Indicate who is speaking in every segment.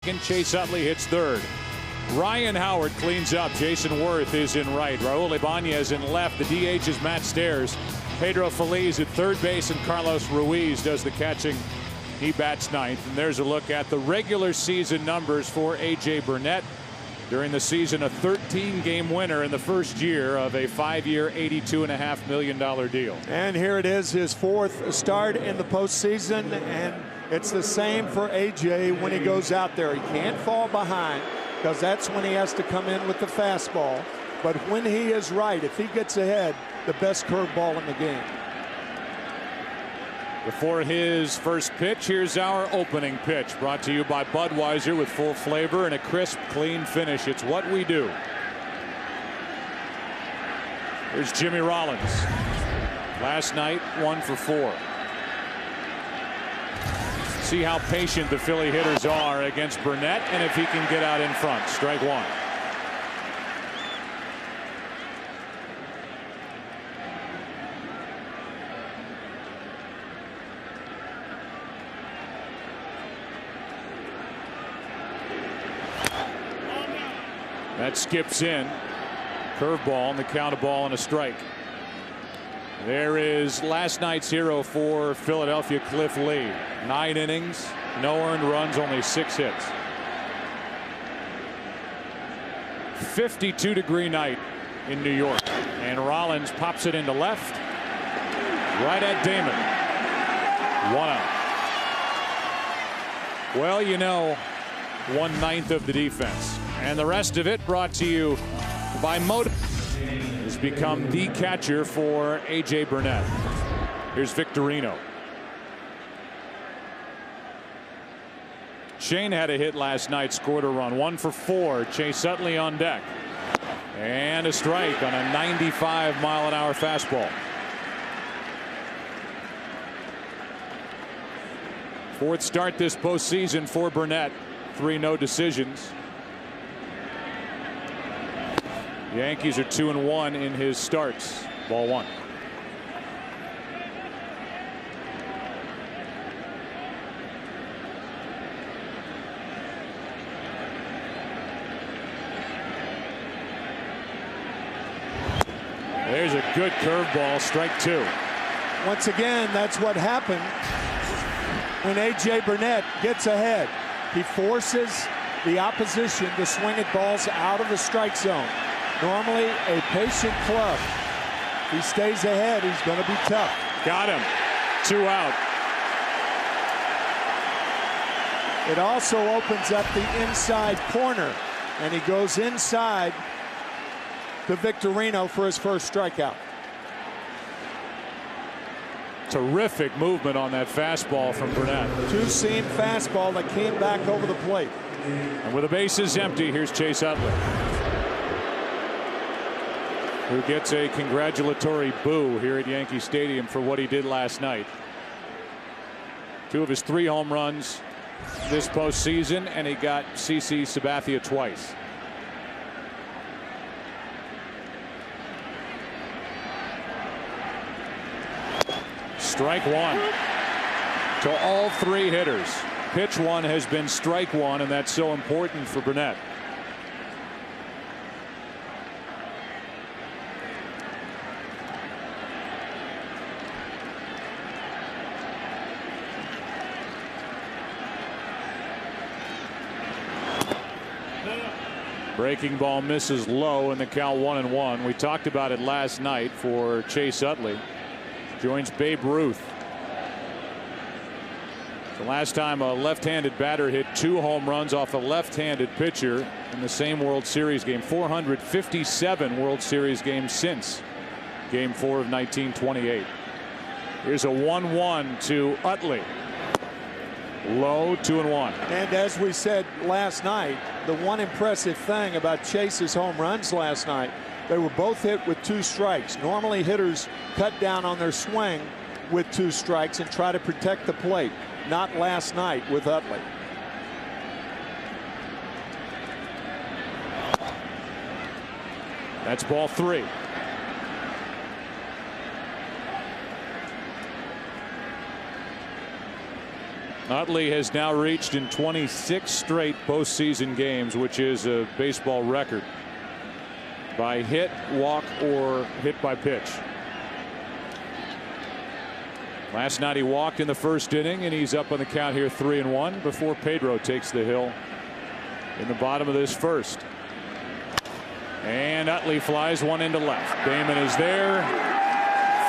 Speaker 1: And Chase Utley hits third. Ryan Howard cleans up. Jason Worth is in right. Raul Ibanez in left. The DH is Matt Stairs. Pedro Feliz at third base, and Carlos Ruiz does the catching. He bats ninth. And there's a look at the regular season numbers for A.J. Burnett. During the season, a 13-game winner in the first year of a 5-year, $82.5 million deal.
Speaker 2: And here it is, his fourth start in the postseason, and it's the same for A.J. when he goes out there. He can't fall behind, because that's when he has to come in with the fastball. But when he is right, if he gets ahead, the best curveball in the game.
Speaker 1: Before his first pitch, here's our opening pitch, brought to you by Budweiser, with full flavor and a crisp, clean finish. It's what we do. Here's Jimmy Rollins. Last night, 1 for 4. See how patient the Philly hitters are against Burnett, and if he can get out in front. Strike one. That skips in. Curveball, and the count, a ball and a strike. There is last night's hero for Philadelphia, Cliff Lee. 9 innings, no earned runs, only 6 hits. 52-degree night in New York, and Rollins pops it into left, right at Damon. 1 out. Well, you know, 1/9 of the defense, and the rest of it brought to you by Moto. Has become the catcher for A.J. Burnett. Here's Victorino. Shane had a hit last night, scored a run. 1 for 4. Chase Utley on deck. And a strike on a 95-mile-an-hour fastball. Fourth start this postseason for Burnett. 3 no decisions. The Yankees are 2-1 in his starts. Ball 1. There's a good curveball. Strike 2.
Speaker 2: Once again, that's what happened when A.J. Burnett gets ahead. He forces the opposition to swing at balls out of the strike zone. Normally a patient club. If he stays ahead, he's going to be tough.
Speaker 1: Got him. 2 out.
Speaker 2: It also opens up the inside corner, and he goes inside to Victorino for his first strikeout.
Speaker 1: Terrific movement on that fastball from Burnett.
Speaker 2: Two-seam fastball that came back over the plate.
Speaker 1: And with the bases empty, here's Chase Utley, who gets a congratulatory boo here at Yankee Stadium for what he did last night. 2 of his 3 home runs this postseason, and he got CC Sabathia twice. Strike 1 to all 3 hitters. Pitch 1 has been strike 1, and that's so important for Burnett. Breaking ball misses low, in the count 1-1. We talked about it last night for Chase Utley. Joins Babe Ruth. The last time a left-handed batter hit 2 home runs off a left-handed pitcher in the same World Series game. 457 World Series games since Game 4 of 1928. Here's a 1-1 to Utley. Low, 2-1.
Speaker 2: And as we said last night, the one impressive thing about Chase's home runs last night, they were both hit with 2 strikes. Normally hitters cut down on their swing with 2 strikes and try to protect the plate. Not last night with Utley.
Speaker 1: That's ball 3. Utley has now reached in 26 straight postseason games, which is a baseball record, by hit, walk, or hit by pitch. Last night he walked in the first inning, and he's up on the count here 3-1 before Pedro takes the hill in the bottom of this first. And Utley flies one into left. Damon is there.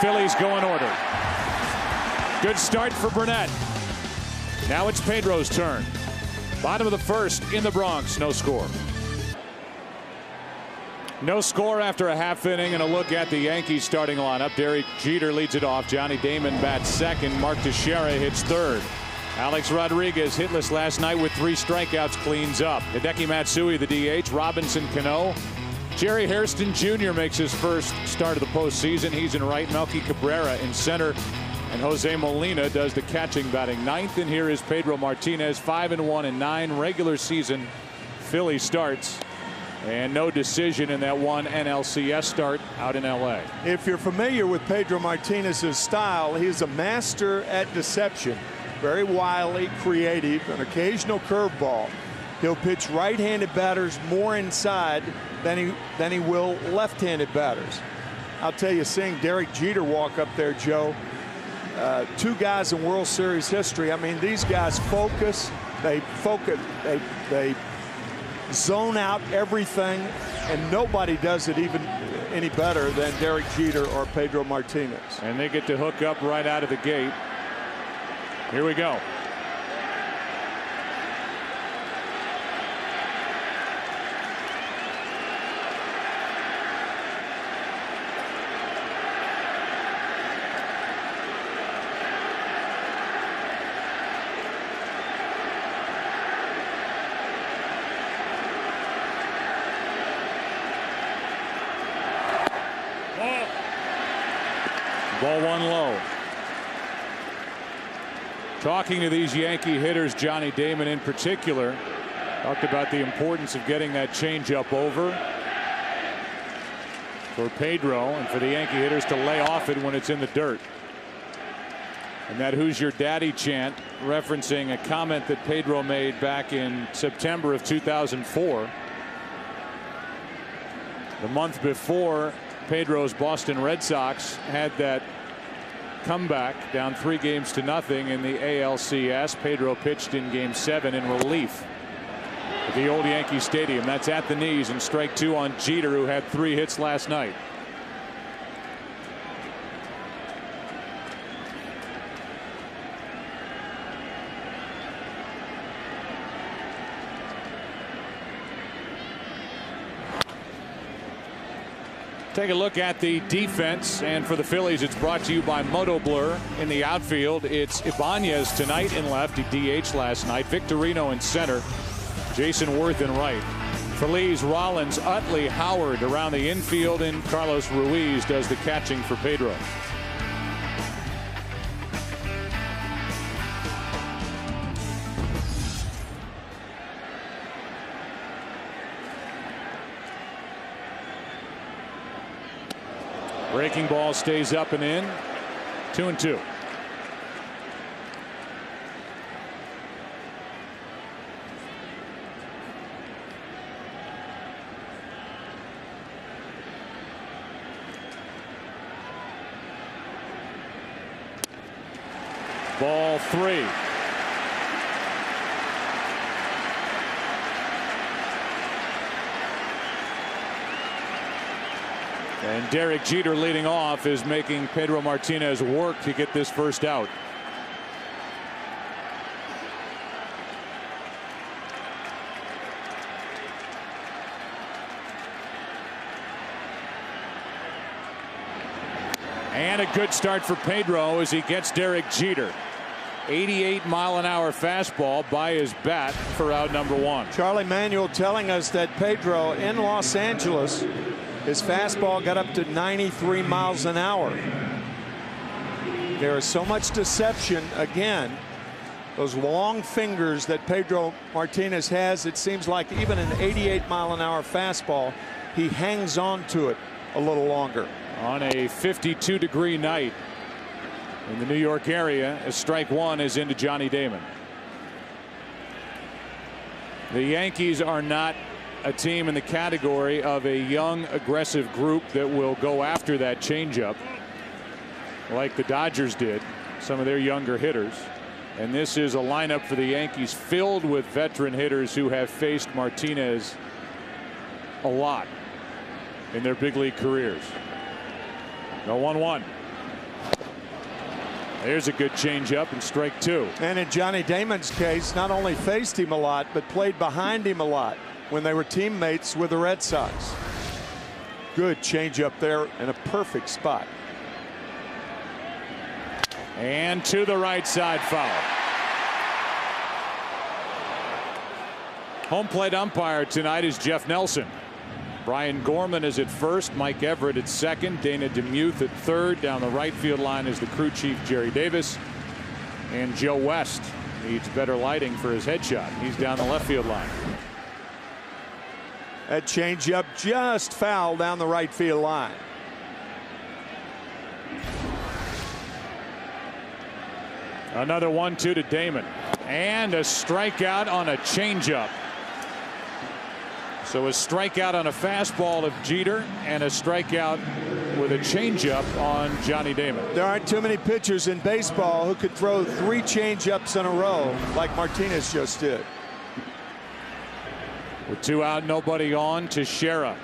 Speaker 1: Phillies go in order. Good start for Burnett. Now it's Pedro's turn. Bottom of the first in the Bronx. No score. No score after a half inning, and a look at the Yankees starting lineup. Derek Jeter leads it off. Johnny Damon bats second. Mark Teixeira hits third. Alex Rodriguez, hitless last night with 3 strikeouts, cleans up. Hideki Matsui, the DH. Robinson Cano. Jerry Hairston Jr. makes his first start of the postseason. He's in right. Melky Cabrera in center. And Jose Molina does the catching, batting ninth. And here is Pedro Martinez, 5-1 in 9 regular season Philly starts. And no decision in that one NLCS start out in LA.
Speaker 2: If you're familiar with Pedro Martinez's style, he's a master at deception. Very wily, creative, an occasional curveball. He'll pitch right-handed batters more inside than he will left-handed batters. I'll tell you, seeing Derek Jeter walk up there, Joe, 2 guys in World Series history. I mean, these guys focus. They zone out everything, and nobody does it even any better than Derek Jeter or Pedro Martinez.
Speaker 1: And they get to hook up right out of the gate. Here we go. Ball one low. Talking to these Yankee hitters, Johnny Damon in particular, talked about the importance of getting that changeup over for Pedro and for the Yankee hitters to lay off it when it's in the dirt. And that "Who's your daddy" chant, referencing a comment that Pedro made back in September of 2004. The month before Pedro's Boston Red Sox had that comeback down 3-0 in the ALCS. Pedro pitched in Game 7 in relief at the old Yankee Stadium. That's at the knees, and strike 2 on Jeter, who had 3 hits last night. Take a look at the defense, and for the Phillies, it's brought to you by Moto Blur. In the outfield, it's Ibanez tonight in left. He DH'd last night. Victorino in center. Jason Worth in right. Phillies, Rollins, Utley, Howard around the infield, and Carlos Ruiz does the catching for Pedro. Breaking ball stays up and in. 2-2. Ball 3. And Derek Jeter leading off is making Pedro Martinez work to get this first out. And a good start for Pedro as he gets Derek Jeter. 88-mile-an-hour fastball by his bat for out number 1.
Speaker 2: Charlie Manuel telling us that Pedro in Los Angeles, his fastball got up to 93 miles an hour. There is so much deception. Again, those long fingers that Pedro Martinez has, it seems like even an 88-mile-an-hour fastball, he hangs on to it a little longer.
Speaker 1: On a 52-degree night in the New York area, as strike 1 is into Johnny Damon. The Yankees are not a team in the category of a young, aggressive group that will go after that changeup like the Dodgers did, some of their younger hitters. And this is a lineup for the Yankees filled with veteran hitters who have faced Martinez a lot in their big league careers. The 1-1. There's a good changeup and strike two.
Speaker 2: And in Johnny Damon's case, not only faced him a lot, but played behind him a lot when they were teammates with the Red Sox. Good changeup there in a perfect spot.
Speaker 1: And to the right side, foul. Home plate umpire tonight is Jeff Nelson. Brian Gorman is at first, Mike Everett at second, Dana DeMuth at third. Down the right field line is the crew chief Jerry Davis, and Joe West needs better lighting for his headshot. He's down the left field line.
Speaker 2: That changeup just foul down the right field line.
Speaker 1: Another 1-2 to Damon, and a strikeout on a changeup. So a strikeout on a fastball of Jeter and a strikeout with a changeup on Johnny Damon.
Speaker 2: There aren't too many pitchers in baseball who could throw 3 changeups in a row like Martinez just did.
Speaker 1: With 2 out, nobody on, Teixeira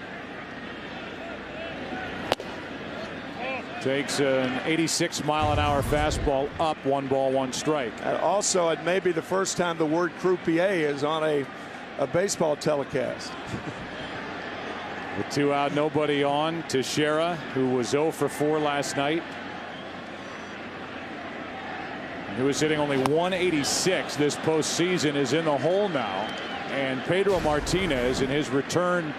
Speaker 1: takes an 86-mile-an-hour fastball up, 1 ball, 1 strike.
Speaker 2: And also, it may be the first time the word croupier is on a baseball telecast.
Speaker 1: With 2 out, nobody on, Teixeira, who was 0 for 4 last night, who was hitting only 186 this postseason, is in the hole now. And Pedro Martinez, in his return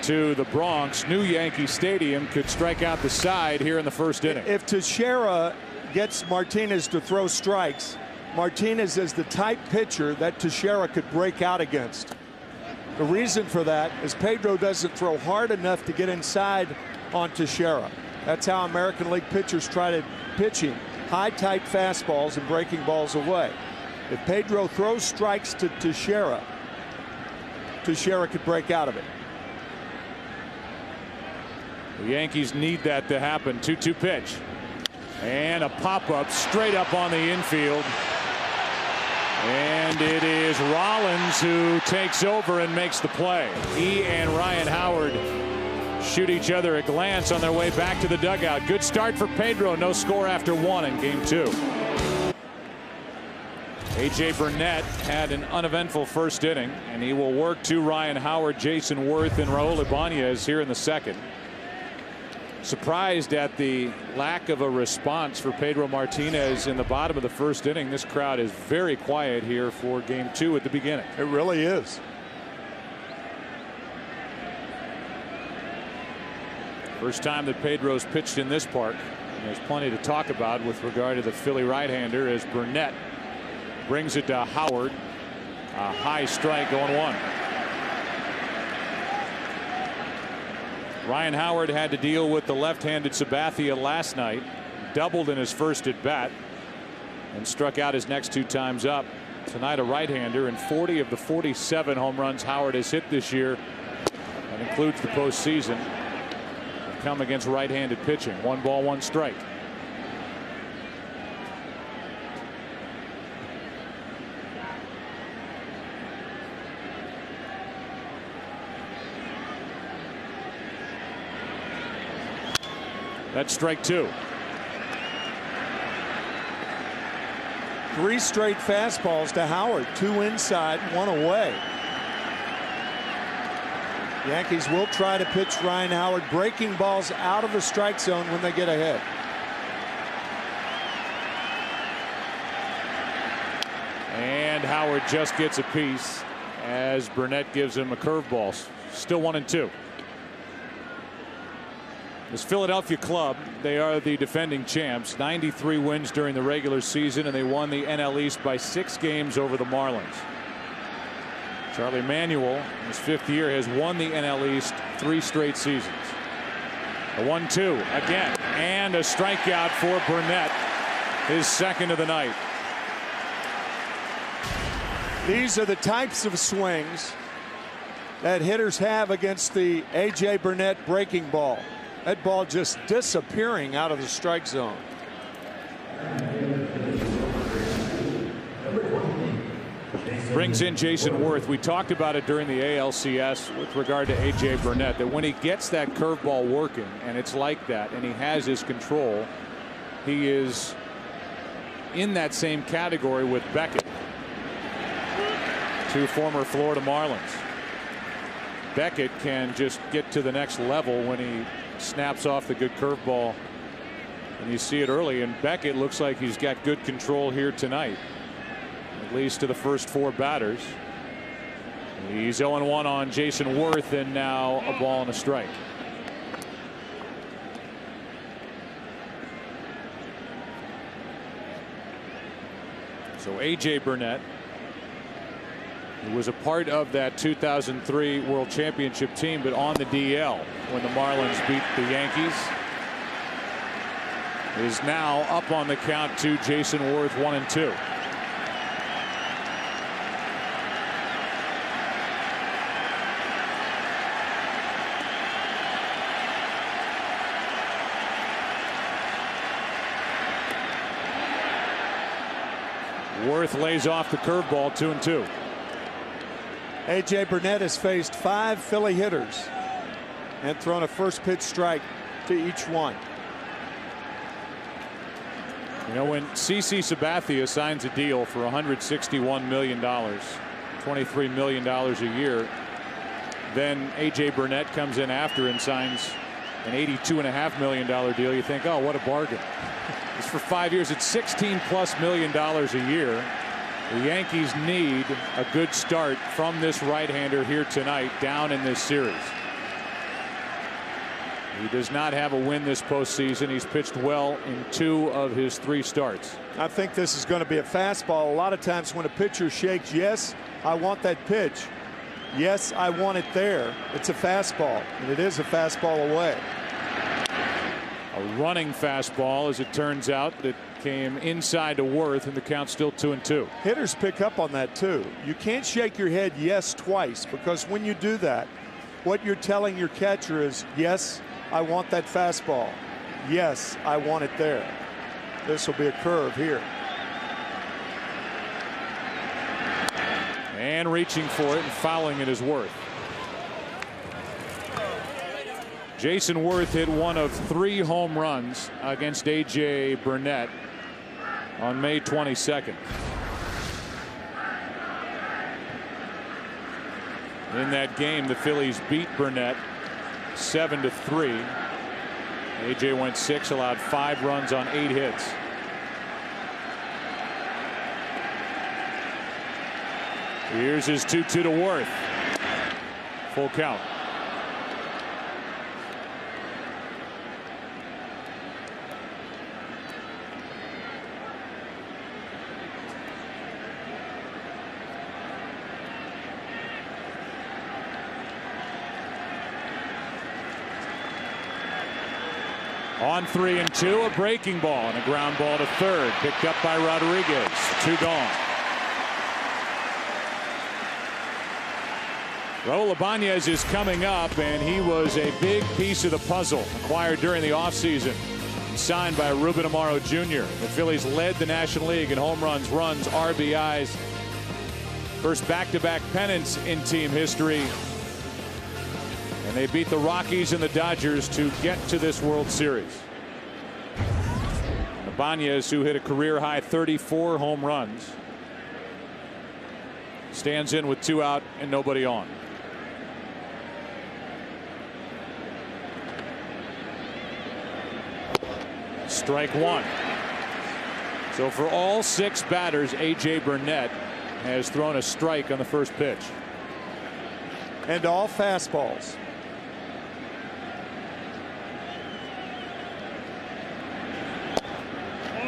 Speaker 1: to the Bronx, new Yankee Stadium, could strike out the side here in the first inning.
Speaker 2: If Teixeira gets Martinez to throw strikes, Martinez is the type pitcher that Teixeira could break out against. The reason for that is Pedro doesn't throw hard enough to get inside on Teixeira. That's how American League pitchers try to pitch him. High, tight fastballs and breaking balls away. If Pedro throws strikes to Teixeira, Teixeira could break out of it.
Speaker 1: The Yankees need that to happen. 2-2 pitch. And a pop-up straight up on the infield. And it is Rollins who takes over and makes the play. He and Ryan Howard shoot each other a glance on their way back to the dugout. Good start for Pedro. No score after 1 in game 2. A.J. Burnett had an uneventful first inning, and he will work to Ryan Howard, Jason Worth, and Raul Ibanez here in the second. Surprised at the lack of a response for Pedro Martinez in the bottom of the first inning. This crowd is very quiet here for game 2 at the beginning.
Speaker 2: It really is.
Speaker 1: First time that Pedro's pitched in this park. And there's plenty to talk about with regard to the Philly right-hander as Burnett brings it to Howard. A high strike going 1. Ryan Howard had to deal with the left-handed Sabathia last night, doubled in his first at bat, and struck out his next 2 times up. Tonight a right-hander, and 40 of the 47 home runs Howard has hit this year, that includes the postseason, have come against right-handed pitching. 1 ball, 1 strike. That's strike 2.
Speaker 2: 3 straight fastballs to Howard. 2 inside, 1 away. The Yankees will try to pitch Ryan Howard, breaking balls out of the strike zone when they get ahead.
Speaker 1: And Howard just gets a piece as Burnett gives him a curveball. Still 1-2. This Philadelphia club, they are the defending champs. 93 wins during the regular season, and they won the NL East by 6 games over the Marlins. Charlie Manuel, in his 5th year, has won the NL East 3 straight seasons. A 1-2 again, and a strikeout for Burnett, his 2nd of the night.
Speaker 2: These are the types of swings that hitters have against the A.J. Burnett breaking ball. That ball just disappearing out of the strike zone.
Speaker 1: Brings in Jason Worth. We talked about it during the ALCS with regard to A.J. Burnett, that when he gets that curveball working, and it's like that, and he has his control, he is in that same category with Beckett, two former Florida Marlins. Beckett can just get to the next level when he snaps off the good curveball, and you see it early, and Beckett looks like he's got good control here tonight, at least to the first 4 batters. He's 0-1 on Jason Worth, and now a ball and a strike. So A.J. Burnett, who was a part of that 2003 World Championship team, but on the DL when the Marlins beat the Yankees, is now up on the count to Jason Worth, 1-2. Worth lays off the curveball, 2-2.
Speaker 2: A.J. Burnett has faced 5 Philly hitters and thrown a first pitch strike to each one.
Speaker 1: You know, when CC Sabathia signs a deal for $161 million, $23 million a year, then A.J. Burnett comes in after and signs an $82.5 million deal. You think, oh, what a bargain. It's for 5 years. It's $16+ million a year. The Yankees need a good start from this right-hander here tonight, down in this series. He does not have a win this postseason. He's pitched well in 2 of his 3 starts.
Speaker 2: I think this is going to be a fastball. A lot of times when a pitcher shakes, yes, I want that pitch. Yes, I want it there. It's a fastball, and it is a fastball away.
Speaker 1: A running fastball, as it turns out, that came inside to Worth, and the count's still 2-2.
Speaker 2: Hitters pick up on that too. You can't shake your head yes twice, because when you do that, what you're telling your catcher is, yes, I want that fastball. Yes, I want it there. This will be a curve here.
Speaker 1: And reaching for it and fouling it is Worth. Jason Worth hit one of 3 home runs against A.J. Burnett on May 22nd. In that game, the Phillies beat Burnett 7-3. A.J. went 6, allowed 5 runs on 8 hits. Here's his 2-2 to Worth. Full count. On 3-2, a breaking ball and a ground ball to third, picked up by Rodriguez. 2 gone. Raul Ibanez is coming up, and he was a big piece of the puzzle acquired during the offseason. Signed by Ruben Amaro Jr. The Phillies led the National League in home runs, runs, RBIs. First back-to-back pennants in team history. And they beat the Rockies and the Dodgers to get to this World Series. Ibanez, who hit a career-high 34 home runs, stands in with 2 out and nobody on. Strike 1. So for all 6 batters, A.J. Burnett has thrown a strike on the first pitch.
Speaker 2: And all fastballs.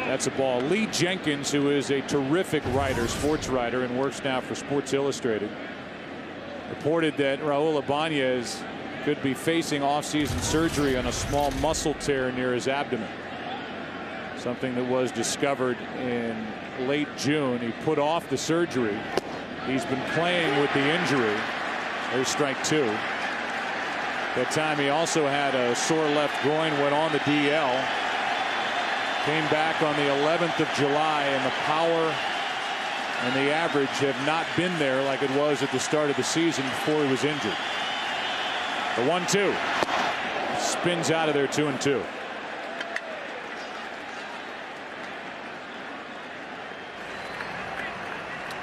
Speaker 1: That's a ball. Lee Jenkins, who is a terrific writer, sports writer, and works now for Sports Illustrated, reported that Raul Ibanez could be facing offseason surgery on a small muscle tear near his abdomen. Something that was discovered in late June. He put off the surgery He's been playing with the injury. There's strike two. That time he also had a sore left groin, went on the DL. Came back on the 11th of July, and the power and the average have not been there like it was at the start of the season before he was injured. The 1-2 spins out of there, 2-2.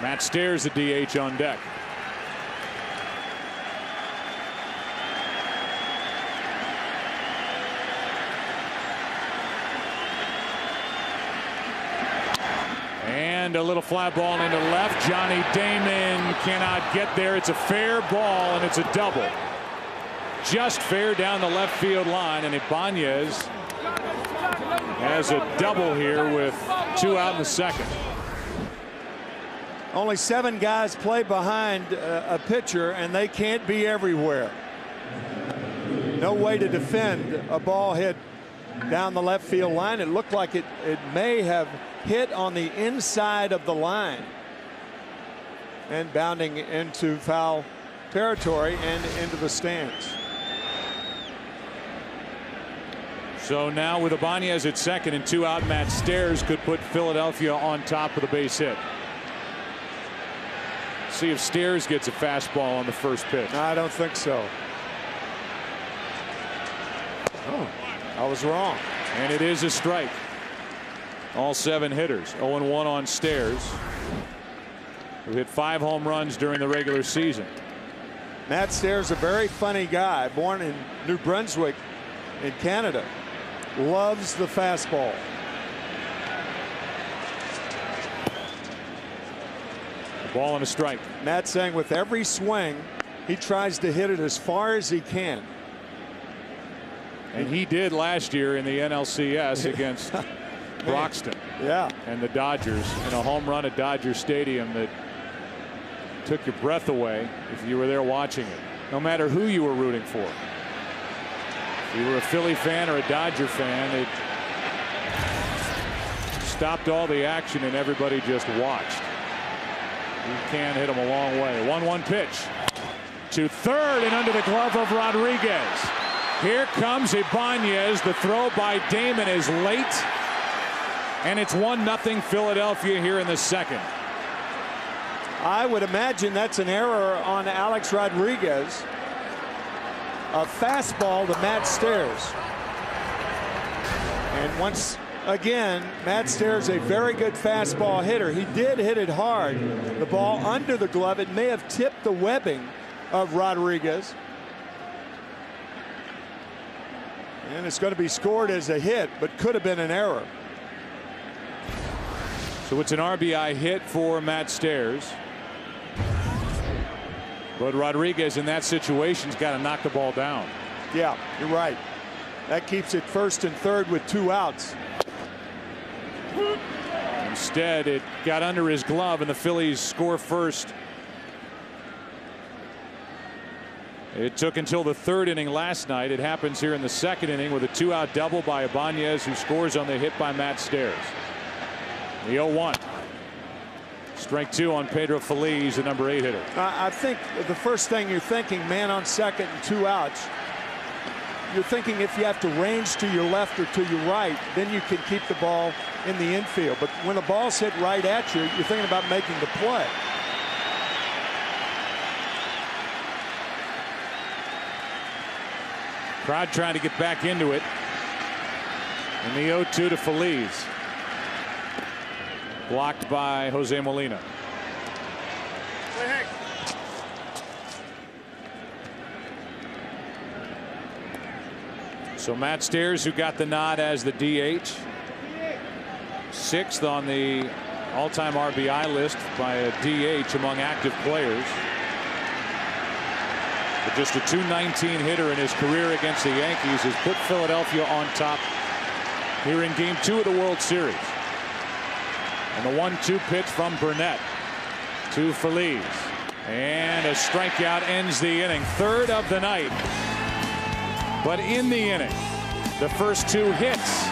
Speaker 1: Matt Stairs, the DH, on deck. And a little fly ball into left. Johnny Damon cannot get there. It's a fair ball, and it's a double. Just fair down the left field line, and Ibanez has a double here with 2 out in the second.
Speaker 2: Only 7 guys play behind a pitcher, and they can't be everywhere. No way to defend a ball hit down the left field line. It looked like it may have hit on the inside of the line and bounding into foul territory and into the stands.
Speaker 1: So now with Ibanez at second and 2 out, Matt Stairs could put Philadelphia on top with a base hit. See if Stairs gets a fastball on the first pitch.
Speaker 2: I don't think so. Oh, I was wrong.
Speaker 1: And it is a strike. All 7 hitters. 0-1 on Stairs, who hit 5 home runs during the regular season.
Speaker 2: Matt Stairs, a very funny guy, born in New Brunswick in Canada. Loves the fastball.
Speaker 1: A ball and a strike.
Speaker 2: Matt saying with every swing he tries to hit it as far as he can.
Speaker 1: And he did last year in the NLCS against Broxton.
Speaker 2: Yeah.
Speaker 1: And the Dodgers in a home run at Dodger Stadium that took your breath away if you were there watching it, no matter who you were rooting for. If you were a Philly fan or a Dodger fan, it stopped all the action and everybody just watched. You can hit him a long way. 1-1 pitch to third and under the glove of Rodriguez. Here comes Ibanez. The throw by Damon is late, and it's 1-0 Philadelphia here in the second.
Speaker 2: I would imagine that's an error on Alex Rodriguez. A fastball to Matt Stairs. And once again, Matt Stairs, a very good fastball hitter. He did hit it hard. The ball under the glove. It may have tipped the webbing of Rodriguez. And it's going to be scored as a hit, but could have been an error.
Speaker 1: So it's an RBI hit for Matt Stairs. But Rodriguez in that situation's got to knock the ball down.
Speaker 2: Yeah, you're right. That keeps it first and third with 2 outs.
Speaker 1: Instead, it got under his glove, and the Phillies score first. It took until the 3rd inning last night. It happens here in the 2nd inning with a 2-out double by Ibanez, who scores on the hit by Matt Stairs. The 0-1. Strike 2 on Pedro Phillies, the number 8 hitter.
Speaker 2: I think the first thing you're thinking, man on second and 2 outs. You're thinking if you have to range to your left or to your right, then you can keep the ball in the infield. But when the ball's hit right at you, you're thinking about making the play.
Speaker 1: Crowd trying to get back into it. And the 0-2 to Phillies. Blocked by Jose Molina. So Matt Stairs, who got the nod as the DH, 6th on the all-time RBI list by a DH among active players. But just a .219 hitter in his career against the Yankees has put Philadelphia on top here in Game 2 of the World Series. And the 1-2 pitch from Burnett to Phillies. And a strikeout ends the inning. 3rd of the night. But in the inning, the first 2 hits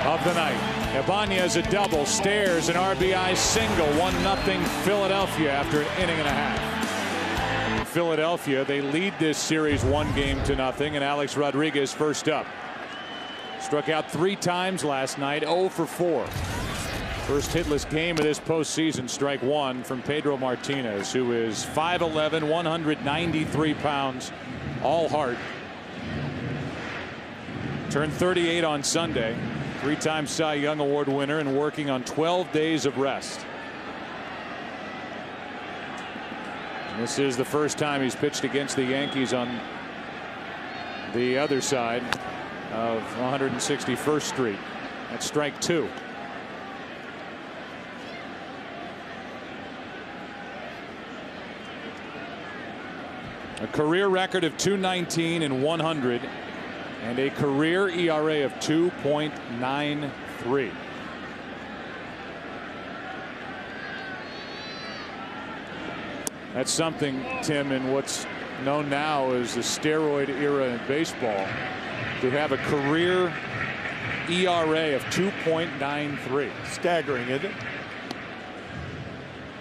Speaker 1: of the night. Ibanez a double, Stairs an RBI single, 1-0 Philadelphia after an inning and a half. In Philadelphia, they lead this series 1-0, and Alex Rodriguez first up. Struck out 3 times last night, 0 for 4. First hitless game of this postseason, strike 1 from Pedro Martinez, who is 5'11", 193 pounds, all heart. Turned 38 on Sunday. 3-time Cy Young Award winner and working on 12 days of rest. And this is the first time he's pitched against the Yankees on the other side of 161st Street. That's strike 2. A career record of .219 and 100. And a career ERA of 2.93. That's something, Tim, in what's known now as the steroid era in baseball, to have a career ERA of 2.93.
Speaker 2: Staggering, isn't it?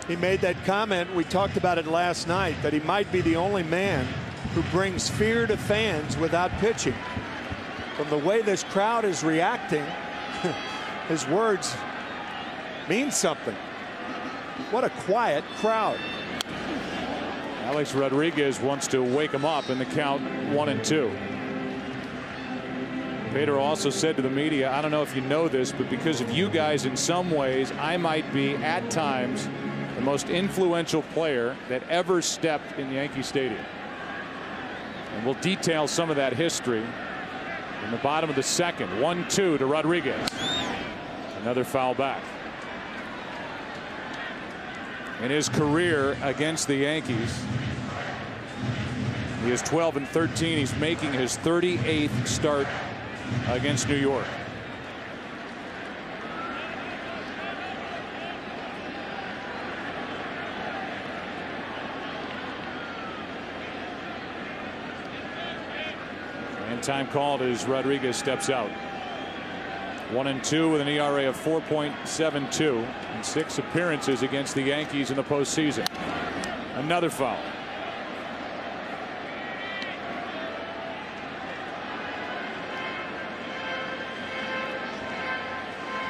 Speaker 2: He made that comment, we talked about it last night, that he might be the only man who brings fear to fans without pitching. From the way this crowd is reacting, his words mean something. What a quiet crowd.
Speaker 1: Alex Rodriguez wants to wake him up in the count 1-2. Pedro also said to the media, I don't know if you know this, but because of you guys, in some ways, I might be at times the most influential player that ever stepped in Yankee Stadium. And we'll detail some of that history in the bottom of the second. 1-2 to Rodriguez. Another foul back. In his career against the Yankees, he is 12-13. He's making his 38th start against New York. And time called as Rodriguez steps out. 1-2 with an ERA of 4.72 and 6 appearances against the Yankees in the postseason. Another foul.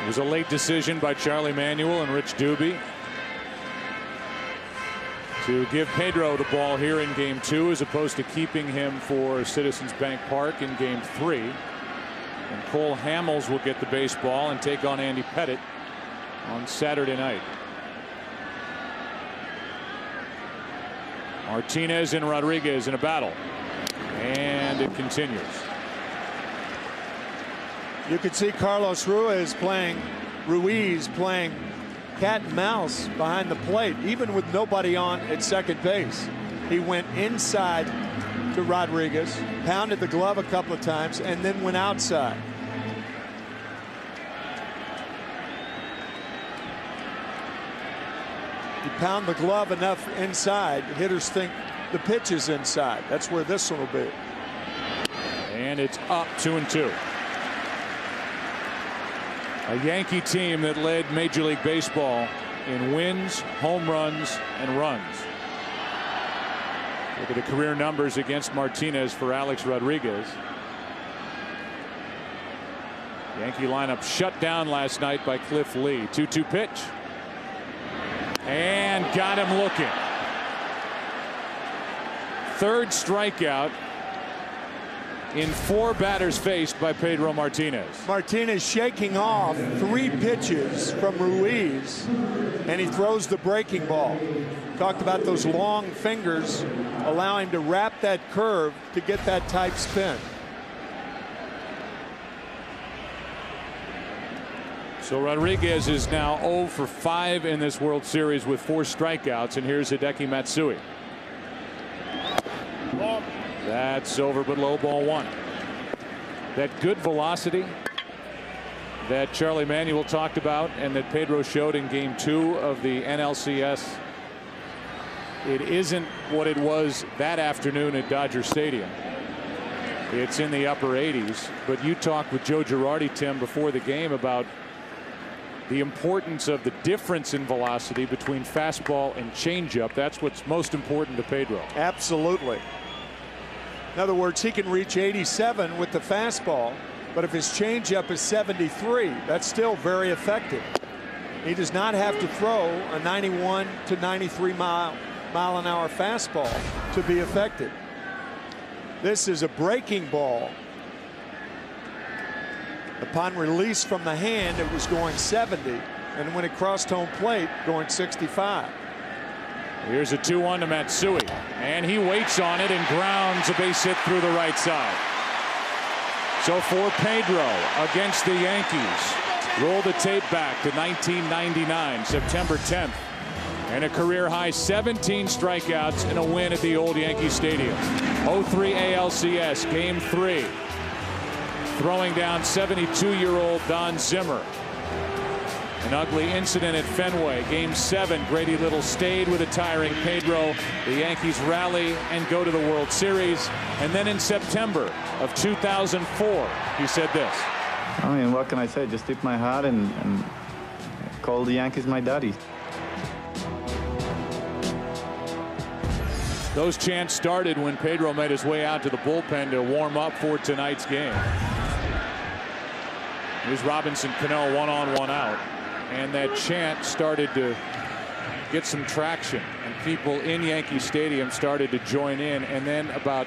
Speaker 1: It was a late decision by Charlie Manuel and Rich Doobie to give Pedro the ball here in game 2 as opposed to keeping him for Citizens Bank Park in game 3. And Cole Hamels will get the baseball and take on Andy Pettitte on Saturday night. Martinez and Rodriguez in a battle, and it continues.
Speaker 2: You could see Carlos Ruiz playing cat and mouse behind the plate, even with nobody on at second base. He went inside to Rodriguez, pounded the glove a couple of times, and then went outside. You pound the glove enough inside, hitters think the pitch is inside. That's where this one will be.
Speaker 1: And it's up 2-2. A Yankee team that led Major League Baseball in wins, home runs, and runs. Look at the career numbers against Martinez for Alex Rodriguez. Yankee lineup shut down last night by Cliff Lee. 2-2 pitch. And got him looking. Third strikeout in 4 batters faced by Pedro Martinez.
Speaker 2: Martinez shaking off 3 pitches from Ruiz, and he throws the breaking ball. Talked about those long fingers allow him to wrap that curve to get that tight spin.
Speaker 1: So Rodriguez is now 0 for 5 in this World Series with 4 strikeouts, and here's Hideki Matsui. That's over, but low, ball 1. That good velocity that Charlie Manuel talked about and that Pedro showed in game 2 of the NLCS, it isn't what it was that afternoon at Dodger Stadium. It's in the upper 80s. But you talked with Joe Girardi, Tim, before the game about the importance of the difference in velocity between fastball and changeup. That's what's most important to Pedro.
Speaker 2: Absolutely. In other words, he can reach 87 with the fastball, but if his changeup is 73, that's still very effective. He does not have to throw a 91 to 93 mile an hour fastball to be effective. This is a breaking ball. Upon release from the hand, it was going 70, and when it crossed home plate, going 65.
Speaker 1: Here's a 2-1 to Matsui, and he waits on it and grounds a base hit through the right side. So for Pedro against the Yankees, roll the tape back to 1999, September 10th, and a career-high 17 strikeouts and a win at the old Yankee Stadium. 0-3 ALCS, Game 3. Throwing down 72-year-old Don Zimmer. An ugly incident at Fenway. Game 7, Grady Little stayed with a tiring Pedro. The Yankees rally and go to the World Series. And then in September of 2004, he said this.
Speaker 3: I mean, what can I say? Just tip my hat and call the Yankees my daddy.
Speaker 1: Those chants started when Pedro made his way out to the bullpen to warm up for tonight's game. Here's Robinson Cano, 1 on, 1 out. And that chant started to get some traction, and people in Yankee Stadium started to join in. And then about,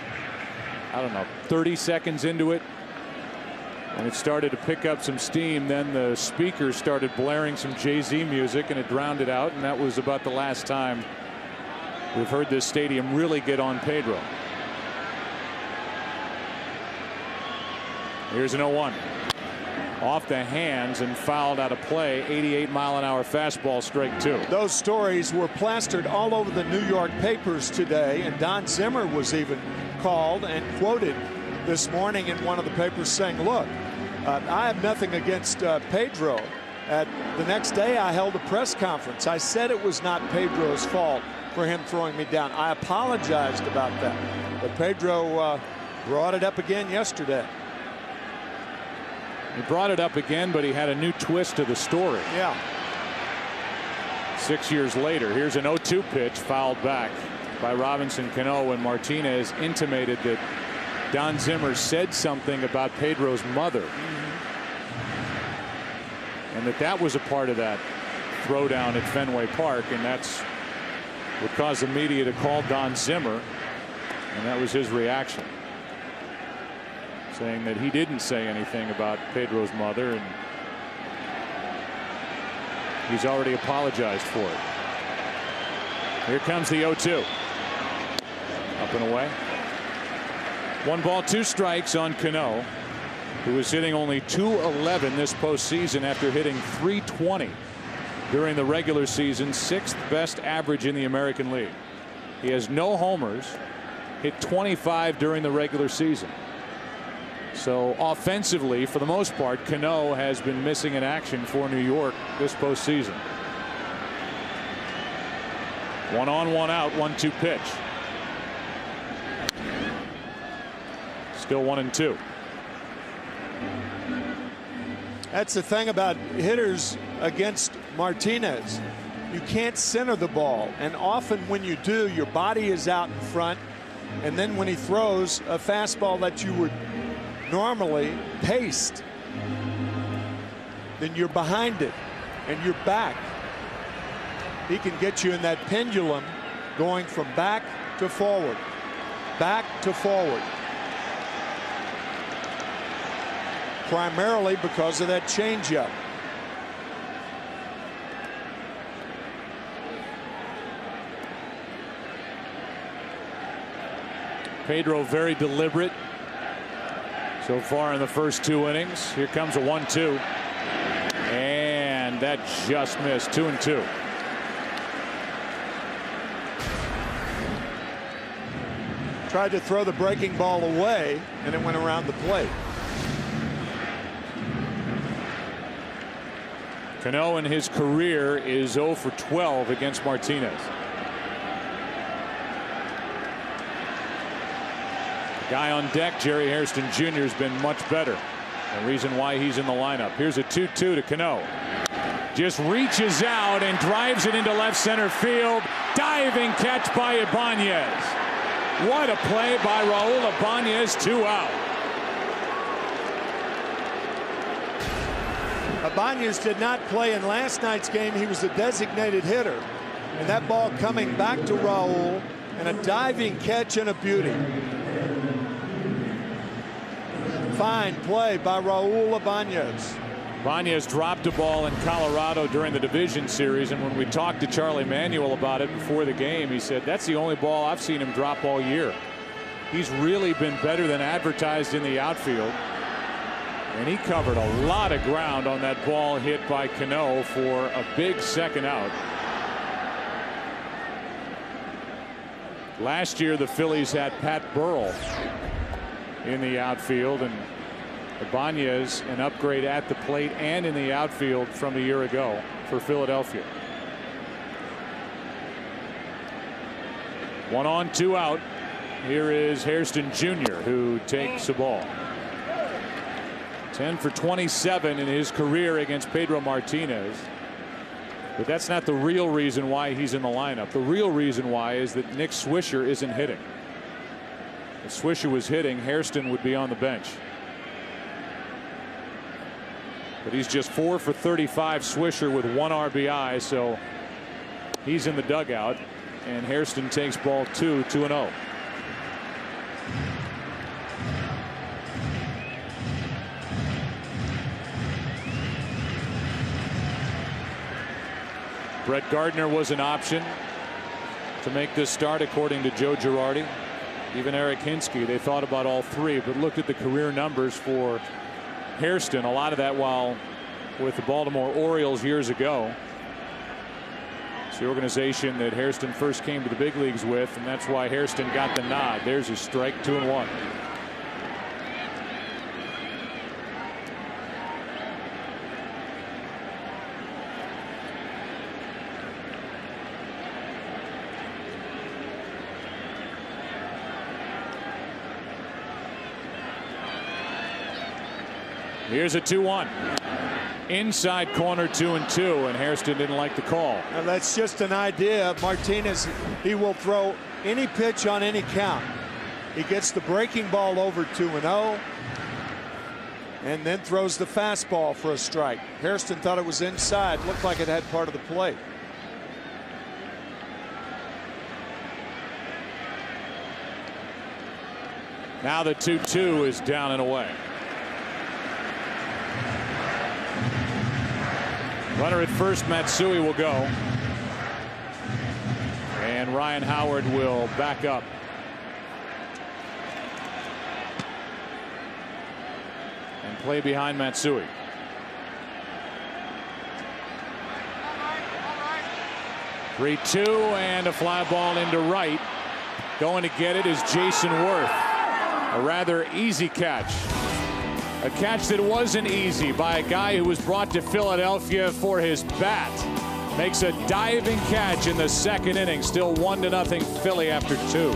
Speaker 1: I don't know, 30 seconds into it, and it started to pick up some steam, then the speakers started blaring some Jay-Z music, and it drowned it out. And that was about the last time we've heard this stadium really get on Pedro. Here's an 0-1. Off the hands and fouled out of play. 88-mile-an-hour fastball, strike 2.
Speaker 2: Those stories were plastered all over the New York papers today, and Don Zimmer was even called and quoted this morning in one of the papers saying, look, I have nothing against Pedro. The next day I held a press conference. I said it was not Pedro's fault for him throwing me down. I apologized about that. But Pedro brought it up again yesterday.
Speaker 1: He brought it up again, but he had a new twist to the story.
Speaker 2: Yeah.
Speaker 1: 6 years later, here's an 0-2 pitch fouled back by Robinson Cano when Martinez intimated that Don Zimmer said something about Pedro's mother. And that was a part of that throwdown at Fenway Park, and that's what caused the media to call Don Zimmer, and that was his reaction, saying that he didn't say anything about Pedro's mother, and he's already apologized for it. Here comes the 0-2. Up and away. 1 ball, 2 strikes on Cano, who is hitting only .211 this postseason after hitting .320 during the regular season, 6th best average in the American League. He has no homers, hit 25 during the regular season. So offensively, for the most part, Cano has been missing in action for New York this postseason. 1 on, 1 out, 1-2 pitch. Still 1-2.
Speaker 2: That's the thing about hitters against Martinez. You can't center the ball, and often when you do, your body is out in front, and then when he throws a fastball that you would normally paced, then you're behind it and you're back. He can get you in that pendulum going from back to forward, back to forward, primarily because of that changeup.
Speaker 1: Pedro very deliberate so far in the first 2 innings. Here comes a 1-2, and that just missed. 2-2.
Speaker 2: Tried to throw the breaking ball away, and it went around the plate.
Speaker 1: Cano in his career is 0 for 12 against Martinez. The guy on deck, Jerry Hairston Jr., has been much better. The reason why he's in the lineup. Here's a 2-2 to Cano. just reaches out and drives it into left center field. Diving catch by Ibanez. What a play by Raul Ibanez. 2 out.
Speaker 2: Ibanez did not play in last night's game. He was a designated hitter. And that ball coming back to Raul, and a diving catch and a beauty. Fine play by Raul Ibanez.
Speaker 1: Ibanez dropped a ball in Colorado during the division series, and when we talked to Charlie Manuel about it before the game, he said that's the only ball I've seen him drop all year. He's really been better than advertised in the outfield. And he covered a lot of ground on that ball hit by Cano for a big second out. Last year the Phillies had Pat Burrell in the outfield, and Ibanez an upgrade at the plate and in the outfield from a year ago for Philadelphia. 1 on 2 out. Here is Hairston Jr. who takes the ball. 10 for 27 in his career against Pedro Martinez. But that's not the real reason why he's in the lineup. The real reason why is that Nick Swisher isn't hitting. If Swisher was hitting, Hairston would be on the bench. But he's just 4 for 35, Swisher, with 1 RBI, so he's in the dugout, and Hairston takes ball 2, 2-0. Brett Gardner was an option to make this start, according to Joe Girardi. Even Eric Hinsky, they thought about all 3, but looked at the career numbers for Hairston. A lot of that while with the Baltimore Orioles years ago. It's the organization that Hairston first came to the big leagues with, and that's why Hairston got the nod. There's his strike, 2-1. Here's a 2-1. Inside corner, 2-2, and Hairston didn't like the call.
Speaker 2: Now that's just an idea. Martinez, he will throw any pitch on any count. He gets the breaking ball over 2-0, and then throws the fastball for a strike. Hairston thought it was inside. Looked like it had part of the plate.
Speaker 1: Now the 2-2 is down and away. Runner at first, Matsui will go. And Ryan Howard will back up. And play behind Matsui. All right. 3-2 and a fly ball into right. Going to get it is Jason Worth. A rather easy catch. A catch that wasn't easy by a guy who was brought to Philadelphia for his bat. Makes a diving catch in the second inning. Still 1-0 Philly after 2.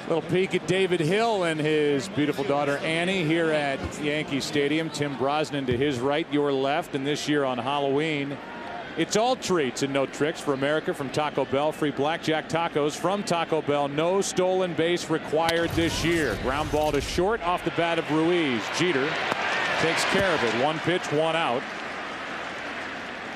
Speaker 1: Little peek at David Hill and his beautiful daughter Annie here at Yankee Stadium. Tim Brosnan to his right, your left, and this year on Halloween, it's all treats and no tricks for America from Taco Bell. Free blackjack tacos from Taco Bell. No stolen base required this year. Ground ball to short off the bat of Ruiz. Jeter takes care of it. 1 pitch, 1 out.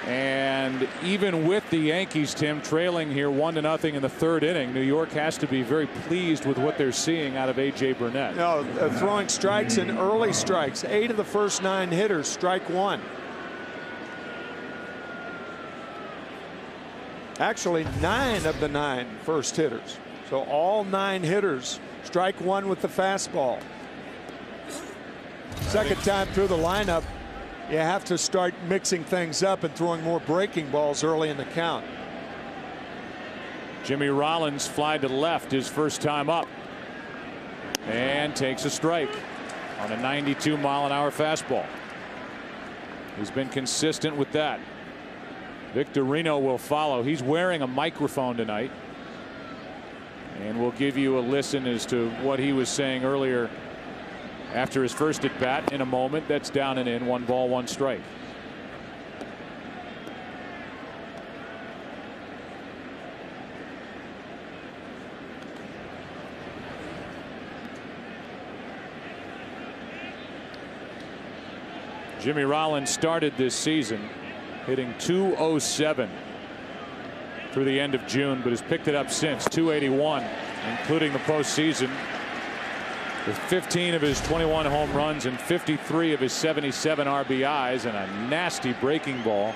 Speaker 1: And even with the Yankees, Tim, trailing here 1-0 in the third inning, New York has to be very pleased with what they're seeing out of A.J. Burnett.
Speaker 2: No, throwing strikes and early strikes. 8 of the first 9 hitters strike 1. Actually, 9 of the 9 first hitters. So all 9 hitters strike 1 with the fastball. Second time through the lineup, you have to start mixing things up and throwing more breaking balls early in the count.
Speaker 1: Jimmy Rollins fly to left his first time up. And takes a strike on a 92-mile-an-hour fastball. He's been consistent with that. Victorino will follow. He's wearing a microphone tonight. And we'll give you a listen as to what he was saying earlier after his first at bat. In a moment, that's down and in. 1 ball, 1 strike. Jimmy Rollins started this season hitting .207 through the end of June, but has picked it up since. .281, including the postseason, with 15 of his 21 home runs and 53 of his 77 RBIs, and a nasty breaking ball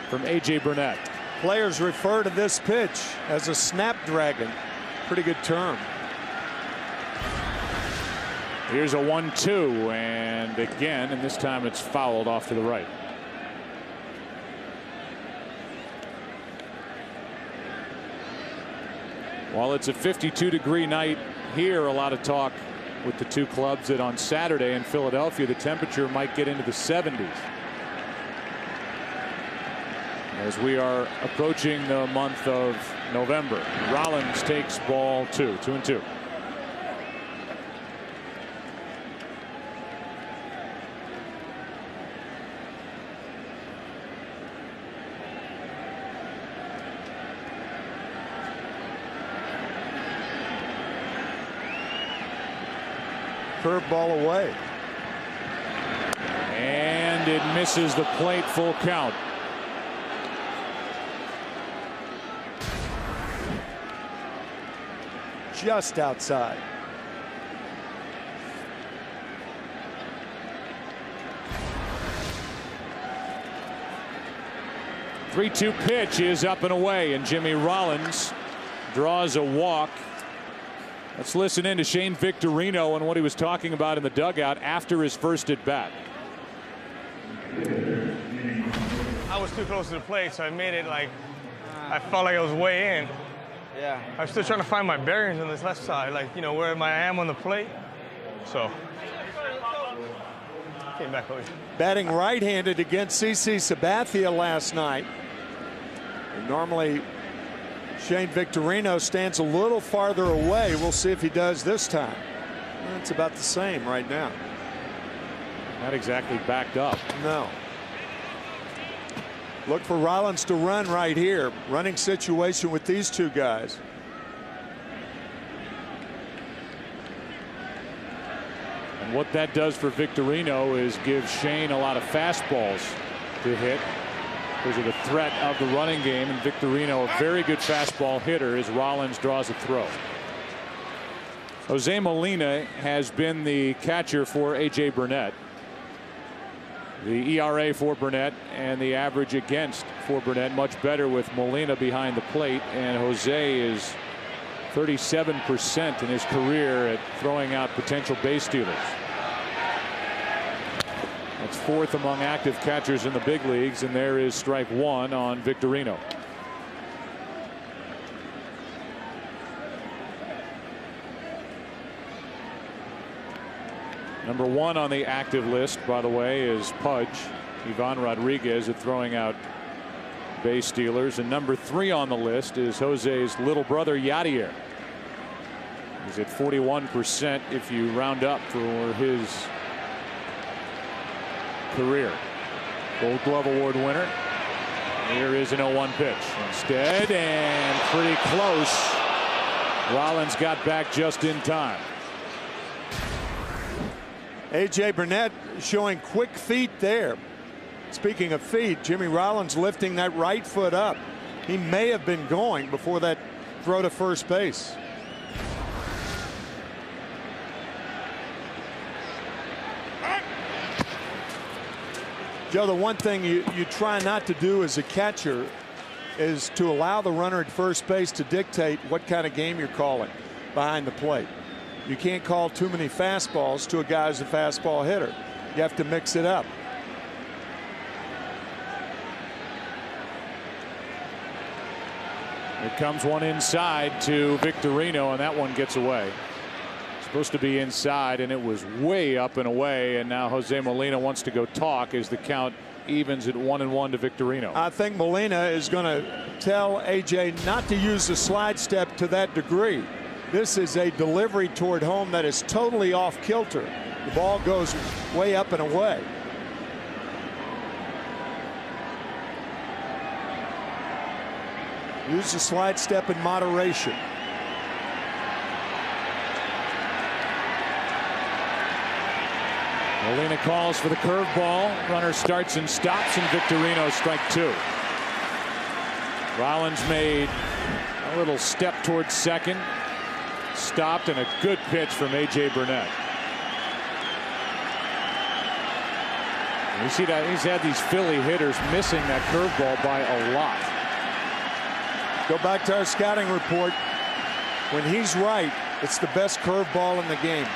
Speaker 1: from A.J. Burnett.
Speaker 2: Players refer to this pitch as a snapdragon. Pretty good term.
Speaker 1: Here's a 1-2, and again, and this time it's fouled off to the right. While it's a 52-degree night here, a lot of talk with the two clubs that on Saturday in Philadelphia the temperature might get into the 70s. As we are approaching the month of November. Rollins takes ball 2, 2-2.
Speaker 2: Curveball away.
Speaker 1: And it misses the plate. Full count.
Speaker 2: Just outside.
Speaker 1: The 3-2 pitch is up and away, and Jimmy Rollins draws a walk. Let's listen in to Shane Victorino and what he was talking about in the dugout after his first at bat.
Speaker 4: I was too close to the plate, so I made it like I felt like I was way in.
Speaker 5: Yeah.
Speaker 4: I'm still trying to find my bearings on this left side, like, you know, where I am on the plate. So came back over.
Speaker 2: Batting right-handed against CC Sabathia last night. And normally Shane Victorino stands a little farther away. We'll see if he does this time. It's about the same right now.
Speaker 1: Not exactly backed up.
Speaker 2: No. Look for Rollins to run right here. Running situation with these two guys.
Speaker 1: And what that does for Victorino is give Shane a lot of fastballs to hit because of the threat of the running game, and Victorino a very good fastball hitter as Rollins draws a throw. Jose Molina has been the catcher for A.J. Burnett. The ERA for Burnett and the average against for Burnett much better with Molina behind the plate, and Jose is 37% in his career at throwing out potential base stealers. That's 4th among active catchers in the big leagues, and there is strike 1 on Victorino. Number 1 on the active list, by the way, is Pudge. Ivan Rodriguez at throwing out base stealers. And number 3 on the list is Jose's little brother Yadier. He's at 41% if you round up for his career. Gold Glove Award winner. Here is an 0-1 pitch. Instead, and pretty close. Rollins got back just in time.
Speaker 2: A.J. Burnett showing quick feet there. Speaking of feet, Jimmy Rollins lifting that right foot up. He may have been going before that throw to first base. Joe, the one thing you try not to do as a catcher is to allow the runner at first base to dictate what kind of game you're calling behind the plate. You can't call too many fastballs to a guy who's a fastball hitter. You have to mix it up.
Speaker 1: Here comes one inside to Victorino, and that one gets away. Supposed to be inside, and it was way up and away, and now Jose Molina wants to go talk as the count evens at 1-1 to Victorino.
Speaker 2: I think Molina is going to tell AJ not to use the slide step to that degree. This is a delivery toward home that is totally off kilter. The ball goes way up and away. Use the slide step in moderation.
Speaker 1: Molina calls for the curveball. Runner starts and stops, and Victorino strike 2. Rollins made a little step towards second. Stopped, and a good pitch from A.J. Burnett. You see that he's had these Philly hitters missing that curveball by a lot.
Speaker 2: Go back to our scouting report. When he's right, it's the best curveball in the game.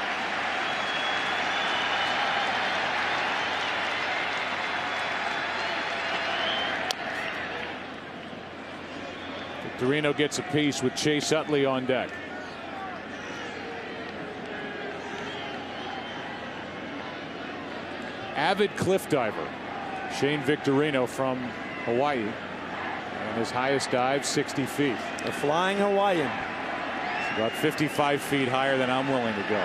Speaker 1: Victorino gets a piece with Chase Utley on deck. Avid cliff diver Shane Victorino from Hawaii, and his highest dive 60 feet.
Speaker 2: A flying Hawaiian.
Speaker 1: It's about 55 feet higher than I'm willing to go.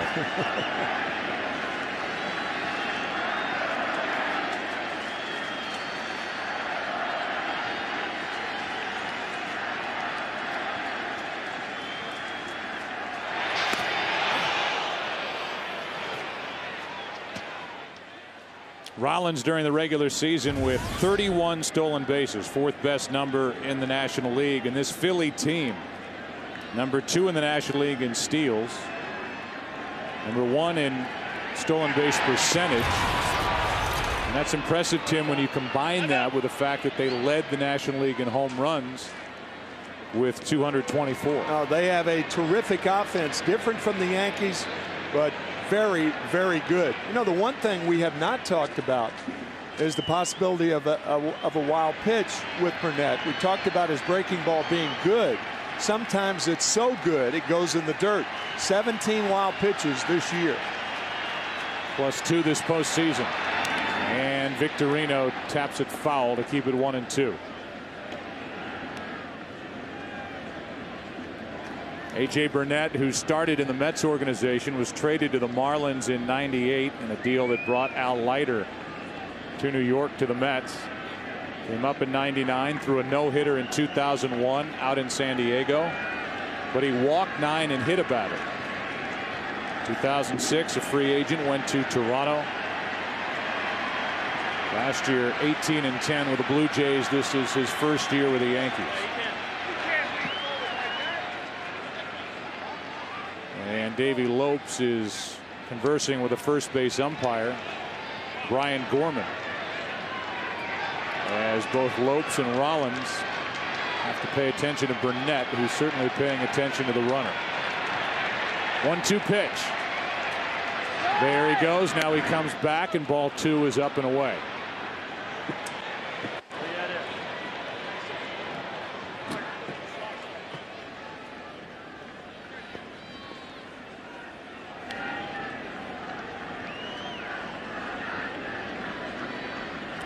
Speaker 1: Rollins during the regular season with 31 stolen bases, 4th best number in the National League. And this Philly team, number 2 in the National League in steals, number 1 in stolen base percentage. And that's impressive, Tim, when you combine that with the fact that they led the National League in home runs with 224.
Speaker 2: Oh, they have a terrific offense, different from the Yankees, but very, very good. You know, the one thing we have not talked about is the possibility of a wild pitch with Burnett. We talked about his breaking ball being good. Sometimes it's so good it goes in the dirt. 17 wild pitches this year.
Speaker 1: +2 this postseason. And Victorino taps it foul to keep it 1-2. A.J. Burnett, who started in the Mets organization, was traded to the Marlins in '98 in a deal that brought Al Leiter to New York to the Mets. Came up in '99, threw a no-hitter in 2001 out in San Diego, but he walked 9 and hit a batter. 2006, a free agent, went to Toronto. Last year, 18-10 with the Blue Jays. This is his first year with the Yankees. And Davey Lopes is conversing with the first base umpire, Brian Gorman, as both Lopes and Rollins have to pay attention to Burnett, who's certainly paying attention to the runner. 1-2 pitch. There he goes. Now he comes back, and ball 2 is up and away.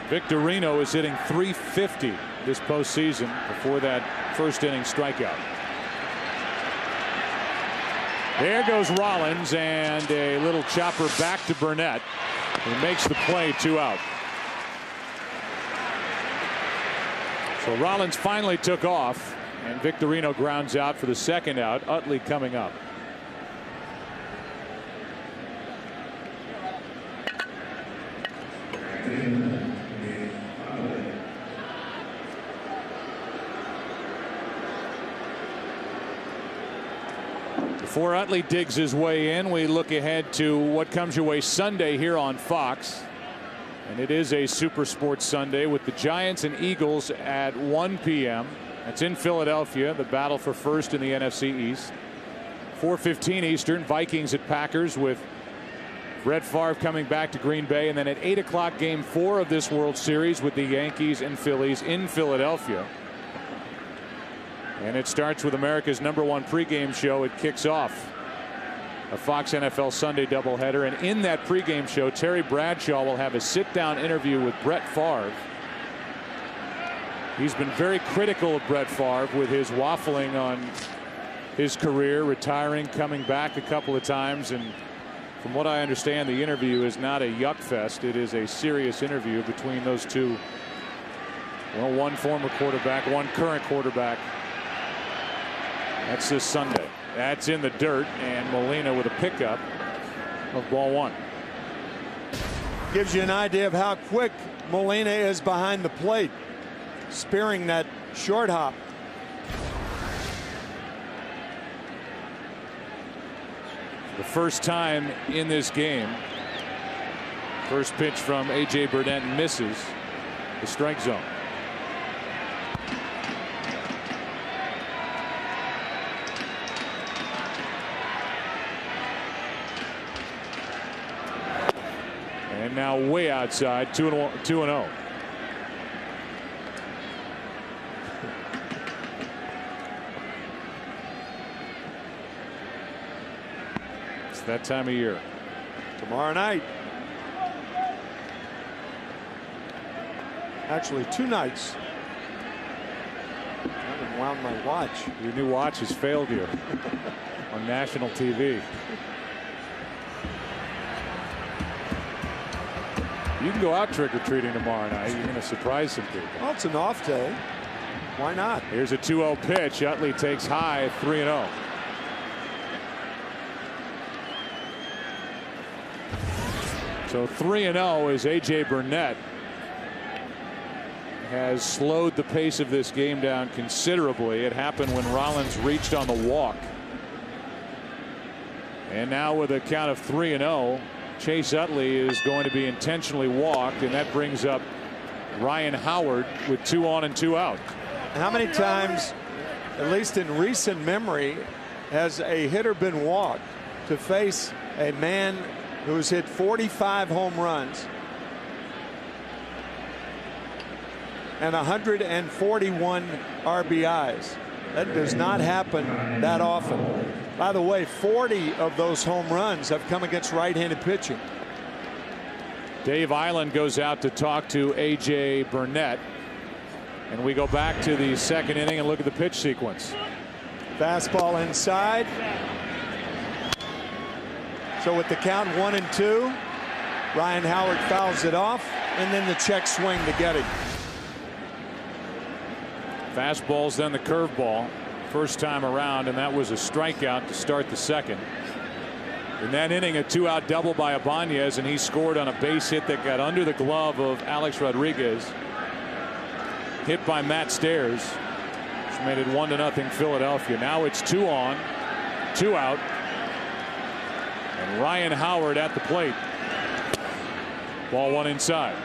Speaker 1: Victorino is hitting .350 this postseason before that first inning strikeout. There goes Rollins, and a little chopper back to Burnett. He makes the play, 2 out. So Rollins finally took off, and Victorino grounds out for the 2nd out. Utley coming up. Before Utley digs his way in, we look ahead to what comes your way Sunday here on Fox. And it is a Super Sports Sunday with the Giants and Eagles at 1 p.m. It's in Philadelphia, the battle for first in the NFC East. 4:15 Eastern, Vikings at Packers with Brett Favre coming back to Green Bay. And then at 8 o'clock, Game 4 of this World Series with the Yankees and Phillies in Philadelphia. And it starts with America's #1 pregame show. It kicks off a Fox NFL Sunday doubleheader. And in that pregame show, Terry Bradshaw will have a sit-down interview with Brett Favre. He's been very critical of Brett Favre with his waffling on his career, retiring, coming back a couple of times. And From what I understand, the interview is not a yuck fest. It is a serious interview between those two. Well, one former quarterback, one current quarterback. That's this Sunday. That's in the dirt, and Molina with a pickup of ball one.
Speaker 2: Gives you an idea of how quick Molina is behind the plate, spearing that short hop.
Speaker 1: The first time in this game. First pitch from A.J. Burnett misses the strike zone. And now way outside, 2-0. It's that time of year.
Speaker 2: Tomorrow night. Actually, 2 nights. I haven't wound my watch.
Speaker 1: Your new watch has failed you on national TV. You can go out trick-or-treating tomorrow night. You're going to surprise some people.
Speaker 2: Well, it's an off day. Why not?
Speaker 1: Here's a 2-0 pitch. Utley takes high, 3-0. So 3-0 as A.J. Burnett has slowed the pace of this game down considerably. It happened when Rollins reached on the walk. And now with a count of 3-0, Chase Utley is going to be intentionally walked, and that brings up Ryan Howard with 2 on and 2 out.
Speaker 2: How many times, at least in recent memory, has a hitter been walked to face a man who's hit 45 home runs and 141 RBIs? That does not happen that often. By the way, 40 of those home runs have come against right-handed pitching.
Speaker 1: Dave Island goes out to talk to A.J. Burnett. And we go back to the second inning and look at the pitch sequence.
Speaker 2: Fastball inside. So with the count 1-2, Ryan Howard fouls it off, and then the check swing to get him.
Speaker 1: Fastballs, then the curveball. First time around, and that was a strikeout to start the second. In that inning, a 2-out double by Ibanez, and he scored on a base hit that got under the glove of Alex Rodriguez. Hit by Matt Stairs, which made it 1-0 Philadelphia. Now it's 2 on, 2 out, and Ryan Howard at the plate. Ball one inside.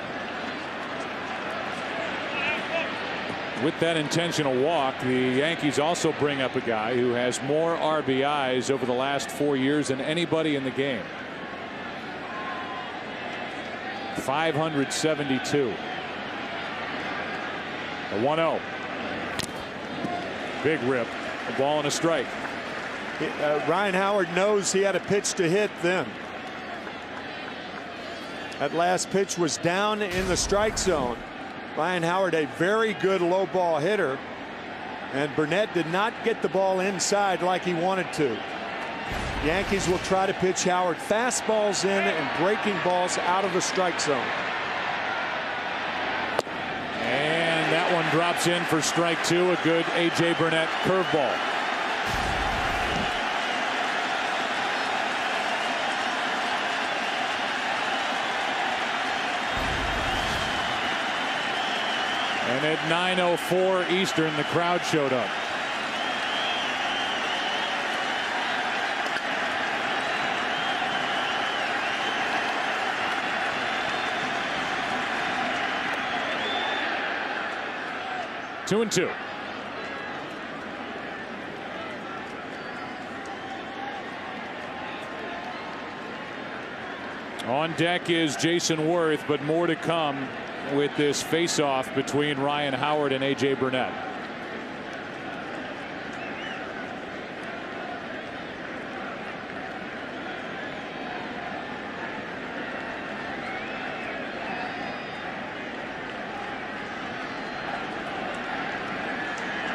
Speaker 1: With that intentional walk, the Yankees also bring up a guy who has more RBIs over the last 4 years than anybody in the game. 572. A 1-0. Big rip. A ball and a strike.
Speaker 2: Ryan Howard knows he had a pitch to hit then. That last pitch was down in the strike zone. Ryan Howard, a very good low ball hitter, and Burnett did not get the ball inside like he wanted to. The Yankees will try to pitch Howard fastballs in and breaking balls out of the strike zone.
Speaker 1: And that one drops in for strike 2. A good A.J. Burnett curveball. And at 9:04 Eastern, the crowd showed up. Two and two. On deck is Jason Worth, but more to come with this face-off between Ryan Howard and A.J. Burnett.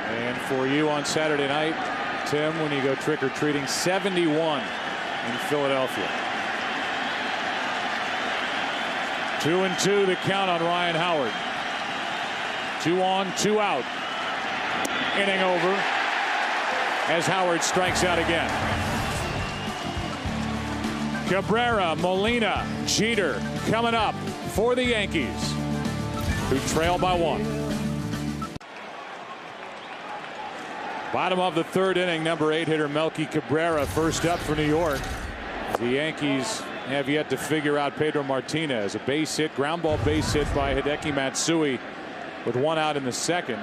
Speaker 1: And for you on Saturday night, Tim, when you go trick-or-treating, 71 in Philadelphia. 2-2 the count on Ryan Howard. 2 on, 2 out. Inning over as Howard strikes out again. Cabrera, Molina, Jeter coming up for the Yankees, who trail by 1. Bottom of the 3rd inning, number 8 hitter Melky Cabrera first up for New York. The Yankees have yet to figure out Pedro Martinez. A base hit, ground ball base hit by Hideki Matsui with 1 out in the 2nd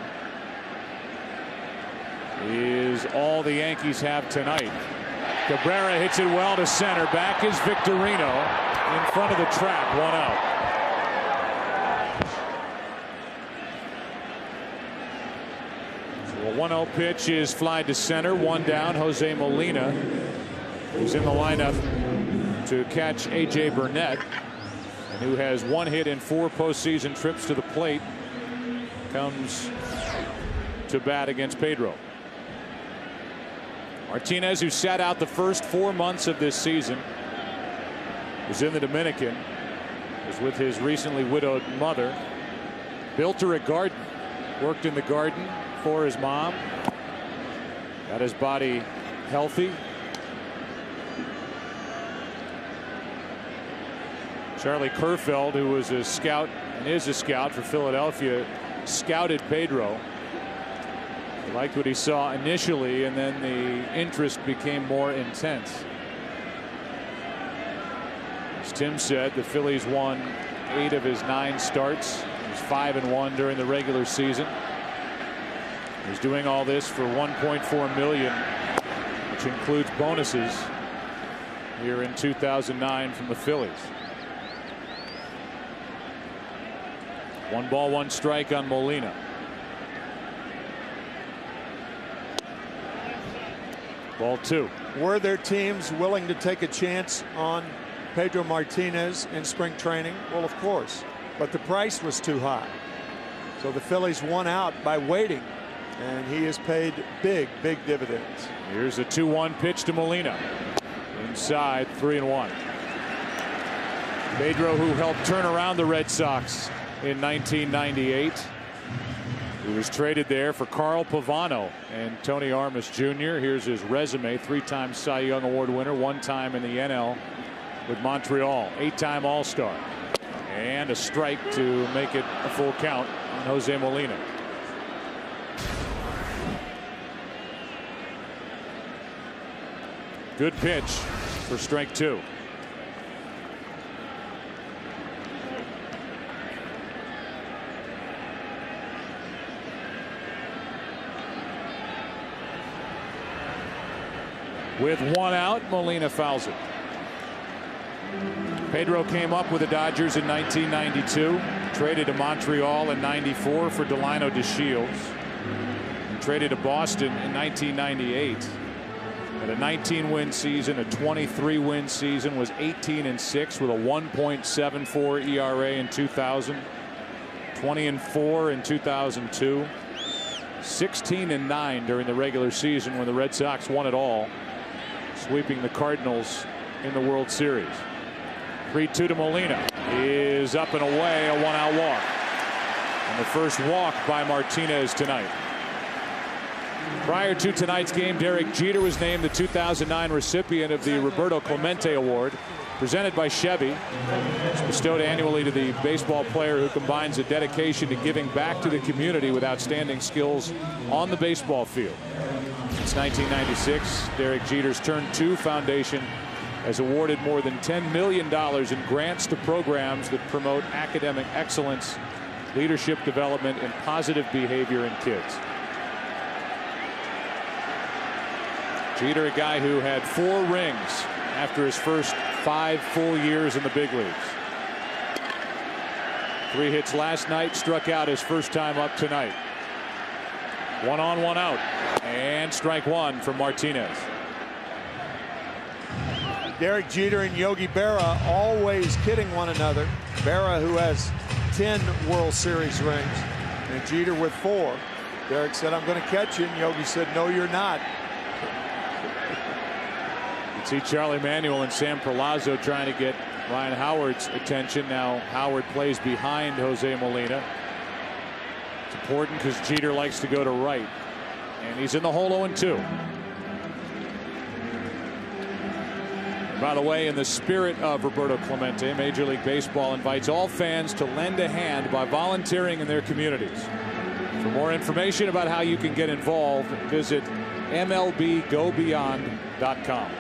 Speaker 1: is all the Yankees have tonight. Cabrera hits it well to center. Back is Victorino in front of the trap. 1 out. So a 1-0 pitch is fly to center. 1 down. Jose Molina, who's in the lineup to catch A.J. Burnett, and who has 1 hit in 4 postseason trips to the plate, comes to bat against Pedro. Martinez, who sat out the first 4 months of this season, was in the Dominican, was with his recently widowed mother, built her a garden, worked in the garden for his mom, got his body healthy. Charlie Kerfeld, who was a scout and is a scout for Philadelphia, scouted Pedro. He liked what he saw initially, and then the interest became more intense. As Tim said, the Phillies won 8 of his 9 starts. He was 5-1 during the regular season. He's doing all this for $1.4 million, which includes bonuses here in 2009 from the Phillies. 1 ball, 1 strike on Molina. Ball 2.
Speaker 2: Were there teams willing to take a chance on Pedro Martinez in spring training? Well, of course, but the price was too high. So the Phillies won out by waiting, and he has paid big dividends.
Speaker 1: Here's a 2-1 pitch to Molina. Inside, 3-1. Pedro, who helped turn around the Red Sox in 1998. He was traded there for Carl Pavano and Tony Armas Jr. Here's his resume. 3-time Cy Young Award winner, 1 time in the NL with Montreal, 8-time All-Star. And a strike to make it a full count on Jose Molina. Good pitch for strike 2. With 1 out, Molina fouls it. Pedro came up with the Dodgers in 1992, traded to Montreal in '94 for Delino DeShields, and traded to Boston in 1998. Had a 19-win season, a 23-win season, was 18-6 with a 1.74 ERA in 2000, 20-4 in 2002, 16-9 during the regular season when the Red Sox won it all, sweeping the Cardinals in the World Series. 3-2 to Molina is up and away, a 1-out walk. And the first walk by Martinez tonight. Prior to tonight's game, Derek Jeter was named the 2009 recipient of the Roberto Clemente Award, presented by Chevy. It's bestowed annually to the baseball player who combines a dedication to giving back to the community with outstanding skills on the baseball field. Since 1996, Derek Jeter's Turn 2 Foundation has awarded more than $10 million in grants to programs that promote academic excellence, leadership development, and positive behavior in kids. Jeter, a guy who had 4 rings after his first 5 full years in the big leagues. 3 hits last night, struck out his first time up tonight. 1 on, 1 out, and strike 1 from Martinez.
Speaker 2: Derek Jeter and Yogi Berra always kidding one another. Berra, who has 10 World Series rings, and Jeter with 4. Derek said, "I'm going to catch you," and Yogi said, "No, you're not."
Speaker 1: You see Charlie Manuel and Sam Palazzo trying to get Ryan Howard's attention. Now Howard plays behind Jose Molina. It's important because Jeter likes to go to right. And he's in the hole 0-2. And by the way, in the spirit of Roberto Clemente, Major League Baseball invites all fans to lend a hand by volunteering in their communities. For more information about how you can get involved, visit MLBGoBeyond.com.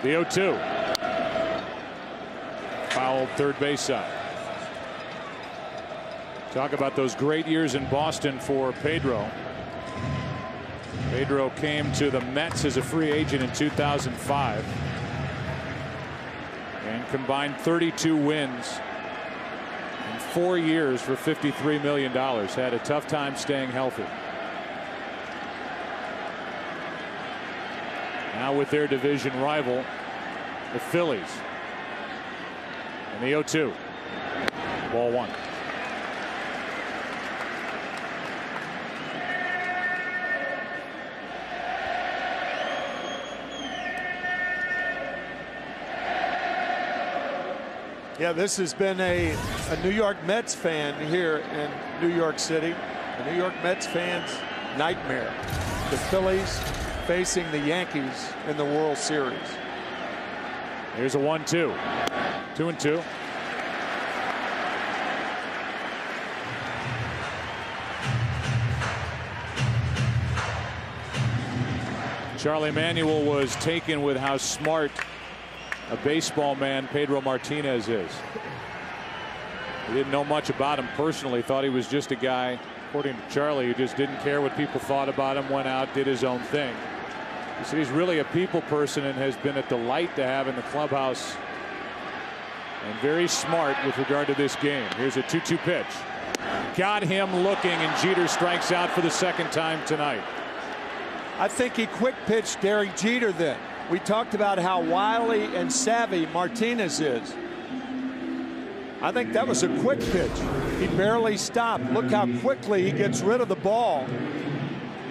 Speaker 1: The 0-2. Fouled third base side. Talk about those great years in Boston for Pedro. Pedro came to the Mets as a free agent in 2005 and combined 32 wins in 4 years for $53 million. Had a tough time staying healthy. Now with their division rival, the Phillies. And the 0-2. Ball one.
Speaker 2: Yeah, this has been a New York Mets fan here in New York City. A New York Mets fan's nightmare. The Phillies facing the Yankees in the World Series.
Speaker 1: Here's a 1-2. 2-2. Charlie Manuel was taken with how smart a baseball man Pedro Martinez is. He didn't know much about him personally, thought he was just a guy, according to Charlie, who just didn't care what people thought about him, went out, did his own thing. He said he's really a people person and has been a delight to have in the clubhouse, and very smart with regard to this game. Here's a 2-2 pitch. Got him looking, and Jeter strikes out for the second time tonight.
Speaker 2: I think he quick pitched Derek Jeter then. We talked about how wily and savvy Martinez is. I think that was a quick pitch. He barely stopped. Look how quickly he gets rid of the ball.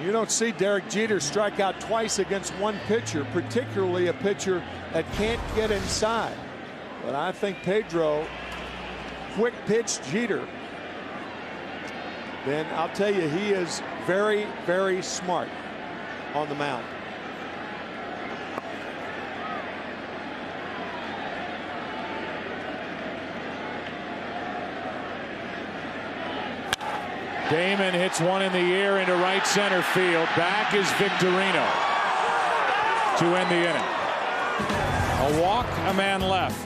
Speaker 2: You don't see Derek Jeter strike out twice against one pitcher, particularly a pitcher that can't get inside. But I think Pedro quick pitched Jeter. Then I'll tell you, he is very, very smart on the mound.
Speaker 1: Damon hits one in the air into right center field. Back is Victorino to end the inning. A walk, a man left.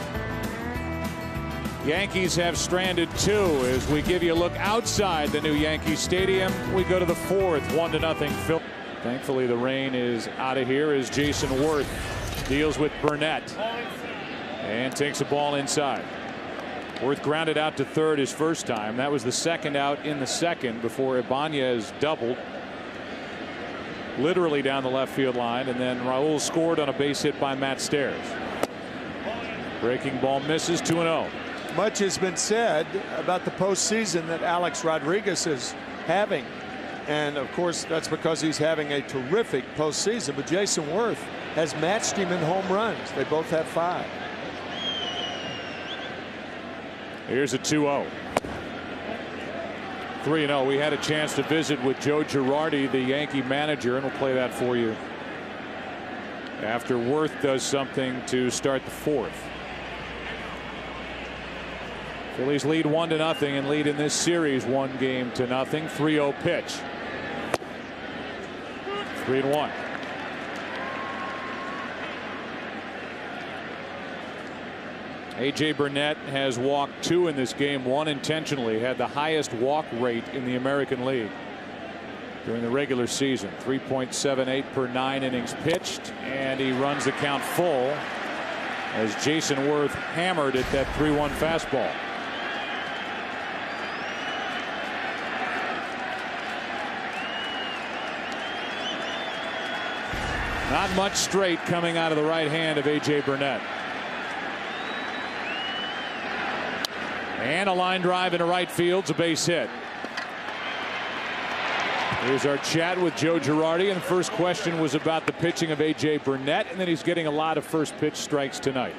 Speaker 1: Yankees have stranded 2 as we give you a look outside the new Yankee Stadium. We go to the 4th, 1-0 Phil. Thankfully the rain is out of here as Jason Worth deals with Burnett and takes a ball inside. Worth grounded out to third his first time. That was the second out in the second before Ibanez doubled literally down the left field line, and then Raul scored on a base hit by Matt Stairs. Breaking ball misses. 2-0.
Speaker 2: Much has been said about the postseason that Alex Rodriguez is having, and of course that's because he's having a terrific postseason. But Jason Worth has matched him in home runs. They both have 5.
Speaker 1: Here's a 2-0. 3-0. We had a chance to visit with Joe Girardi, the Yankee manager, and we'll play that for you after Worth does something to start the 4th. Phillies lead 1-0 and lead in this series 1-0. 3-0 pitch. 3-1. A.J. Burnett has walked 2 in this game, 1 intentionally. Had the highest walk rate in the American League during the regular season. 3.78 per 9 innings pitched, and he runs the count full as Jason Worth hammered at that 3-1 fastball. Not much straight coming out of the right hand of A.J. Burnett. And a line drive into right field. It's a base hit. Here's our chat with Joe Girardi, and the first question was about the pitching of A.J. Burnett, and then he's getting a lot of first pitch strikes tonight.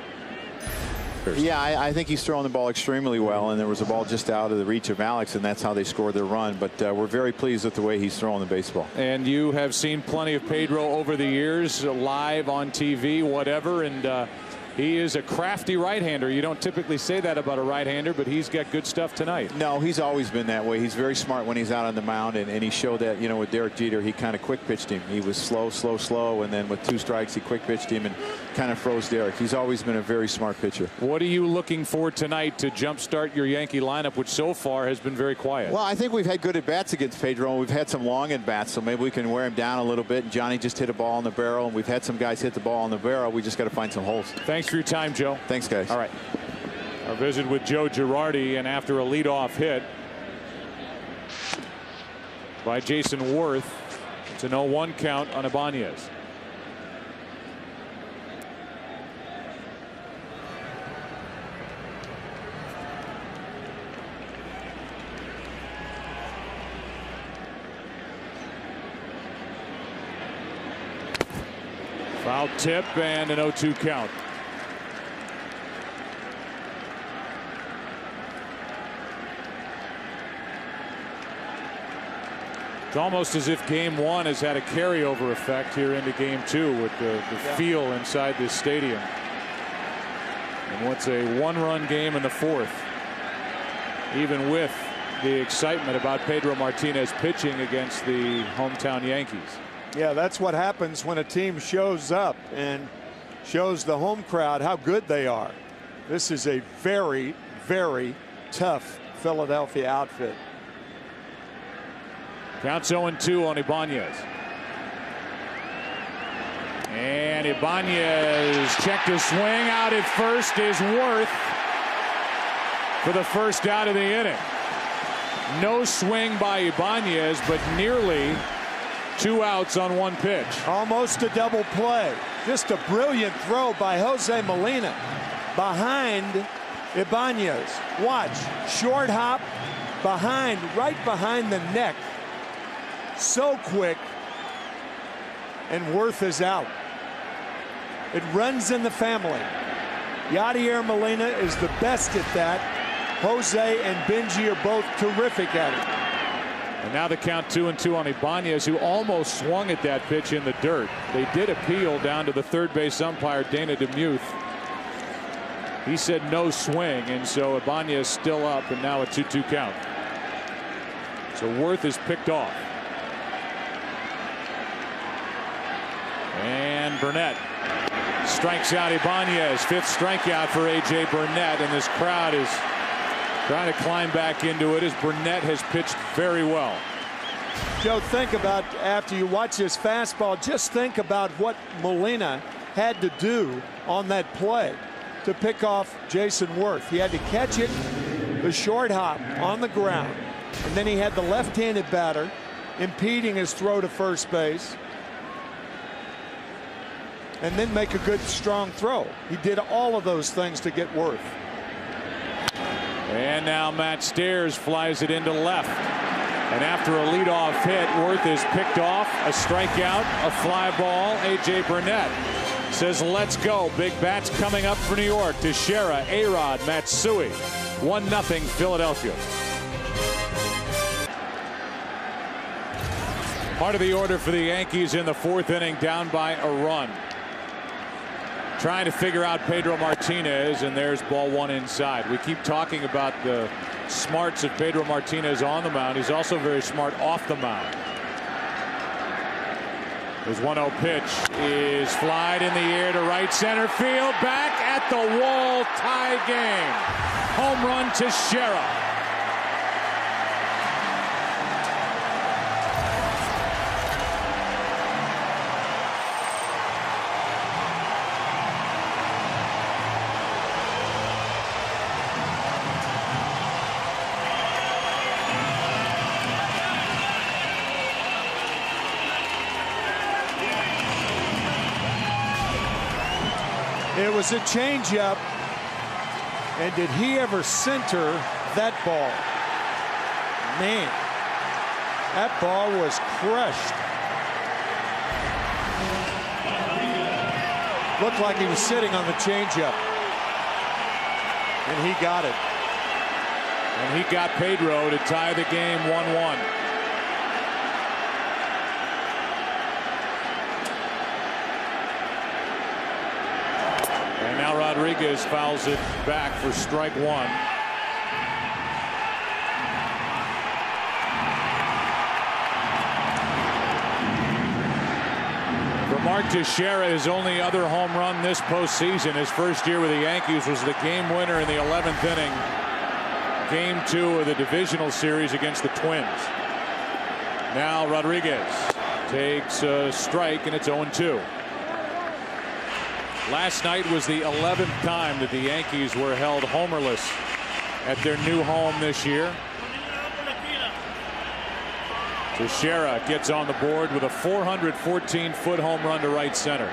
Speaker 5: Yeah, I think he's throwing the ball extremely well, and there was a ball just out of the reach of Alex, and that's how they scored their run. But we're very pleased with the way he's throwing the baseball.
Speaker 1: And you have seen plenty of Pedro over the years, live on TV, whatever, and he is a crafty right-hander. You don't typically say that about a right-hander, but he's got good stuff tonight.
Speaker 5: No, he's always been that way. He's very smart when he's out on the mound, and he showed that, you know, with Derek Jeter, he kind of quick pitched him. He was slow, slow, slow, and then with 2 strikes, he quick pitched him and kind of froze Derek. He's always been a very smart pitcher.
Speaker 1: What are you looking for tonight to jumpstart your Yankee lineup, which so far has been very quiet?
Speaker 5: Well, I think we've had good at-bats against Pedro, and we've had some long at-bats, so maybe we can wear him down a little bit. And Johnny just hit a ball on the barrel, and we've had some guys hit the ball on the barrel. We just got to find some holes.
Speaker 1: Thanks for your time, Joe.
Speaker 5: Thanks, guys.
Speaker 1: All right. Our visit with Joe Girardi, and after a leadoff hit by Jason Worth, it's an 0-1 count on Ibanez. Foul tip and an 0-2 count. It's almost as if game 1 has had a carryover effect here into game 2 with the feel inside this stadium. And what's a 1-run game in the 4th, even with the excitement about Pedro Martinez pitching against the hometown Yankees.
Speaker 2: Yeah, that's what happens when a team shows up and shows the home crowd how good they are. This is a very, very tough Philadelphia outfit.
Speaker 1: Counts 0-2 on Ibanez. And Ibanez checked a swing. Out at first is Worth for the first out of the inning. No swing by Ibanez, but nearly 2 outs on 1 pitch.
Speaker 2: Almost a double play. Just a brilliant throw by Jose Molina behind Ibanez. Watch, short hop behind, right behind the neck. So quick, and Worth is out. It runs in the family. Yadier Molina is the best at that. Jose and Benji are both terrific at it.
Speaker 1: And now the count 2-2 on Ibanez, who almost swung at that pitch in the dirt. They did appeal down to the third base umpire, Dana DeMuth. He said no swing, and so Ibanez still up, and now a 2-2 count. So Worth is picked off. And Burnett strikes out Ibanez. 5th strikeout for A.J. Burnett, and this crowd is trying to climb back into it as Burnett has pitched very well.
Speaker 2: Joe, think about, after you watch this fastball, just think about what Molina had to do on that play to pick off Jason Worth. He had to catch it, the short hop on the ground, and then he had the left-handed batter impeding his throw to first base, and then make a good strong throw. He did all of those things to get Worth.
Speaker 1: And now Matt Stairs flies it into left. And after a leadoff hit, Worth is picked off. A strikeout, a fly ball. A.J. Burnett says, let's go. Big bats coming up for New York. Teixeira, A-Rod, Matsui. 1-0 Philadelphia. Part of the order for the Yankees in the 4th inning, down by a run. Trying to figure out Pedro Martinez, and there's ball 1 inside. We keep talking about the smarts of Pedro Martinez on the mound. He's also very smart off the mound. His 1-0 pitch is flied in the air to right center field. Back at the wall, tie game. Home run to Teixeira.
Speaker 2: It was a changeup. And did he ever center that ball? Man, that ball was crushed. Looked like he was sitting on the changeup. And he got it.
Speaker 1: And he got Pedro to tie the game 1-1. And now Rodriguez fouls it back for strike one. For Mark Teixeira, his only other home run this postseason, his first year with the Yankees, was the game winner in the 11th inning. Game 2 of the divisional series against the Twins. Now Rodriguez takes a strike, and it's 0-2. Last night was the 11th time that the Yankees were held homerless at their new home this year. Teixeira gets on the board with a 414-foot home run to right center.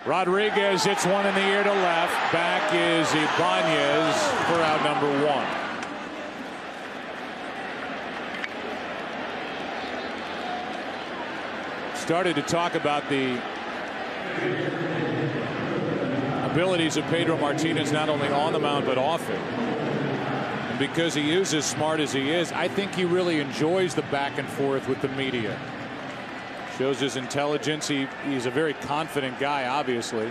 Speaker 1: Rodriguez hits one in the air to left. Back is Ibanez for out number 1. Started to talk about the abilities of Pedro Martinez, not only on the mound but off it. And because he is as smart as he is, I think he really enjoys the back and forth with the media. Shows his intelligence. He's a very confident guy, obviously.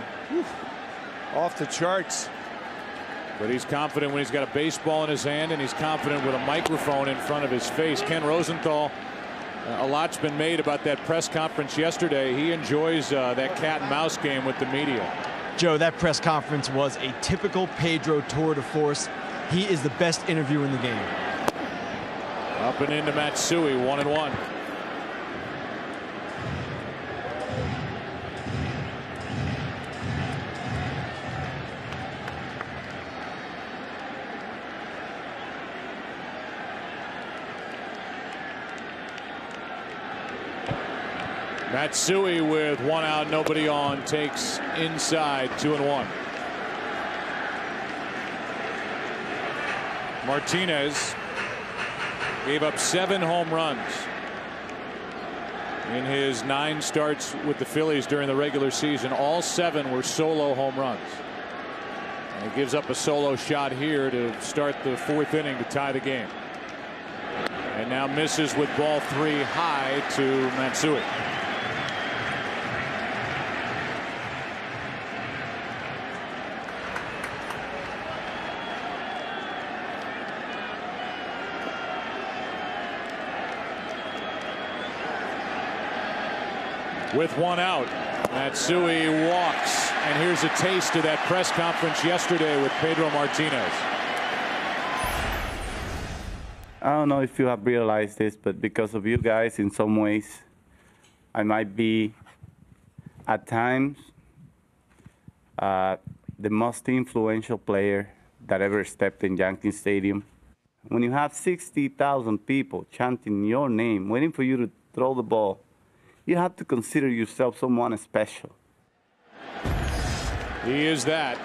Speaker 2: Off the charts.
Speaker 1: But he's confident when he's got a baseball in his hand, and he's confident with a microphone in front of his face. Ken Rosenthal, a lot's been made about that press conference yesterday. He enjoys that cat and mouse game with the media.
Speaker 6: Joe, that press conference was a typical Pedro tour de force. He is the best interviewer in the game.
Speaker 1: Up and into Matsui, 1-1. Matsui with 1 out, nobody on, takes inside, 2-1. Martinez gave up 7 home runs in his 9 starts with the Phillies during the regular season. All 7 were solo home runs. And he gives up a solo shot here to start the 4th inning to tie the game. And now misses with ball 3 high to Matsui. With 1 out, Matsui walks, and here's a taste of that press conference yesterday with Pedro Martinez.
Speaker 7: I don't know if you have realized this, but because of you guys, in some ways, I might be, at times, the most influential player that ever stepped in Yankee Stadium. When you have 60,000 people chanting your name, waiting for you to throw the ball, you have to consider yourself someone special.
Speaker 1: He is that.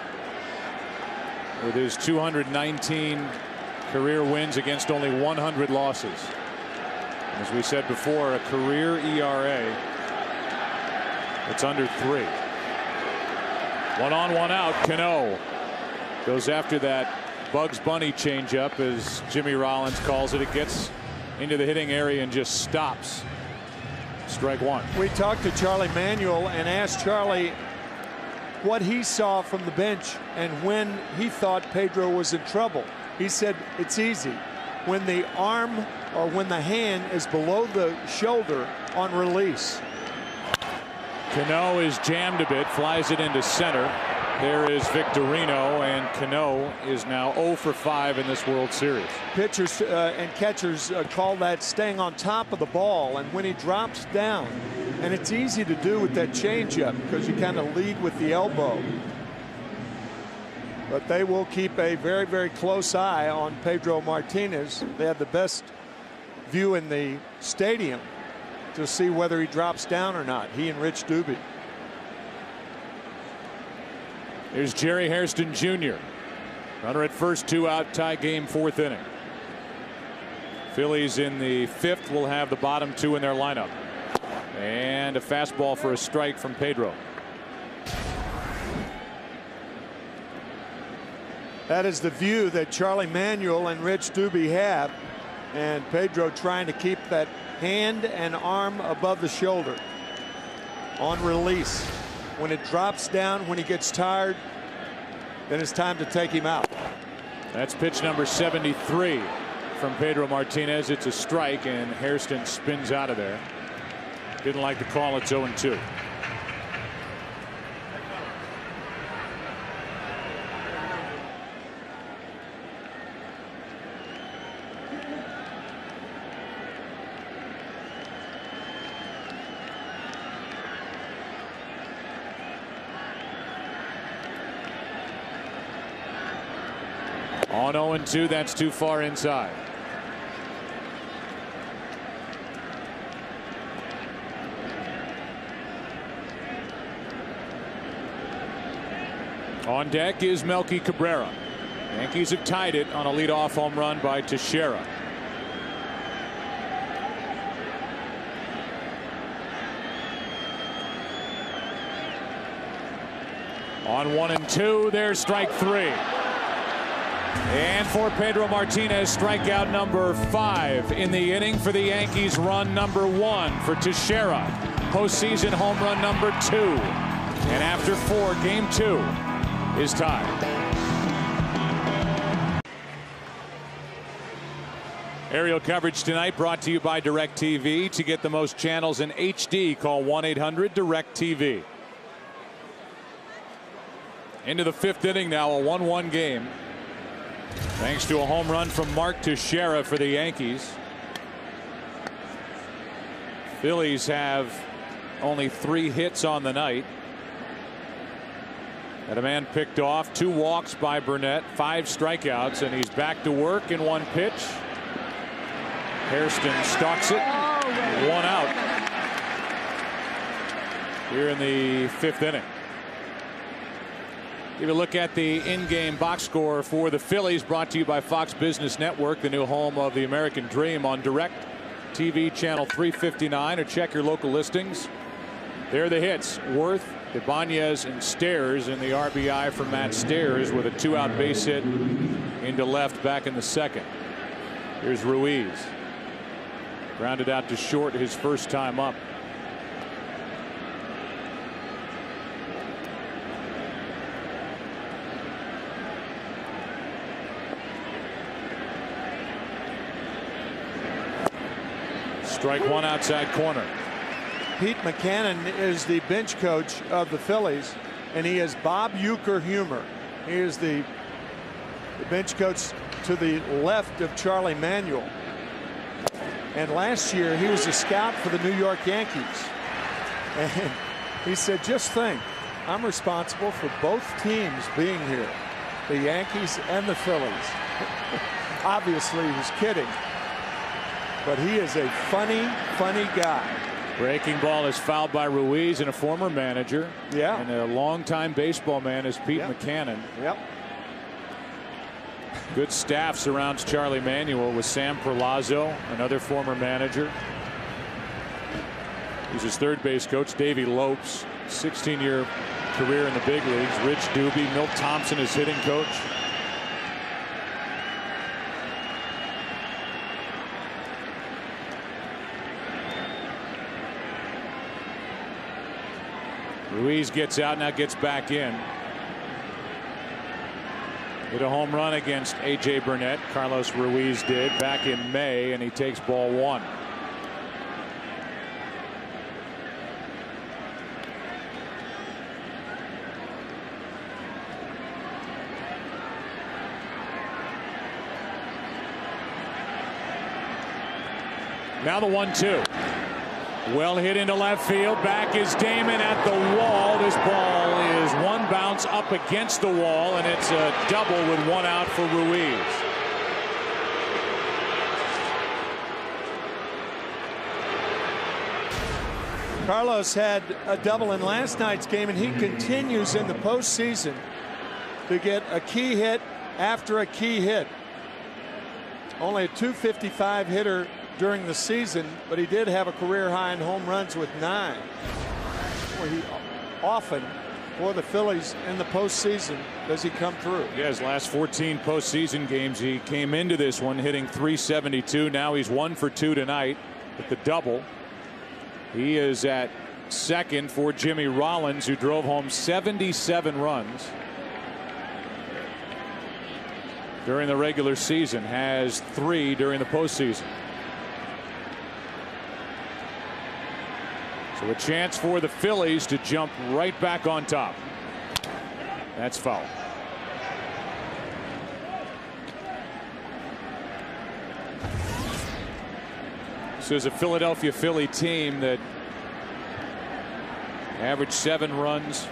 Speaker 1: With his 219 career wins against only 100 losses. As we said before, a career ERA. It's under 3. 1 on, 1 out. Cano goes after that Bugs Bunny changeup, as Jimmy Rollins calls it. It gets into the hitting area and just stops. Strike 1.
Speaker 2: We talked to Charlie Manuel and asked Charlie what he saw from the bench and when he thought Pedro was in trouble. He said it's easy. When the arm or when the hand is below the shoulder on release.
Speaker 1: Cano is jammed a bit, flies it into center. There is Victorino, and Cano is now 0 for 5 in this World Series.
Speaker 2: Pitchers and catchers call that staying on top of the ball, and when he drops down, and it's easy to do with that changeup because you kind of lead with the elbow. But they will keep a very, very close eye on Pedro Martinez. They have the best view in the stadium to see whether he drops down or not. He and Rich Doobie.
Speaker 1: Here's Jerry Hairston Jr. Runner at first, 2 out, tie game, 4th inning. Phillies in the 5th will have the bottom 2 in their lineup. And a fastball for a strike from Pedro.
Speaker 2: That is the view that Charlie Manuel and Rich Doobie have. And Pedro trying to keep that hand and arm above the shoulder on release. When it drops down, when he gets tired, then it's time to take him out.
Speaker 1: That's pitch number 73 from Pedro Martinez. It's a strike, and Hairston spins out of there. Didn't like the call. It's 0-2. On 0-2, that's too far inside. On deck is Melky Cabrera. Yankees have tied it on a leadoff home run by Teixeira. On 1-2, there's strike 3. And for Pedro Martinez, strikeout number 5 in the inning for the Yankees. Run number 1 for Teixeira. Postseason home run number 2. And after 4, game 2 is tied. Aerial coverage tonight brought to you by DirecTV. To get the most channels in HD, call 1-800-DirecTV. Into the 5th inning now, a 1-1 game. Thanks to a home run from Mark Teixeira for the Yankees. Phillies have only 3 hits on the night. Had a man picked off, 2 walks by Burnett, 5 strikeouts, and he's back to work in 1 pitch. Hairston stalks it. 1 out here in the 5th inning. Give a look at the in-game box score for the Phillies, brought to you by Fox Business Network, the new home of the American Dream, on DirecTV channel 359, or check your local listings. There are the hits: Worth, Ibanez, and Stairs, and the RBI for Matt Stairs with a 2-out base hit into left back in the 2nd. Here's Ruiz. Grounded out to short his first time up. Strike 1 outside corner.
Speaker 2: Pete McCannon is the bench coach of the Phillies, and he has Bob Uecker humor. He is the bench coach to the left of Charlie Manuel. And last year he was a scout for the New York Yankees. And he said, just think, I'm responsible for both teams being here, the Yankees and the Phillies. Obviously he was kidding, but he is a funny guy.
Speaker 1: Breaking ball is fouled by Ruiz, and a former manager.
Speaker 2: Yeah.
Speaker 1: And a longtime baseball man is Pete McCannon.
Speaker 2: Yep.
Speaker 1: Good staff surrounds Charlie Manuel with Sam Perlazzo, another former manager. He's his third base coach. Davey Lopes, 16-year career in the big leagues. Rich Doobie, Milt Thompson, his hitting coach. Ruiz gets out, now gets back in. Hit a home run against A.J. Burnett. Carlos Ruiz did back in May, and he takes ball 1. Now the 1-2. Well hit into left field. Back is Damon at the wall. This ball is 1 bounce up against the wall, and it's a double with 1 out for Ruiz.
Speaker 2: Carlos had a double in last night's game, and he continues in the postseason to get a key hit after a key hit. Only a .255 hitter during the season, but he did have a career high in home runs with 9. Well, he often, for the Phillies in the postseason, does he come through.
Speaker 1: Yeah, his last 14 postseason games, he came into this one hitting .372. Now he's 1 for 2 tonight with the double. He is at second for Jimmy Rollins, who drove home 77 runs during the regular season, has 3 during the postseason. So a chance for the Phillies to jump right back on top. That's foul. This is a Philadelphia Philly team that averaged 7 runs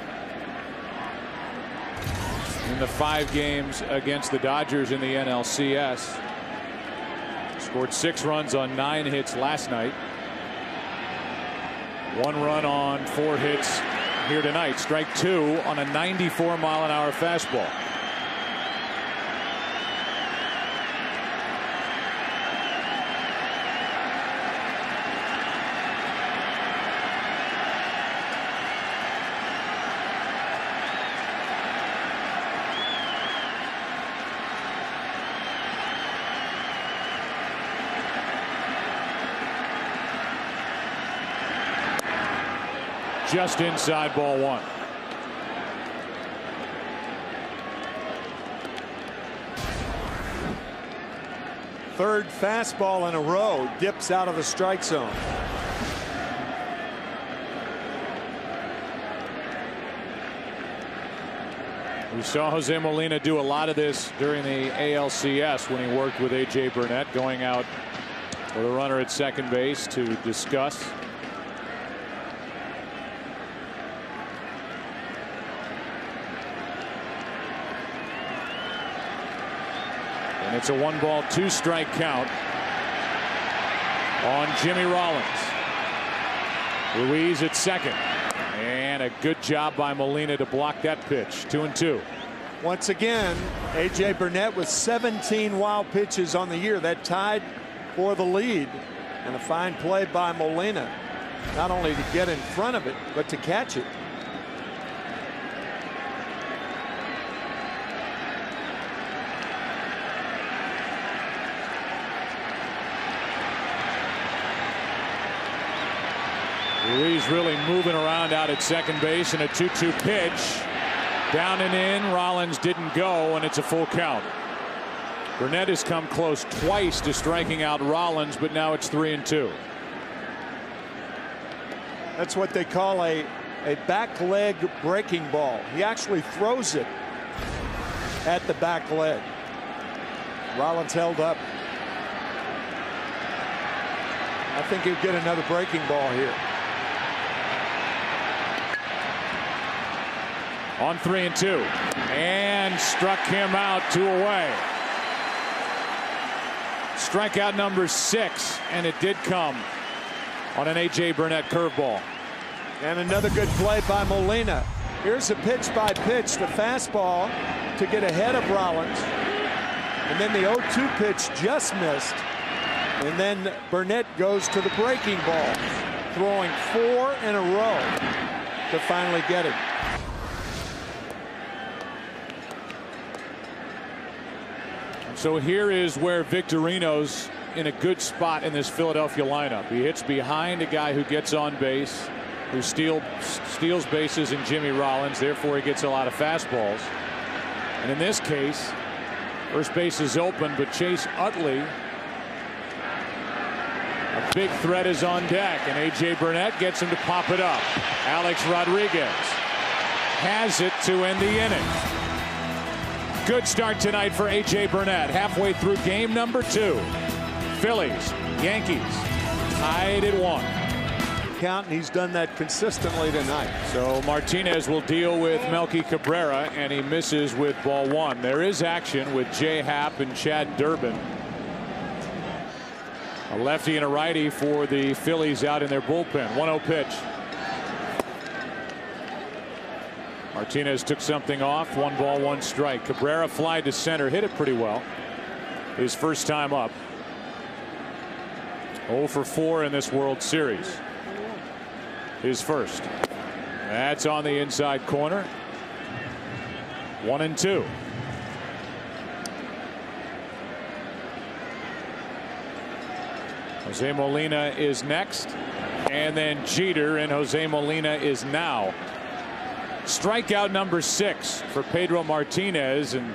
Speaker 1: in the 5 games against the Dodgers in the NLCS. Scored 6 runs on 9 hits last night. 1 run on 4 hits here tonight. Strike 2 on a 94-mile-an-hour fastball. Just inside ball 1.
Speaker 2: Third fastball in a row, dips out of the strike zone.
Speaker 1: We saw Jose Molina do a lot of this during the ALCS when he worked with A.J. Burnett, going out with a runner at second base to discuss. And it's a 1-ball, 2-strike count on Jimmy Rollins. Ruiz at second. And a good job by Molina to block that pitch. 2-2.
Speaker 2: Once again, A.J. Burnett with 17 wild pitches on the year. That tied for the lead. And a fine play by Molina. Not only to get in front of it, but to catch it.
Speaker 1: Ruiz really moving around out at second base, and a 2-2 pitch. Down and in. Rollins didn't go, and it's a full count. Burnett has come close twice to striking out Rollins, but now it's 3-2.
Speaker 2: That's what they call a back leg breaking ball. He actually throws it at the back leg. Rollins held up. I think he'll get another breaking ball here.
Speaker 1: On 3-2, and struck him out, 2 away. Strikeout number 6, and it did come on an A.J. Burnett curveball.
Speaker 2: And another good play by Molina. Here's a pitch by pitch, the fastball to get ahead of Rollins. And then the 0-2 pitch just missed. And then Burnett goes to the breaking ball, throwing 4 in a row to finally get it.
Speaker 1: So here is where Victorino's in a good spot in this Philadelphia lineup. He hits behind a guy who gets on base, who steals bases in Jimmy Rollins. Therefore, he gets a lot of fastballs. And in this case, first base is open, but Chase Utley, a big threat, is on deck, and A.J. Burnett gets him to pop it up. Alex Rodriguez has it to end the inning. Good start tonight for A.J. Burnett. Halfway through game number 2. Phillies, Yankees tied at 1.
Speaker 2: Count, and he's done that consistently tonight.
Speaker 1: So Martinez will deal with Melky Cabrera, and he misses with ball 1. There is action with Jay Happ and Chad Durbin. A lefty and a righty for the Phillies out in their bullpen. 1-0 pitch. Martinez took something off. 1 ball, 1 strike. Cabrera fly to center, hit it pretty well. His first time up. 0 for 4 in this World Series. His first. That's on the inside corner. 1-2. Jose Molina is next, and then Jeter, and Jose Molina is now. Strikeout number 6 for Pedro Martinez, and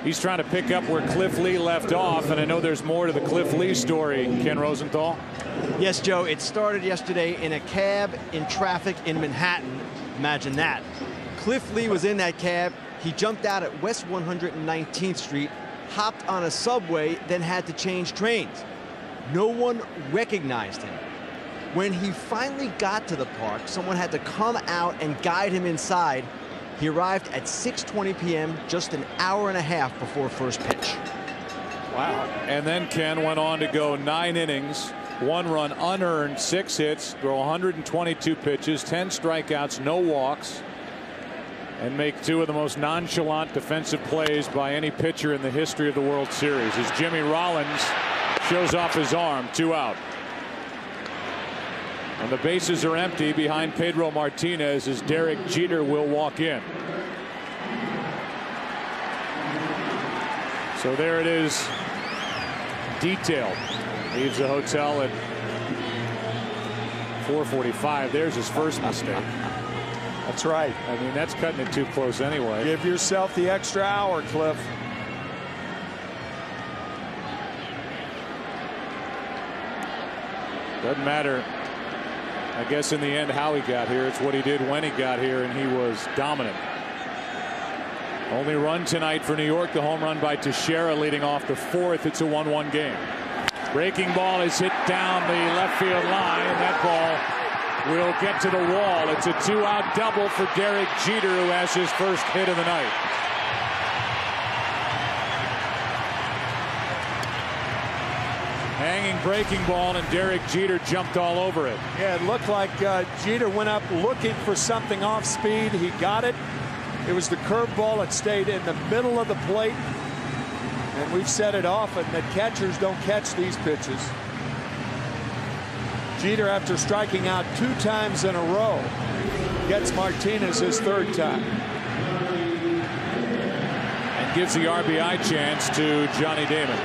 Speaker 1: he's trying to pick up where Cliff Lee left off, and I know there's more to the Cliff Lee story, Ken Rosenthal.
Speaker 6: Yes, Joe, it started yesterday in a cab in traffic in Manhattan. Imagine that. Cliff Lee was in that cab. He jumped out at West 119th Street, hopped on a subway, then had to change trains. No one recognized him. When he finally got to the park, someone had to come out and guide him inside. He arrived at 6:20 p.m., just an hour and a half before first pitch.
Speaker 1: Wow. And then Ken went on to go 9 innings, 1 run unearned, 6 hits, throw 122 pitches, 10 strikeouts, no walks, and make 2 of the most nonchalant defensive plays by any pitcher in the history of the World Series as Jimmy Rollins shows off his arm. 2 out. And the bases are empty behind Pedro Martinez as Derek Jeter will walk in. So there it is, detailed. Leaves the hotel at 4:45. There's his first mistake.
Speaker 2: That's right.
Speaker 1: I mean, that's cutting it too close anyway.
Speaker 2: Give yourself the extra hour, Cliff.
Speaker 1: Doesn't matter, I guess, in the end how he got here. It's what he did when he got here, and he was dominant. Only run tonight for New York, the home run by Teixeira leading off the 4th. It's a 1-1 game. Breaking ball is hit down the left field line, and that ball will get to the wall. It's a 2-out double for Derek Jeter, who has his first hit of the night. Hanging breaking ball, and Derek Jeter jumped all over it.
Speaker 2: Yeah, it looked like Jeter went up looking for something off speed. He got it. It was the curveball. It stayed in the middle of the plate. And we've said it often that catchers don't catch these pitches. Jeter, after striking out 2 times in a row, gets Martinez his 3rd time.
Speaker 1: And gives the RBI chance to Johnny Damon.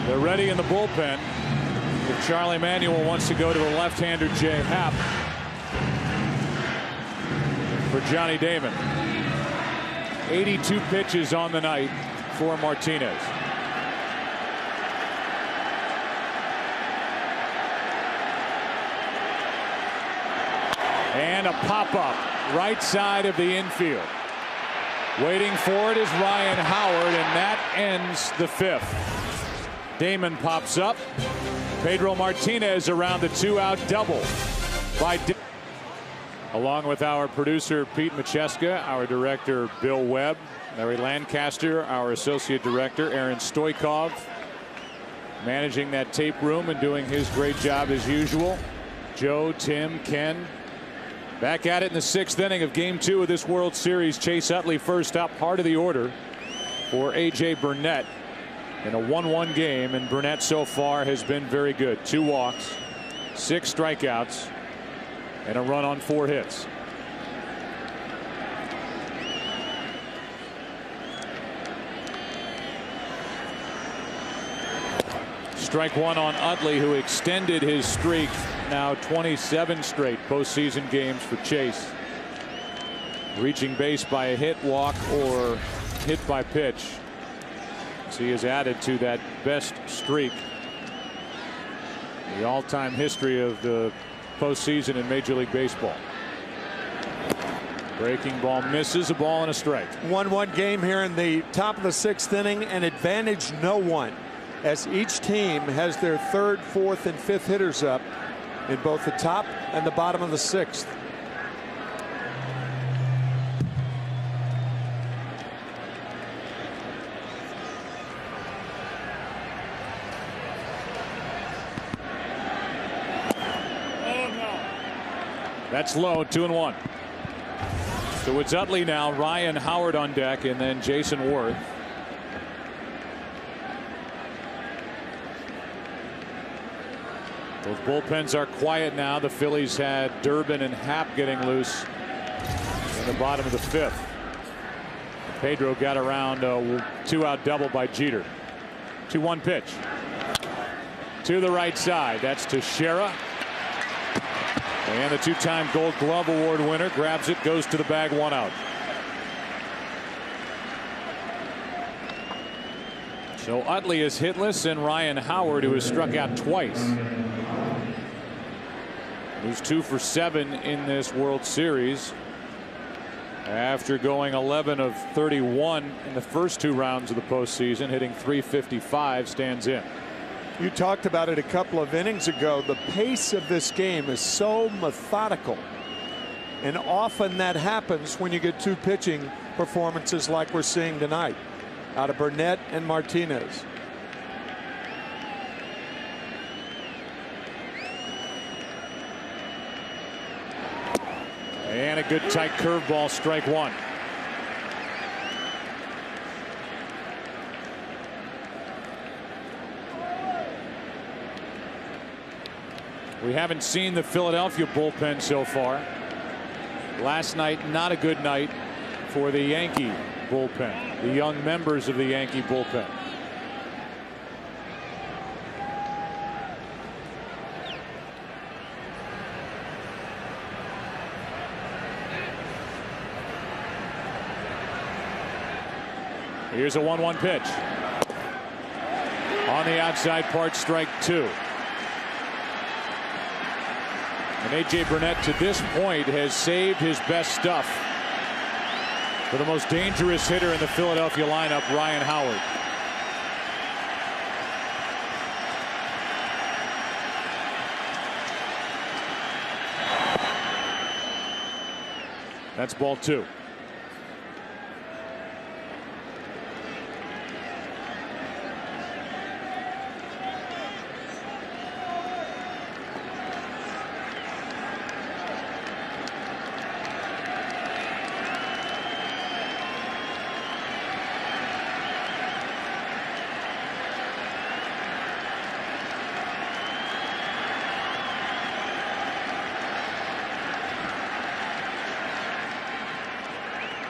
Speaker 1: They're ready in the bullpen. If Charlie Manuel wants to go to a left-hander, Jay Happ, for Johnny Damon. 82 pitches on the night for Martinez. And a pop-up right side of the infield. Waiting for it is Ryan Howard, and that ends the 5th. Damon pops up. Pedro Martinez around the 2-out double by along with our producer Pete Macheska, our director Bill Webb, Larry Lancaster, our associate director Aaron Stoikov, managing that tape room and doing his great job as usual. Joe, Tim, Ken, back at it in the 6th inning of Game 2 of this World Series. Chase Utley first up, part of the order for A.J. Burnett in a 1-1 game, and Burnett so far has been very good. 2 walks, 6 strikeouts, and a run on 4 hits. Strike 1 on Utley, who extended his streak, now 27 straight postseason games for Chase. Reaching base by a hit, walk, or hit by pitch. He has added to that best streak, the all-time history of the postseason in Major League Baseball. Breaking ball misses, a ball and a strike.
Speaker 2: 1-1 game here in the top of the 6th inning, and advantage no one, as each team has their 3rd, 4th, and 5th hitters up in both the top and the bottom of the 6th.
Speaker 1: That's low. 2-1. So it's Utley now, Ryan Howard on deck, and then Jason Worth. Both bullpens are quiet now. The Phillies had Durbin and Happ getting loose in the bottom of the 5th. Pedro got around a 2-out double by Jeter. 2-1 pitch. To the right side. That's Teixeira. And the 2-time Gold Glove Award winner grabs it, goes to the bag, 1 out. So Utley is hitless, and Ryan Howard, who has struck out twice, who's 2 for 7 in this World Series after going 11 of 31 in the first 2 rounds of the postseason, hitting .355, stands in.
Speaker 2: You talked about it a couple of innings ago. The pace of this game is so methodical, and often that happens when you get 2 pitching performances like we're seeing tonight out of Burnett and Martinez.
Speaker 1: And a good tight curveball, strike 1. We haven't seen the Philadelphia bullpen so far. Last night, not a good night for the Yankee bullpen, the young members of the Yankee bullpen. Here's a 1-1 pitch. On the outside part, strike 2. And A.J. Burnett to this point has saved his best stuff for the most dangerous hitter in the Philadelphia lineup, Ryan Howard. That's ball 2.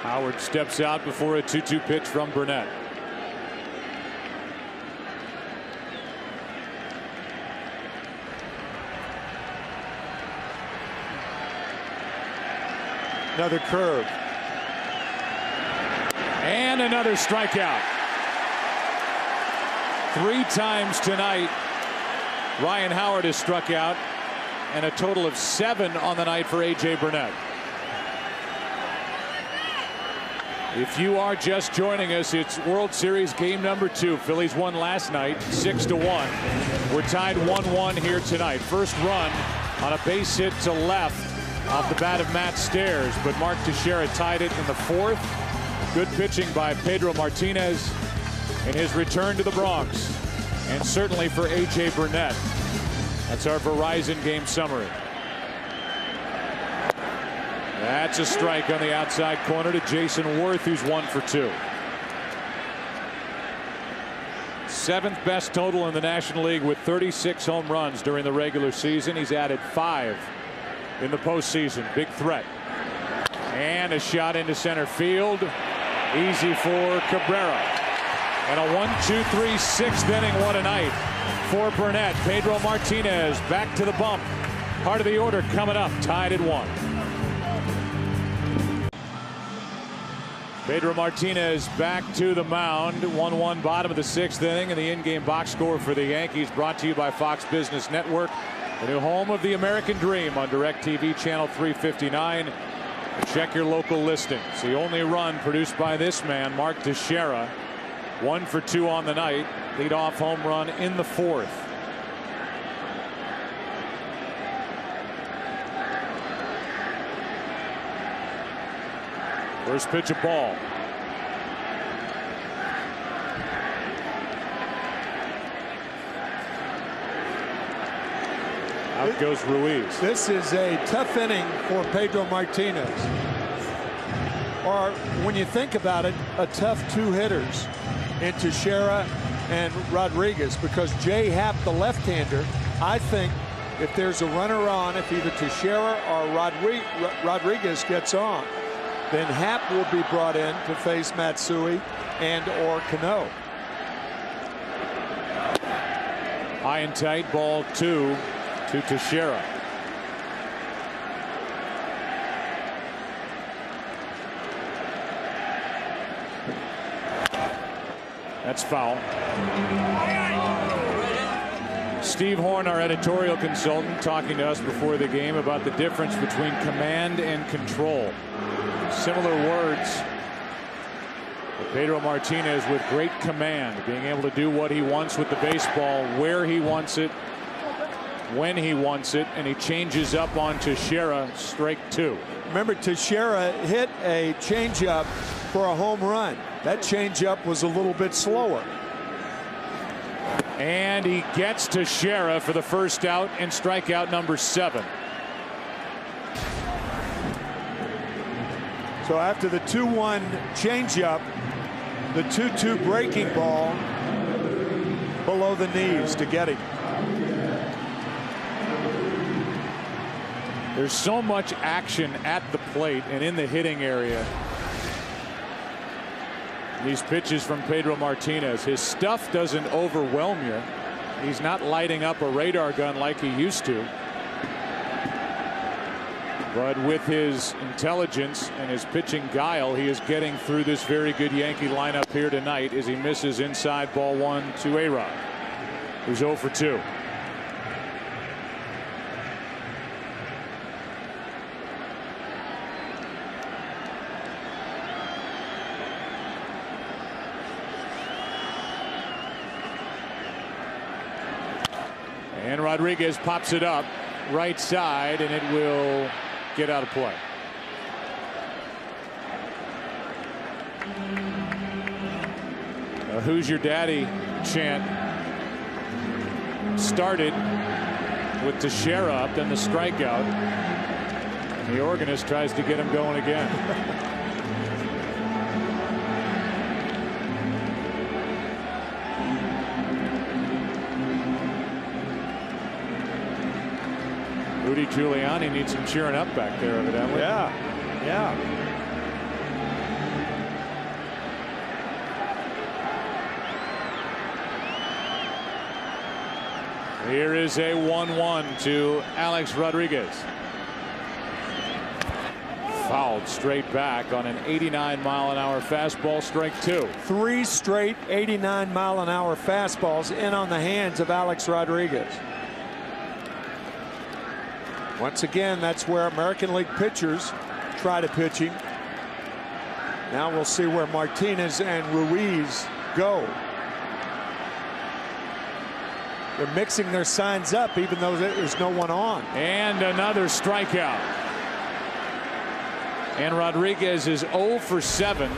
Speaker 1: Howard steps out before a 2-2 pitch from Burnett.
Speaker 2: Another curve.
Speaker 1: And another strikeout. 3 times tonight Ryan Howard has struck out, and a total of 7 on the night for A.J. Burnett. If you are just joining us, it's World Series game number 2. Phillies won last night 6-1. We're tied 1-1 here tonight. First run on a base hit to left off the bat of Matt Stairs, but Mark Teixeira tied it in the 4th. Good pitching by Pedro Martinez in his return to the Bronx, and certainly for A.J. Burnett. That's our Verizon game summary. That's a strike on the outside corner to Jason Worth, who's 1 for 2. 7th best total in the National League with 36 home runs during the regular season. He's added 5 in the postseason. Big threat. And a shot into center field. Easy for Cabrera. And a 1-2-3 6th inning. What a night for Burnett. Pedro Martinez back to the bump. Part of the order coming up, tied at 1. Pedro Martinez back to the mound. 1-1 bottom of the 6th inning, and the in-game box score for the Yankees brought to you by Fox Business Network, the new home of the American Dream on DirecTV channel 359. Check your local listings. The only run produced by this man, Mark Teixeira. 1 for 2 on the night. Leadoff home run in the 4th. First pitch, a ball. Out goes Ruiz.
Speaker 2: This is a tough inning for Pedro Martinez. Or when you think about it, a tough two hitters in Teixeira and Rodriguez, because Jay Happ, the left-hander, I think if there's a runner on, if either Teixeira or Rodriguez gets on, then Happ will be brought in to face Matsui and or Cano.
Speaker 1: High and tight, ball 2 to Teixeira. That's foul. Steve Horn, our editorial consultant, talking to us before the game about the difference between command and control. Similar words. Pedro Martinez with great command, being able to do what he wants with the baseball, where he wants it, when he wants it, and he changes up on Teixeira, strike 2.
Speaker 2: Remember, Teixeira hit a changeup for a home run. That changeup was a little bit slower.
Speaker 1: And he gets Teixeira for the first out and strikeout number 7.
Speaker 2: So after the 2-1 changeup, the 2-2 breaking ball below the knees to get him.
Speaker 1: There's so much action at the plate and in the hitting area. These pitches from Pedro Martinez. His stuff doesn't overwhelm you. He's not lighting up a radar gun like he used to. But with his intelligence and his pitching guile, he is getting through this very good Yankee lineup here tonight as he misses inside ball 1 to A-Rod, who's 0 for 2. And Rodriguez pops it up right side, and it will get out of play. Who's your daddy chant started with Teixeira up, then the strikeout. And the organist tries to get him going again. Rudy Giuliani needs some cheering up back there, evidently.
Speaker 2: Yeah, yeah.
Speaker 1: Here is a 1-1 to Alex Rodriguez. Fouled straight back on an 89-mile-an-hour fastball, strike 2.
Speaker 2: 3 straight 89-mile-an-hour fastballs in on the hands of Alex Rodriguez. Once again, that's where American League pitchers try to pitch him. Now we'll see where Martinez and Ruiz go. They're mixing their signs up even though there's no one on.
Speaker 1: And another strikeout. And Rodriguez is 0 for 7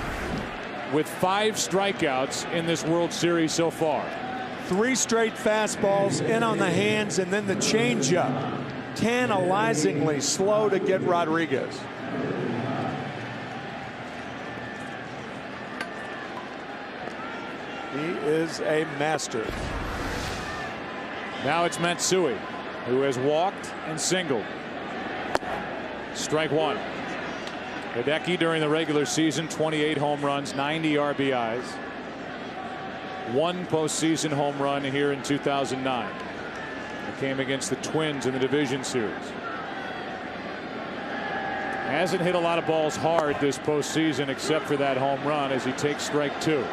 Speaker 1: with 5 strikeouts in this World Series so far.
Speaker 2: 3 straight fastballs in on the hands, and then the changeup. Tantalizingly slow to get Rodriguez. He is a master.
Speaker 1: Now it's Matsui, who has walked and singled. Strike 1. Hideki during the regular season, 28 home runs, 90 RBIs. 1 postseason home run here in 2009. It came against the Twins in the division series. Hasn't hit a lot of balls hard this postseason except for that home run as he takes strike 2.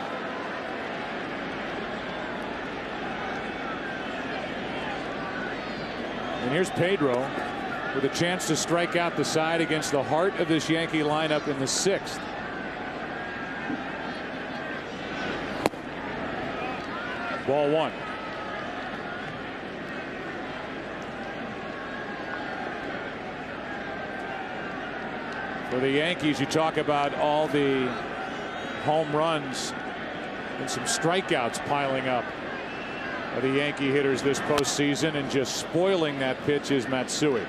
Speaker 1: And here's Pedro with a chance to strike out the side against the heart of this Yankee lineup in the 6th. Ball 1. For the Yankees, you talk about all the home runs and some strikeouts piling up. of the Yankee hitters this postseason, and just spoiling that pitch is Matsui.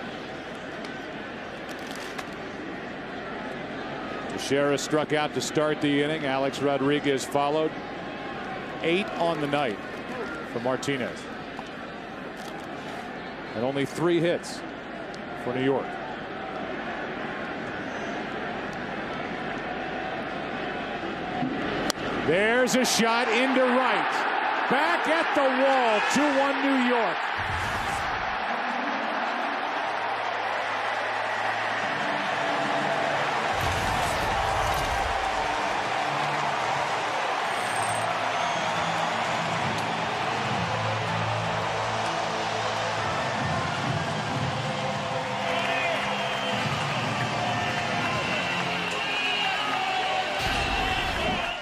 Speaker 1: Teixeira struck out to start the inning. Alex Rodriguez followed. 8 on the night for Martinez. And only 3 hits for New York. There's a shot into right. Back at the wall. 2-1 New York.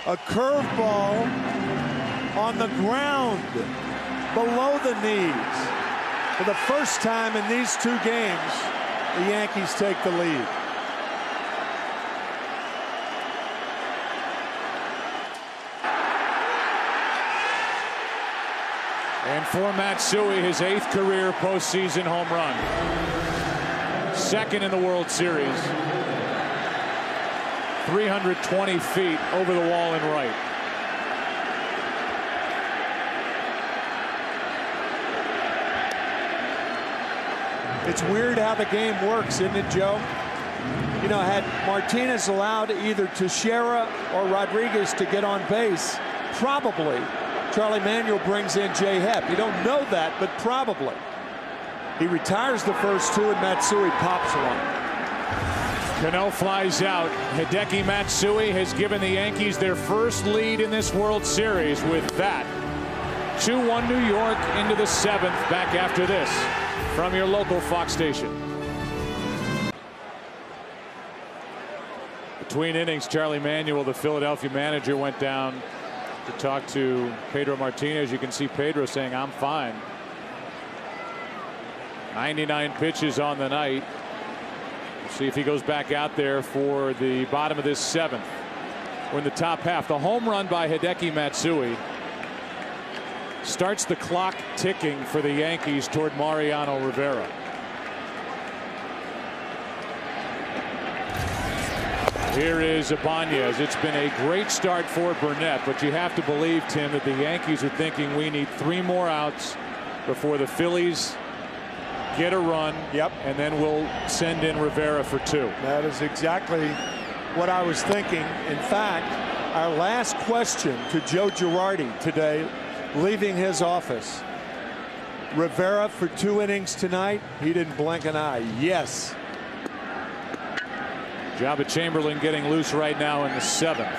Speaker 2: A curveball on the ground below the knees. For the first time in these 2 games, the Yankees take the lead.
Speaker 1: And for Matsui, his 8th career postseason home run. 2nd in the World Series. 320 feet over the wall and right.
Speaker 2: It's weird how the game works, isn't it, Joe? You know, had Martinez allowed either Teixeira or Rodriguez to get on base, probably Charlie Manuel brings in Jay Hepp. You don't know that, but probably. He retires the first 2, and Matsui pops one.
Speaker 1: Cano flies out. Hideki Matsui has given the Yankees their first lead in this World Series with that. 2-1 New York into the 7th. Back after this from your local Fox station. Between innings, Charlie Manuel, the Philadelphia manager, went down to talk to Pedro Martinez. You can see Pedro saying, "I'm fine." 99 pitches on the night. See if he goes back out there for the bottom of this 7th. We're in the top half. The home run by Hideki Matsui starts the clock ticking for the Yankees toward Mariano Rivera. Here is Ibanez. It's been a great start for Burnett, but you have to believe, Tim, that the Yankees are thinking we need 3 more outs before the Phillies get a run.
Speaker 2: Yep.
Speaker 1: And then we'll send in Rivera for 2.
Speaker 2: That is exactly what I was thinking. In fact, our last question to Joe Girardi today, leaving his office, Rivera for 2 innings tonight. He didn't blink an eye. Yes.
Speaker 1: Jabba Chamberlain getting loose right now in the 7th.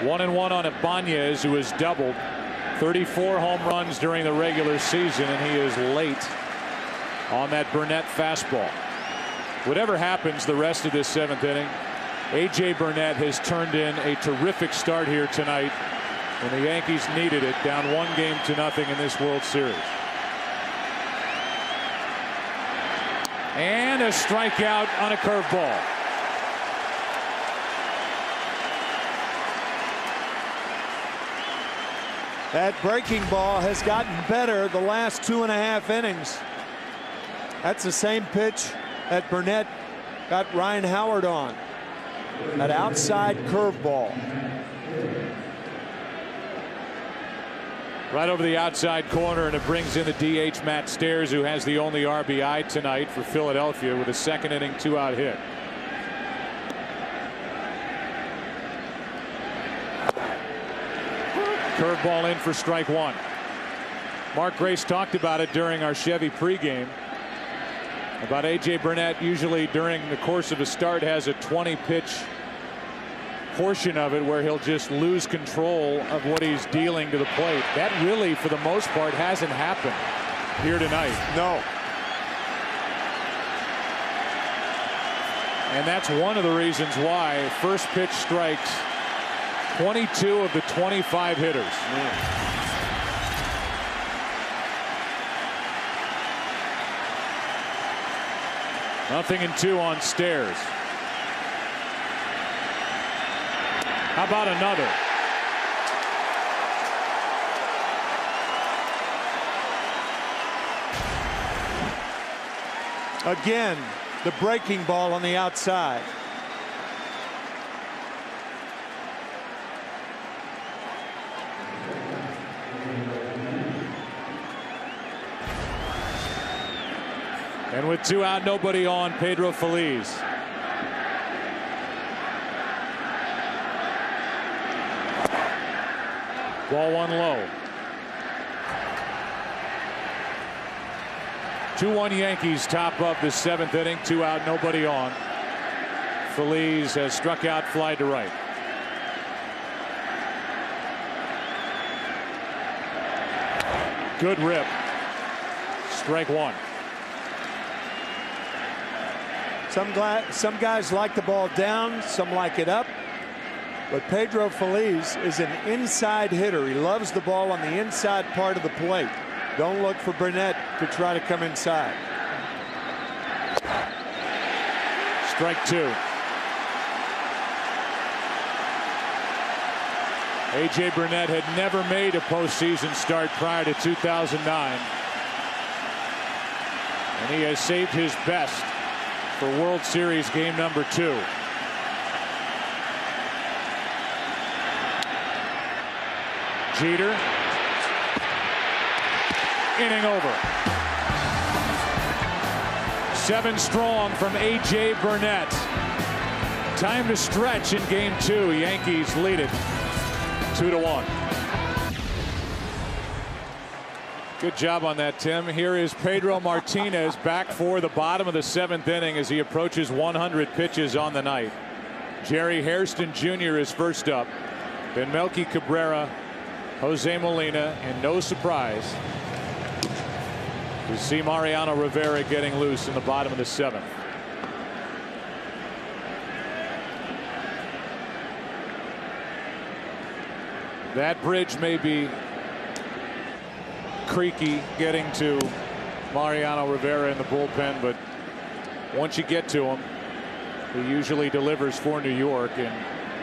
Speaker 1: 1-1 on Ibanez, who has doubled 34 home runs during the regular season, and he is late on that Burnett fastball. Whatever happens the rest of this 7th inning, A.J. Burnett has turned in a terrific start here tonight when the Yankees needed it, down 1-0 in this World Series. And a strikeout on a curveball.
Speaker 2: That breaking ball has gotten better the last 2.5 innings. That's the same pitch that Burnett got Ryan Howard on. That outside curveball.
Speaker 1: Right over the outside corner, and it brings in the DH Matt Stairs, who has the only RBI tonight for Philadelphia with a 2nd inning 2-out hit. Curveball in for strike 1. Mark Grace talked about it during our Chevy pregame. About A.J. Burnett usually during the course of a start has a 20-pitch portion of it where he'll just lose control of what he's dealing to the plate. That really, for the most part, hasn't happened here tonight.
Speaker 2: No.
Speaker 1: And that's one of the reasons why first pitch strikes 22 of the 25 hitters.
Speaker 2: Man.
Speaker 1: Nothing in 2 on Stairs. How about another?
Speaker 2: Again, the breaking ball on the outside.
Speaker 1: And with 2 out, nobody on, Pedro Phillies. Ball 1 low. 2-1 Yankees, top of the 7th inning. 2 out, nobody on. Phillies has struck out, fly to right. Good rip. Strike 1.
Speaker 2: Some guys like the ball down, some like it up. But Pedro Phillies is an inside hitter. He loves the ball on the inside part of the plate. Don't look for Burnett to try to come inside.
Speaker 1: Strike 2. A.J. Burnett had never made a postseason start prior to 2009. And he has saved his best for World Series game number 2. Jeter. Inning over. 7 strong from A.J. Burnett. Time to stretch in game 2. Yankees lead it 2-1. Good job on that, Tim. Here is Pedro Martinez back for the bottom of the 7th inning as he approaches 100 pitches on the night. Jerry Hairston Jr. is first up. Then Melky Cabrera, Jose Molina, and no surprise, we see Mariano Rivera getting loose in the bottom of the 7th. That bridge may be creaky getting to Mariano Rivera in the bullpen, but once you get to him, he usually delivers for New York. And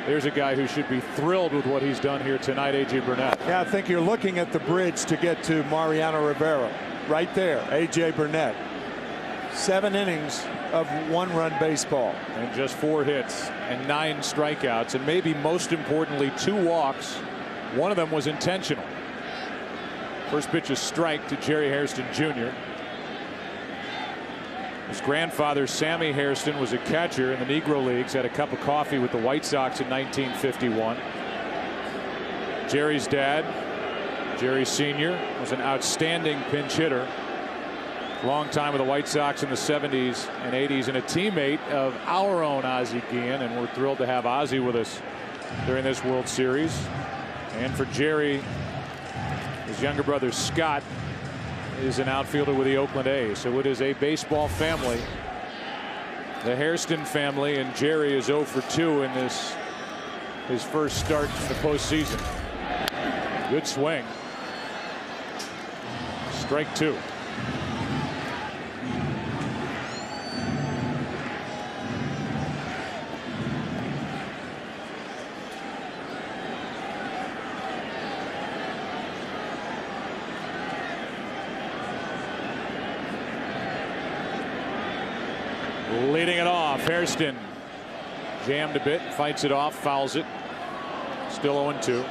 Speaker 1: there's a guy who should be thrilled with what he's done here tonight, A.J. Burnett.
Speaker 2: Yeah, I think you're looking at the bridge to get to Mariano Rivera. Right there, A.J. Burnett. 7 innings of 1-run baseball.
Speaker 1: And just 4 hits and 9 strikeouts. And maybe most importantly, 2 walks. One of them was intentional. First pitch is strike to Jerry Hairston Jr. His grandfather, Sammy Hairston, was a catcher in the Negro Leagues, had a cup of coffee with the White Sox in 1951. Jerry's dad, Jerry Sr., was an outstanding pinch hitter. Long time with the White Sox in the 70s and 80s, and a teammate of our own Ozzie Guillen, and we're thrilled to have Ozzie with us during this World Series. And for Jerry, his younger brother Scott is an outfielder with the Oakland A's. So it is a baseball family. The Hairston family, and Jerry is 0 for 2 in this, his first start in the postseason. Good swing. Strike 2. Leading it off, Hairston jammed a bit, fights it off, fouls it. Still 0-2.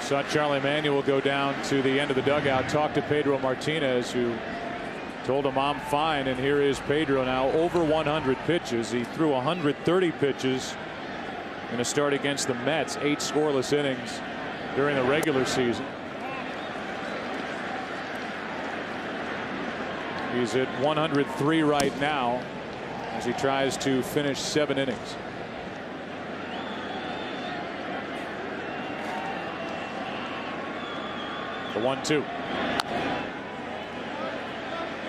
Speaker 1: Saw Charlie Manuel go down to the end of the dugout, talk to Pedro Martinez, who told him I'm fine. And here is Pedro now, over 100 pitches. He threw 130 pitches in a start against the Mets, 8 scoreless innings during the regular season. He's at 103 right now as he tries to finish 7 innings. The 1-2.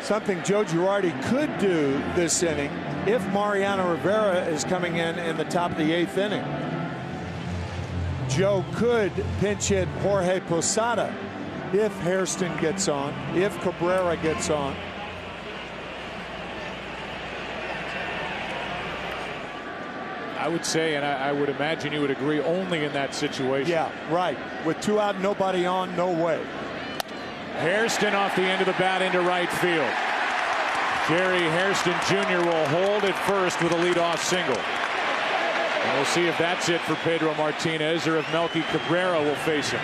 Speaker 2: Something Joe Girardi could do this inning if Mariano Rivera is coming in the top of the 8th inning. Joe could pinch hit Jorge Posada if Hairston gets on, if Cabrera gets on.
Speaker 1: I would say, and I would imagine you would agree, only in that situation.
Speaker 2: Yeah, right. With 2 out, nobody on, no way.
Speaker 1: Hairston off the end of the bat into right field. Jerry Hairston Jr. will hold at first with a leadoff single. And we'll see if that's it for Pedro Martinez or if Melky Cabrera will face him.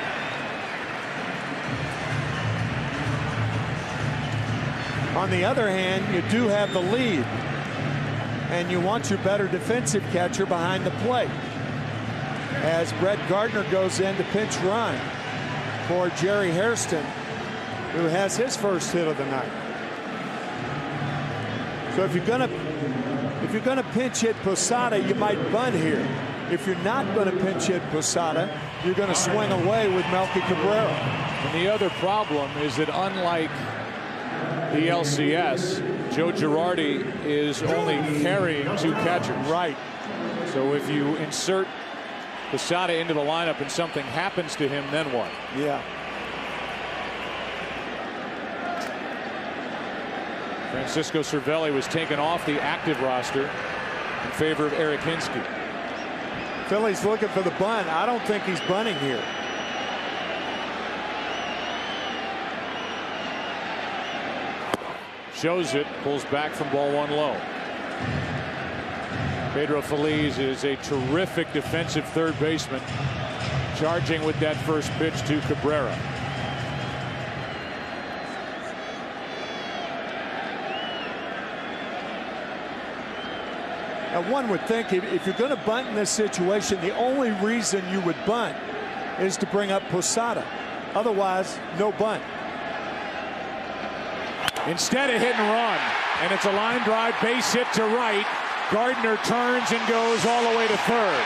Speaker 2: On the other hand, you do have the lead, and you want your better defensive catcher behind the plate. As Brett Gardner goes in to pinch run for Jerry Hairston, who has his first hit of the night. So if you're gonna pinch hit Posada, you might bunt here. If you're not going to pinch hit Posada, you're going to swing away with Melky Cabrera.
Speaker 1: And the other problem is that unlike the LCS, Joe Girardi is only carrying 2 catchers.
Speaker 2: Right.
Speaker 1: So if you insert Posada into the lineup and something happens to him, then what?
Speaker 2: Yeah.
Speaker 1: Francisco Cervelli was taken off the active roster in favor of Eric Hinsky.
Speaker 2: Phillies looking for the bunt. I don't think he's bunting here.
Speaker 1: Shows it, pulls back from ball 1 low. Pedro Feliz is a terrific defensive third baseman, charging with that first pitch to Cabrera.
Speaker 2: Now, one would think if you're going to bunt in this situation, the only reason you would bunt is to bring up Posada. Otherwise, no bunt.
Speaker 1: Instead, a hit and run, and it's a line drive, base hit to right. Gardner turns and goes all the way to third.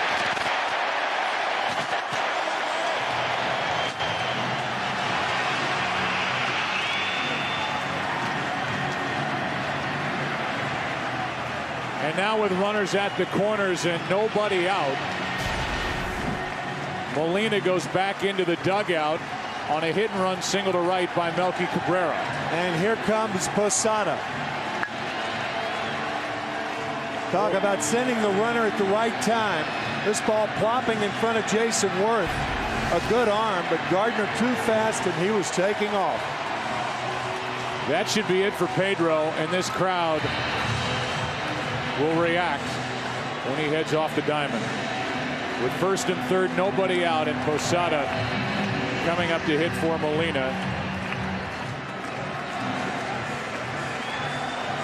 Speaker 1: And now with runners at the corners and nobody out, Molina goes back into the dugout on a hit and run single to right by Melky Cabrera.
Speaker 2: And here comes Posada. Talk about sending the runner at the right time. This ball plopping in front of Jason Worth. A good arm, but Gardner too fast, and he was taking off.
Speaker 1: That should be it for Pedro, and this crowd will react when he heads off the diamond. With first and third, nobody out, and Posada coming up to hit for Molina.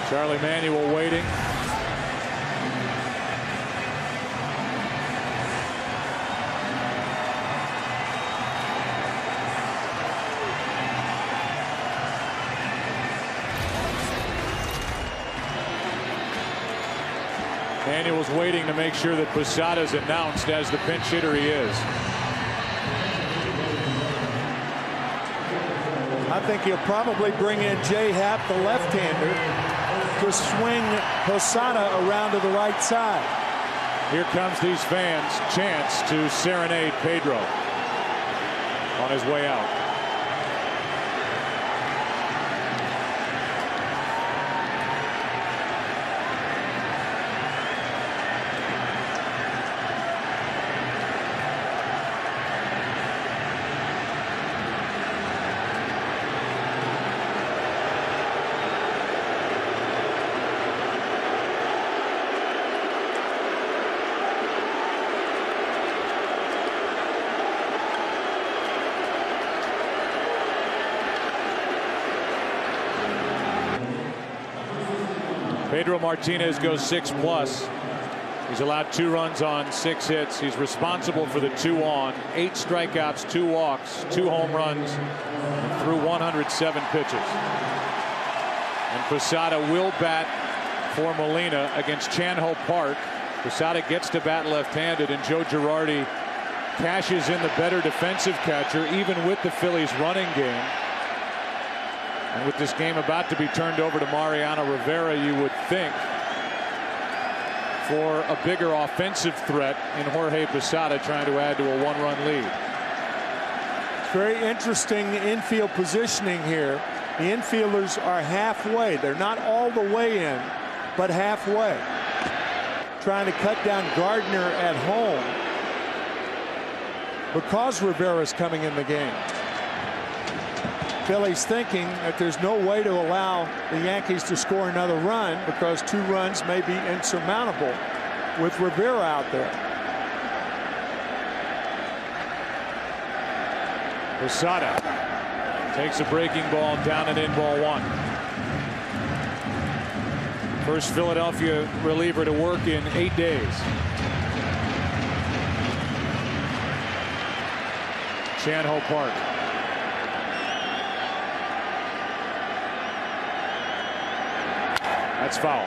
Speaker 1: Charlie Manuel waiting. Manuel's waiting to make sure that Posada's announced as the pinch hitter he is.
Speaker 2: I think he'll probably bring in Jay Happ, the left-hander, to swing Posada around to the right side.
Speaker 1: Here comes these fans' chance to serenade Pedro on his way out. Pedro Martinez goes 6+. He's allowed 2 runs on 6 hits. He's responsible for the 2 on, 8 strikeouts, 2 walks, 2 home runs, and threw 107 pitches. And Posada will bat for Molina against Chan-Ho Park. Posada gets to bat left-handed, and Joe Girardi cashes in the better defensive catcher, even with the Phillies running game. And with this game about to be turned over to Mariano Rivera, you would think for a bigger offensive threat in Jorge Posada trying to add to a 1-run lead.
Speaker 2: It's very interesting infield positioning here. The infielders are halfway. They're not all the way in, but halfway. trying to cut down Gardner at home because Rivera's coming in the game. Phillies thinking that there's no way to allow the Yankees to score another run because 2 runs may be insurmountable with Rivera out there.
Speaker 1: Posada takes a breaking ball down and in, ball 1. First Philadelphia reliever to work in 8 days. Chan-Ho Park. That's foul.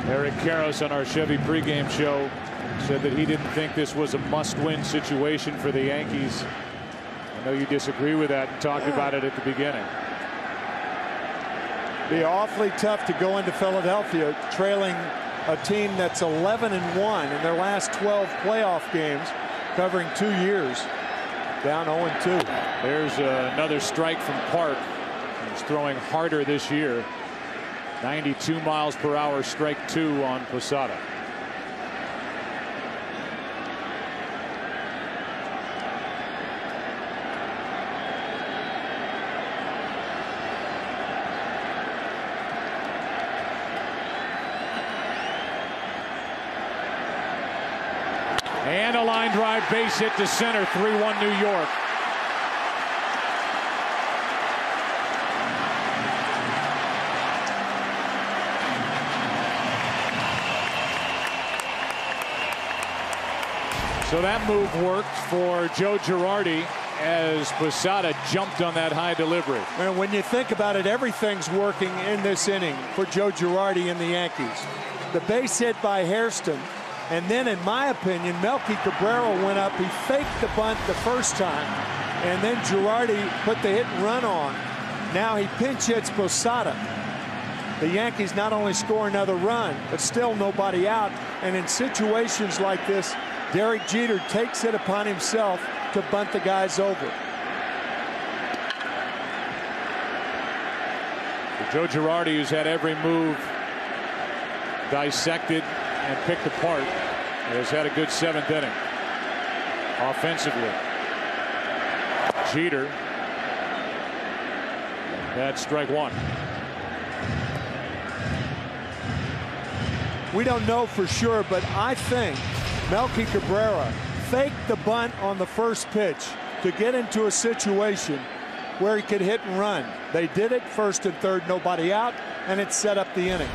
Speaker 1: Eric Karros on our Chevy pregame show said that he didn't think this was a must-win situation for the Yankees. I know you disagree with that and talked about it at the beginning.
Speaker 2: Be awfully tough to go into Philadelphia trailing a team that's 11-1 in their last 12 playoff games, covering 2 years, down 0-2.
Speaker 1: There's another strike from Park. He's throwing harder this year. 92 miles per hour, strike 2 on Posada. And a line drive base hit to center, 3-1 New York. So that move worked for Joe Girardi as Posada jumped on that high delivery.
Speaker 2: And when you think about it, everything's working in this inning for Joe Girardi and the Yankees. The base hit by Hairston, and then in my opinion, Melky Cabrera went up. He faked the bunt the first time, and then Girardi put the hit and run on. Now he pinch hits Posada. The Yankees not only score another run, but still nobody out. And in situations like this, Derek Jeter takes it upon himself to bunt the guys over.
Speaker 1: For Joe Girardi, who's had every move dissected and picked apart, has had a good 7th inning offensively. Jeter, that's strike 1.
Speaker 2: We don't know for sure, but I think Melky Cabrera faked the bunt on the first pitch to get into a situation where he could hit and run. They did it, 1st and 3rd, nobody out, and it set up the inning.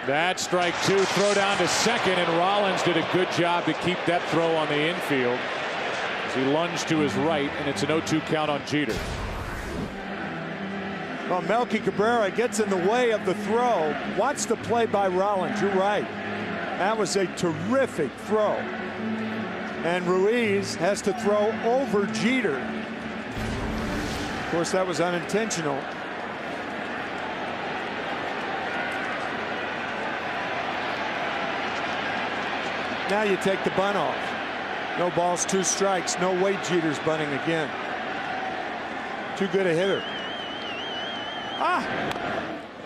Speaker 1: That's strike 2. Throw down to second, and Rollins did a good job to keep that throw on the infield as he lunged to his right, and it's an 0-2 count on Jeter.
Speaker 2: Well, Melky Cabrera gets in the way of the throw. Watch the play by Rollins. You're right. That was a terrific throw. And Ruiz has to throw over Jeter. Of course, that was unintentional. Now you take the bunt off. No balls, 2 strikes. No way Jeter's bunting again. Too good a hitter.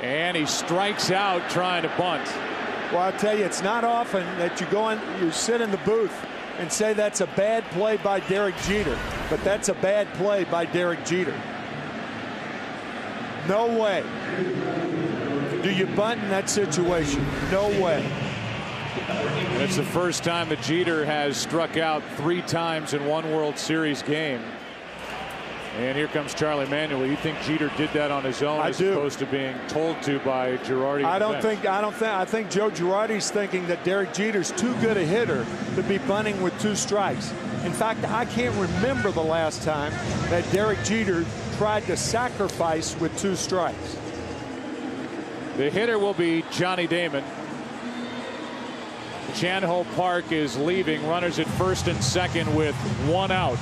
Speaker 1: And he strikes out trying to bunt.
Speaker 2: Well, I'll tell you, it's not often that you sit in the booth and say that's a bad play by Derek Jeter, but that's a bad play by Derek Jeter. No way do you bunt in that situation. No way.
Speaker 1: And it's the first time that Jeter has struck out 3 times in one World Series game. And here comes Charlie Manuel. You think Jeter did that on his own as opposed to being told to by Girardi?
Speaker 2: I think Joe Girardi's thinking that Derek Jeter's too good a hitter to be bunting with 2 strikes. In fact, I can't remember the last time that Derek Jeter tried to sacrifice with 2 strikes.
Speaker 1: The hitter will be Johnny Damon. Chan-Ho Park is leaving. Runners at 1st and 2nd with 1 out.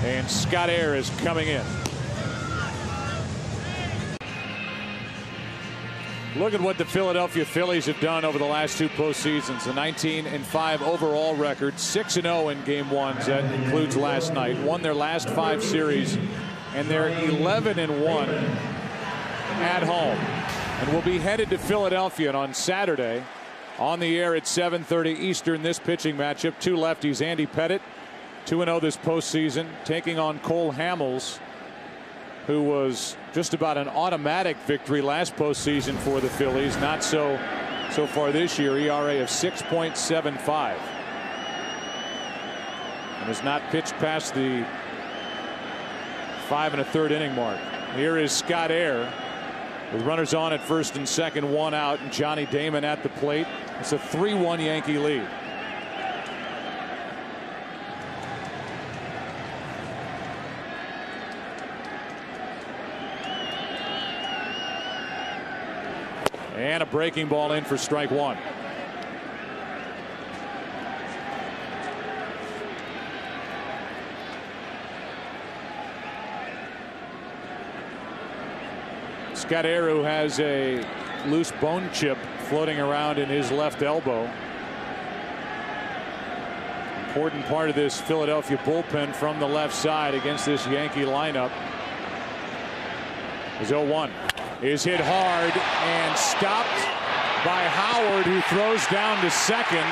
Speaker 1: And Scott Air is coming in. Look at what the Philadelphia Phillies have done over the last 2 postseasons. A 19-5 overall record, 6-0 in Game 1s. That includes last night. Won their last 5 series, and they're 11-1 at home. And will be headed to Philadelphia on Saturday. On the air at 7:30 Eastern. This pitching matchup, 2 lefties. Andy Pettitte, 2-0 this postseason, taking on Cole Hamels, who was just about an automatic victory last postseason for the Phillies. Not so far this year. ERA of 6.75. And has not pitched past the 5 1/3 inning mark. Here is Scott Air with runners on at first and second, 1 out, and Johnny Damon at the plate. It's a 3-1 Yankee lead. And a breaking ball in for strike 1. Scott Air, who has a loose bone chip floating around in his left elbow. Important part of this Philadelphia bullpen from the left side against this Yankee lineup. Is 0-1. Is hit hard and stopped by Howard, who throws down to second.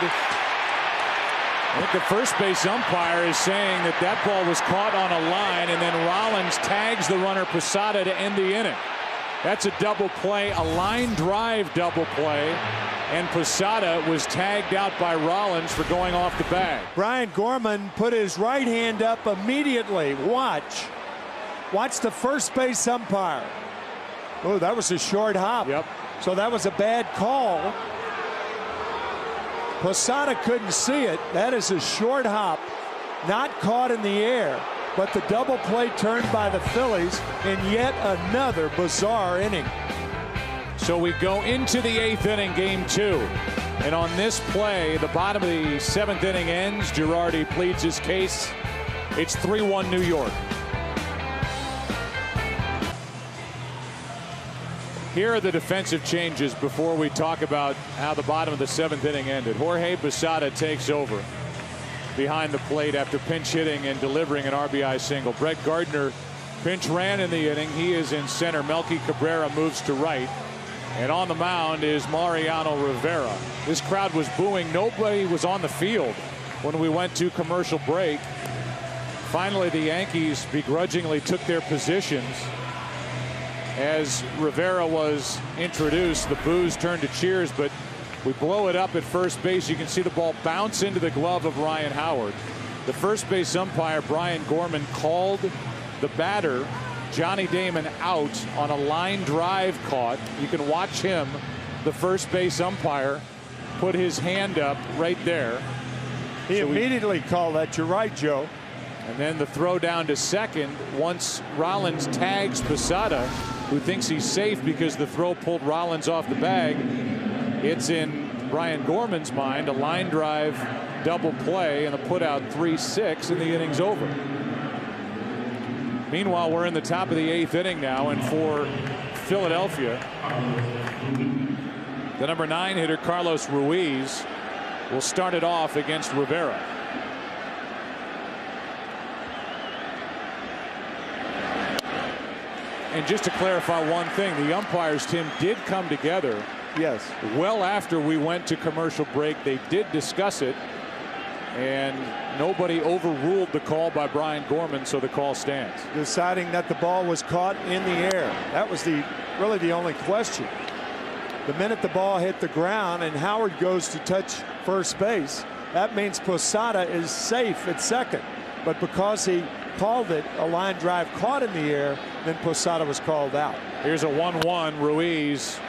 Speaker 1: I think the first base umpire is saying that that ball was caught on a line, and then Rollins tags the runner Posada to end the inning. That's a double play, a line drive double play, and Posada was tagged out by Rollins for going off the bag.
Speaker 2: Brian Gorman put his right hand up immediately. Watch the first base umpire. Oh, that was a short hop.
Speaker 1: Yep.
Speaker 2: So that was a bad call. Posada couldn't see it. That is a short hop, not caught in the air. But the double play turned by the Phillies in yet another bizarre inning.
Speaker 1: So we go into the 8th inning, Game 2. And on this play, the bottom of the 7th inning ends. Girardi pleads his case. It's 3-1 New York. Here are the defensive changes before we talk about how the bottom of the 7th inning ended. Jorge Posada takes over behind the plate after pinch hitting and delivering an RBI single. Brett Gardner pinch ran in the inning. He is in center. Melky Cabrera moves to right. And on the mound is Mariano Rivera. This crowd was booing. Nobody was on the field when we went to commercial break. Finally, the Yankees begrudgingly took their positions. As Rivera was introduced, the boos turned to cheers, but we blow it up at first base. You can see the ball bounce into the glove of Ryan Howard. The first base umpire, Brian Gorman, called the batter, Johnny Damon, out on a line drive caught. You can watch him, the first base umpire, put his hand up right there.
Speaker 2: He immediately called that. You're right, Joe.
Speaker 1: And then the throw down to second once Rollins tags Posada, who thinks he's safe because the throw pulled Rollins off the bag. It's in Brian Gorman's mind a line drive double play and a put out 3-6, and the inning's over. Meanwhile, we're in the top of the 8th inning now, and for Philadelphia, the number 9 hitter Carlos Ruiz will start it off against Rivera. And just to clarify one thing, the umpires, Tim, did come together.
Speaker 2: Yes.
Speaker 1: Well after we went to commercial break, they did discuss it, and nobody overruled the call by Brian Gorman, so the call stands.
Speaker 2: Deciding that the ball was caught in the air. That was really the only question. The minute the ball hit the ground and Howard goes to touch first base, that means Posada is safe at second. But because he called it a line drive caught in the air, then Posada was called out.
Speaker 1: Here's a 1-1. Ruiz,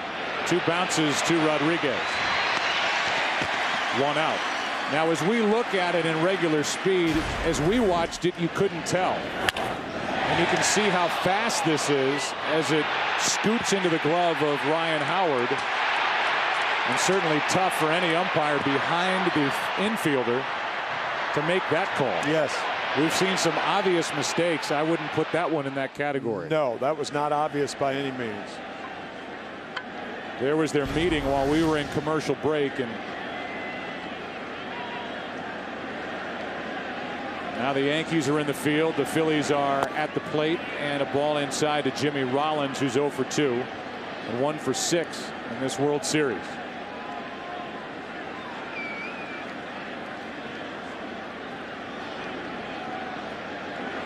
Speaker 1: 2 bounces to Rodriguez. 1 out. Now, as we look at it in regular speed, as we watched it, you couldn't tell. And you can see how fast this is as it scoots into the glove of Ryan Howard. And certainly tough for any umpire behind the infielder to make that call.
Speaker 2: Yes.
Speaker 1: We've seen some obvious mistakes. I wouldn't put that one in that category.
Speaker 2: No, that was not obvious by any means.
Speaker 1: There was their meeting while we were in commercial break, and now the Yankees are in the field. The Phillies are at the plate, and a ball inside to Jimmy Rollins, who's 0 for 2 and 1 for 6 in this World Series.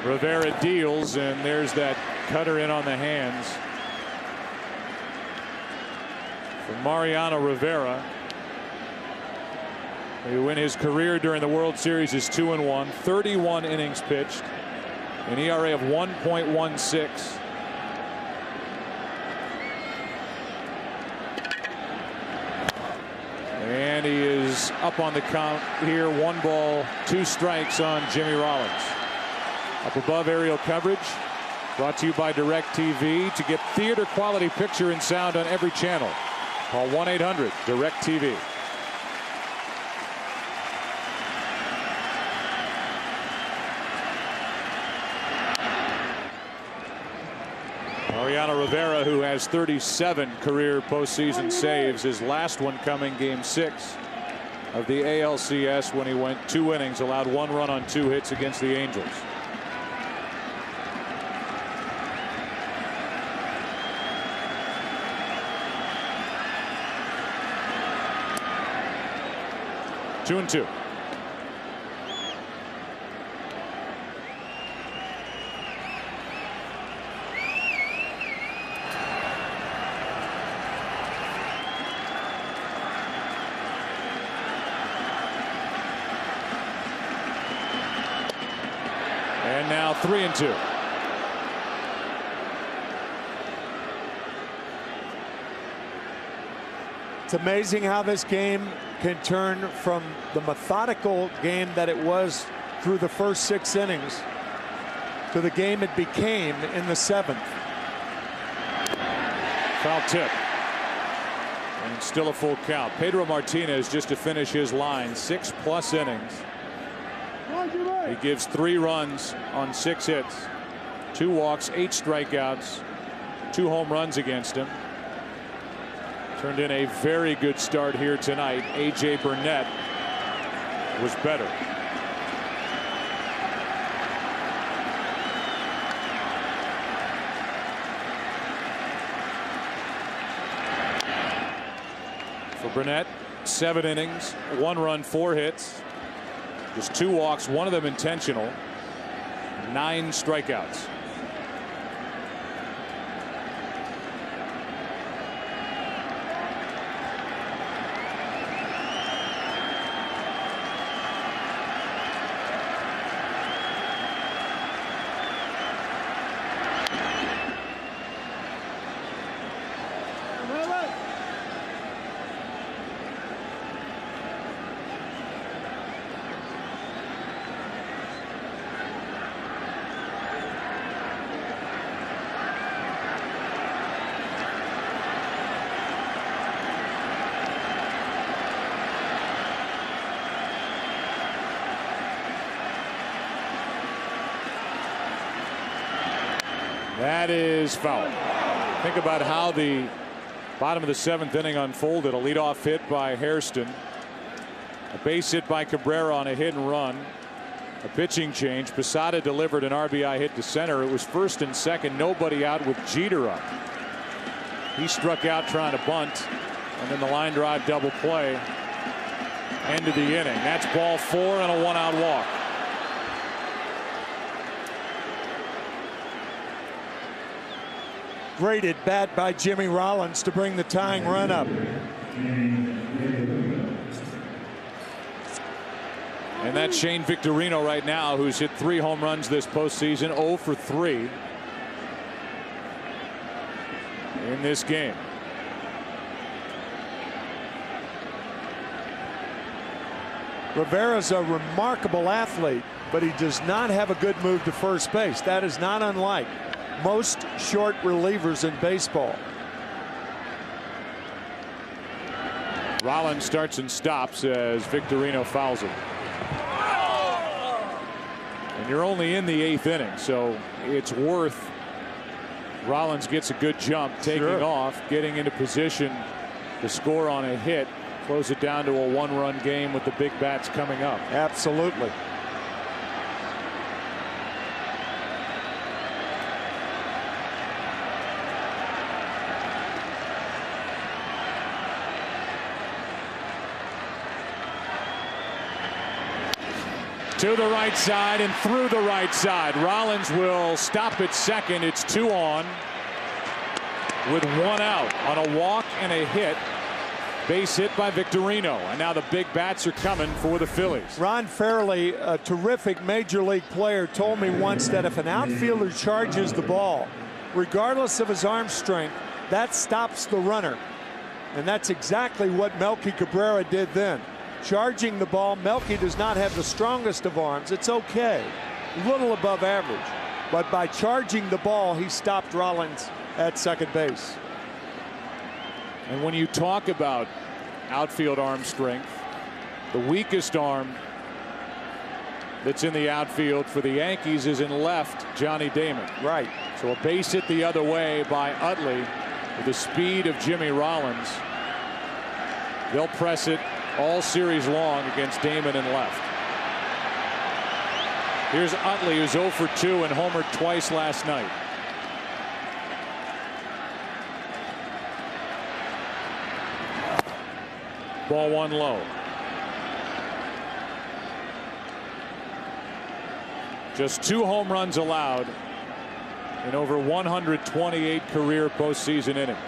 Speaker 1: Rivera deals, and there's that cutter in on the hands for Mariano Rivera, who in his career during the World Series is 2-1, 31 innings pitched, an ERA of 1.16. And he is up on the count here. 1 ball, 2 strikes on Jimmy Rollins. Up above, aerial coverage brought to you by DirecTV. To get theater quality picture and sound on every channel, call 1-800-DirecTV. Mariano Rivera, who has 37 career postseason saves, his last one coming Game 6 of the ALCS when he went 2 innings, allowed 1 run on 2 hits against the Angels. Two and 2. And now 3 and 2.
Speaker 2: It's amazing how this game can turn from the methodical game that it was through the first 6 innings to the game it became in the 7th.
Speaker 1: Foul tip. And still a full count. Pedro Martinez, just to finish his line, 6+ innings. He gives 3 runs on 6 hits, 2 walks, 8 strikeouts, 2 home runs against him. Turned in a very good start here tonight. A.J. Burnett was better. For Burnett, 7 innings, 1 run, 4 hits, just 2 walks, 1 of them intentional, 9 strikeouts. That is foul. Think about how the bottom of the 7th inning unfolded. A leadoff hit by Hairston, a base hit by Cabrera on a hit and run, a pitching change. Posada delivered an RBI hit to center. It was 1st and 2nd, nobody out with Jeter up. He struck out trying to bunt, and then the line drive double play. End of the inning. That's ball 4 and a 1-out walk.
Speaker 2: Great at bat by Jimmy Rollins to bring the tying run up.
Speaker 1: And that's Shane Victorino right now, who's hit 3 home runs this postseason, 0 for 3 in this game.
Speaker 2: Rivera's a remarkable athlete, but he does not have a good move to first base. That is not unlike most short relievers in baseball.
Speaker 1: Rollins starts and stops as Victorino fouls it. And you're only in the 8th inning, so it's worth. Rollins gets a good jump, taking off, getting into position to score on a hit, close it down to a one-run game with the big bats coming up.
Speaker 2: Absolutely.
Speaker 1: To the right side and through the right side. Rollins will stop at second. It's 2 on with 1 out on a walk and a hit. Base hit by Victorino. And now the big bats are coming for the Phillies.
Speaker 2: Ron Fairley, a terrific major league player, told me once that if an outfielder charges the ball, regardless of his arm strength, that stops the runner. And that's exactly what Melky Cabrera did then. Charging the ball, Melky does not have the strongest of arms. It's okay, a little above average. But by charging the ball, he stopped Rollins at second base.
Speaker 1: And when you talk about outfield arm strength, the weakest arm that's in the outfield for the Yankees is in left, Johnny Damon.
Speaker 2: Right.
Speaker 1: So a base hit the other way by Utley with the speed of Jimmy Rollins. They'll press it all series long against Damon in left. Here's Utley, who's 0 for 2 and homered twice last night. Ball 1 low. Just 2 home runs allowed in over 128 career postseason innings.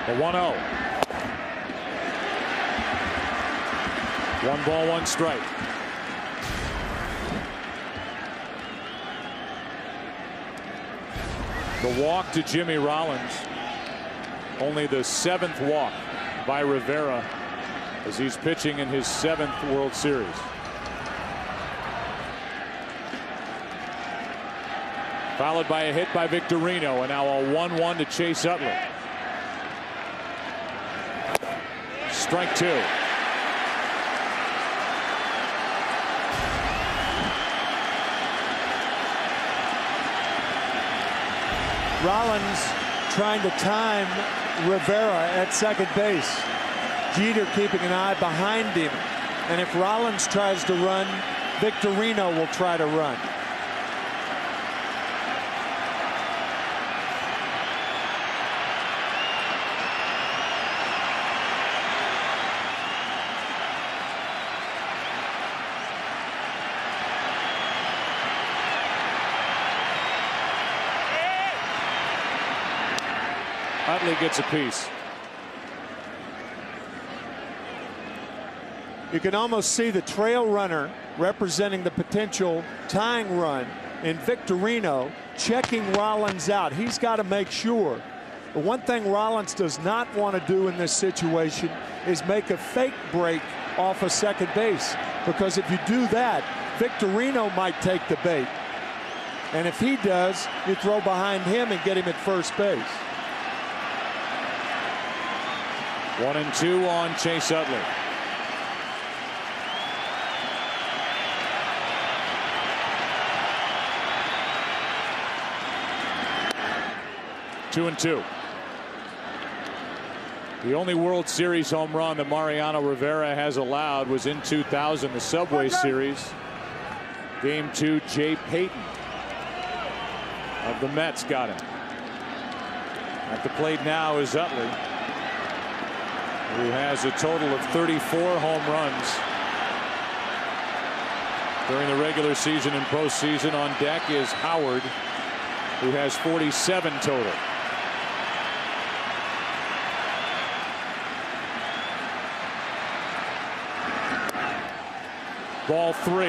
Speaker 1: A 1-0. 1 ball, 1 strike. The walk to Jimmy Rollins. Only the 7th walk by Rivera as he's pitching in his 7th World Series. Followed by a hit by Victorino, and now a 1-1 to Chase Utley. Strike 2.
Speaker 2: Rollins trying to time Rivera at second base. Jeter keeping an eye behind him. And if Rollins tries to run, Victorino will try to run.
Speaker 1: Utley gets a piece.
Speaker 2: You can almost see the trail runner representing the potential tying run in Victorino checking Rollins out. He's got to make sure. The one thing Rollins does not want to do in this situation is make a fake break off of second base, because if you do that, Victorino might take the bait. And if he does, you throw behind him and get him at first base.
Speaker 1: 1-2 on Chase Utley. Two and two. The only World Series home run that Mariano Rivera has allowed was in 2000, the Subway Series. Game 2, Jay Payton of the Mets got him. At the plate now is Utley, who has a total of 34 home runs during the regular season and postseason. On deck is Howard, who has 47 total. Ball 3.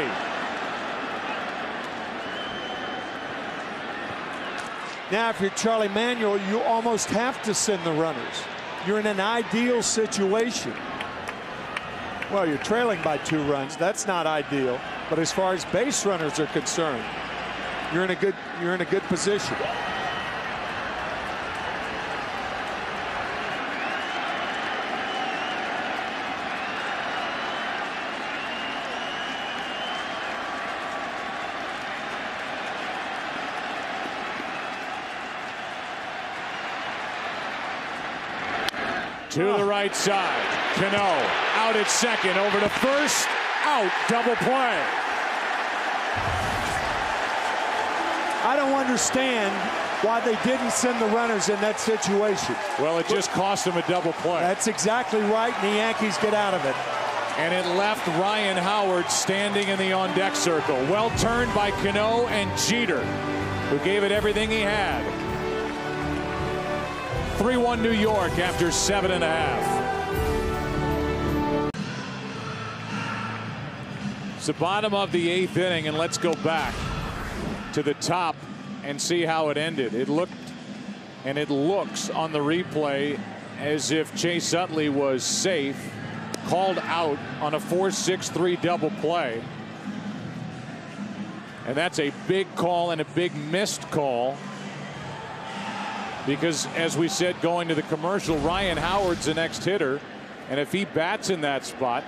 Speaker 2: Now, if you're Charlie Manuel, you almost have to send the runners. You're in an ideal situation. Well, you're trailing by 2 runs. That's not ideal. But as far as base runners are concerned, you're in a good position.
Speaker 1: To the right side. Cano out at second, over to first, out, double play.
Speaker 2: I don't understand why they didn't send the runners in that situation.
Speaker 1: Well, it just cost them a double play.
Speaker 2: That's exactly right, and the Yankees get out of it.
Speaker 1: And it left Ryan Howard standing in the on-deck circle. Well turned by Cano and Jeter, who gave it everything he had. 3-1 New York after 7.5. It's the bottom of the 8th inning, and let's go back to the top and see how it ended. It looked, and it looks on the replay, as if Chase Utley was safe, called out on a 4-6-3 double play. And that's a big call and a big missed call, because as we said going to the commercial, Ryan Howard's the next hitter, and if he bats in that spot,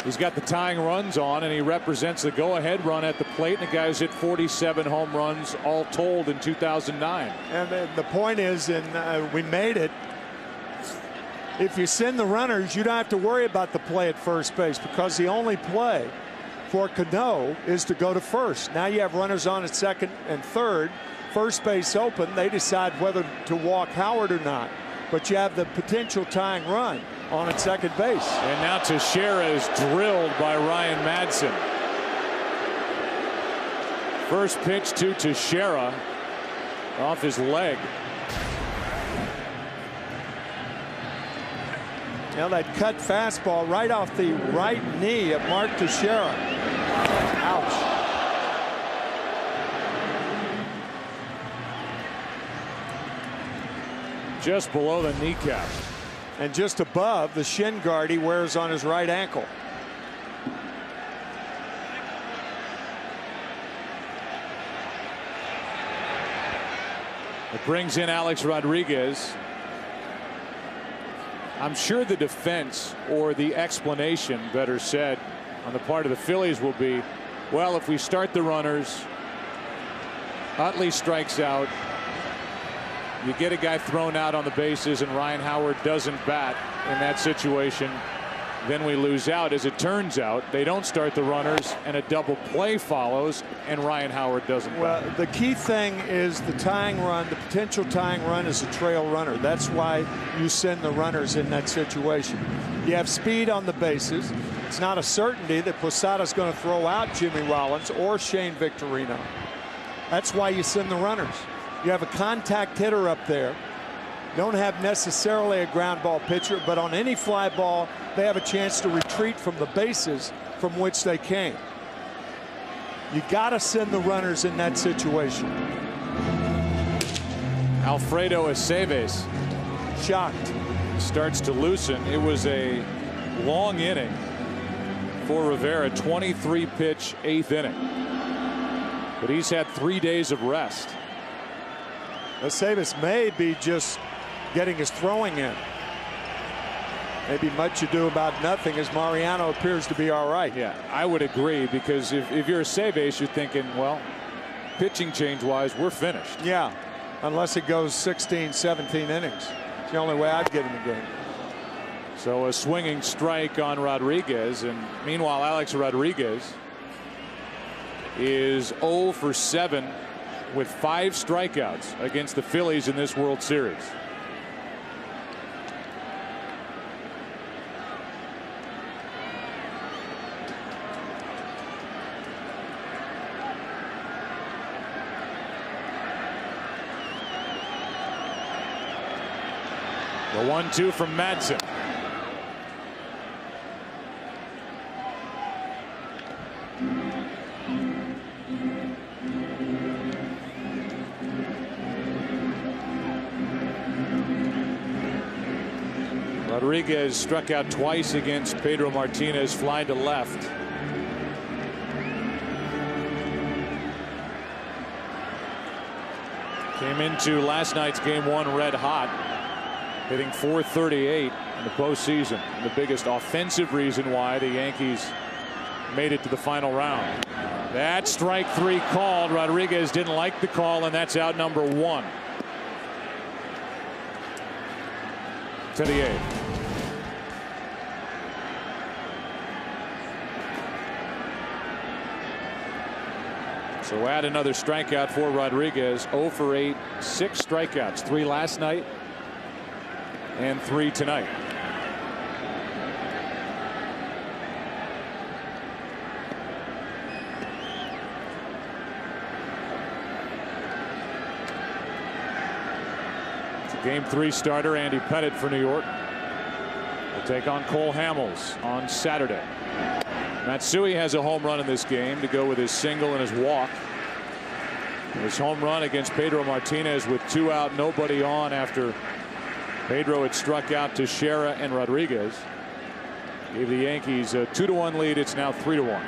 Speaker 1: he's got the tying runs on, and he represents the go-ahead run at the plate. And the guy's hit 47 home runs all told in 2009.
Speaker 2: And the point is, and we made it, if you send the runners, you don't have to worry about the play at first base, because the only play for Cano is to go to first. Now you have runners on at second and third. First base open. They decide whether to walk Howard or not. But you have the potential tying run on at second base.
Speaker 1: And now Teixeira is drilled by Ryan Madsen. First pitch to Teixeira off his leg.
Speaker 2: Now that cut fastball right off the right knee of Mark Teixeira. Ouch.
Speaker 1: Just below the kneecap.
Speaker 2: And just above the shin guard he wears on his right ankle.
Speaker 1: It brings in Alex Rodriguez. I'm sure the defense, or the explanation, better said, on the part of the Phillies will be, well, if we start the runners, Utley strikes out, you get a guy thrown out on the bases, and Ryan Howard doesn't bat in that situation, then we lose out. As it turns out, they don't start the runners, and a double play follows, and Ryan Howard doesn't bat.
Speaker 2: Well, the key thing is the tying run. The potential tying run is a trail runner. That's why you send the runners in that situation. You have speed on the bases. It's not a certainty that Posada's going to throw out Jimmy Rollins or Shane Victorino. That's why you send the runners. You have a contact hitter up there. Don't have necessarily a ground ball pitcher, but on any fly ball, they have a chance to retreat from the bases from which they came. You got to send the runners in that situation.
Speaker 1: Alfredo Aceves
Speaker 2: shocked.
Speaker 1: Starts to loosen. It was a long inning for Rivera, 23 pitch 8th inning. But he's had 3 days of rest.
Speaker 2: Aceves may be just getting his throwing in. Maybe much ado about nothing, as Mariano appears to be all right.
Speaker 1: Yeah, I would agree, because if you're Aceves, you're thinking, well, pitching change wise, we're finished.
Speaker 2: Yeah, unless it goes 16, 17 innings. It's the only way I'd get in the game.
Speaker 1: So a swinging strike on Rodriguez, and meanwhile Alex Rodriguez is 0 for 7 with 5 strikeouts against the Phillies in this World Series. The 1-2 from Madsen. Rodriguez struck out twice against Pedro Martinez, fly to left. Came into last night's game 1 red hot, hitting .438 in the postseason. And the biggest offensive reason why the Yankees made it to the final round. That strike 3 called. Rodriguez didn't like the call, and that's out number 1. to the 8th. So add another strikeout for Rodriguez. 0 for 8, 6 strikeouts, 3 last night and 3 tonight. It's a Game 3 starter, Andy Pettitte for New York. Will take on Cole Hamels on Saturday. Matsui has a home run in this game to go with his single and his walk. His home run against Pedro Martinez with 2 out, nobody on after Pedro had struck out Teixeira and Rodriguez. Gave the Yankees a 2-1 lead. It's now 3-1.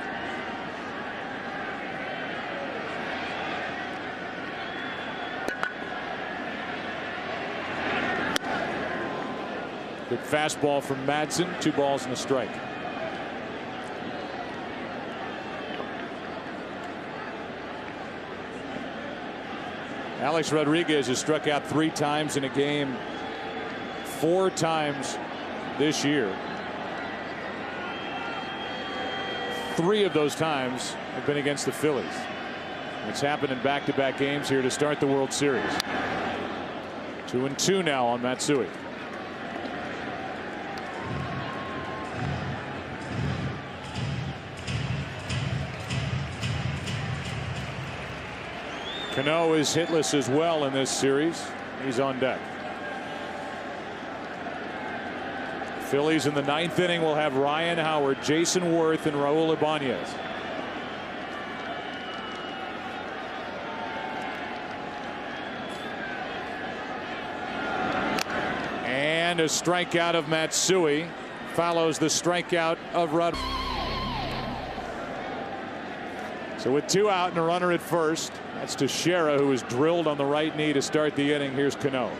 Speaker 1: Good fastball from Madsen. 2 balls and a strike. Alex Rodriguez has struck out 3 times in a game, 4 times this year. 3 of those times have been against the Phillies. It's happened in back-to-back games here to start the World Series. 2-2 now on Matsui. Cano is hitless as well in this series. He's on deck. Phillies in the 9th inning will have Ryan Howard, Jason Worth, and Raul Ibanez. And a strikeout of Matsui follows the strikeout of Rodriguez. So with 2 out and a runner at first, that's Teixeira, who was drilled on the right knee to start the inning. Here's Cano.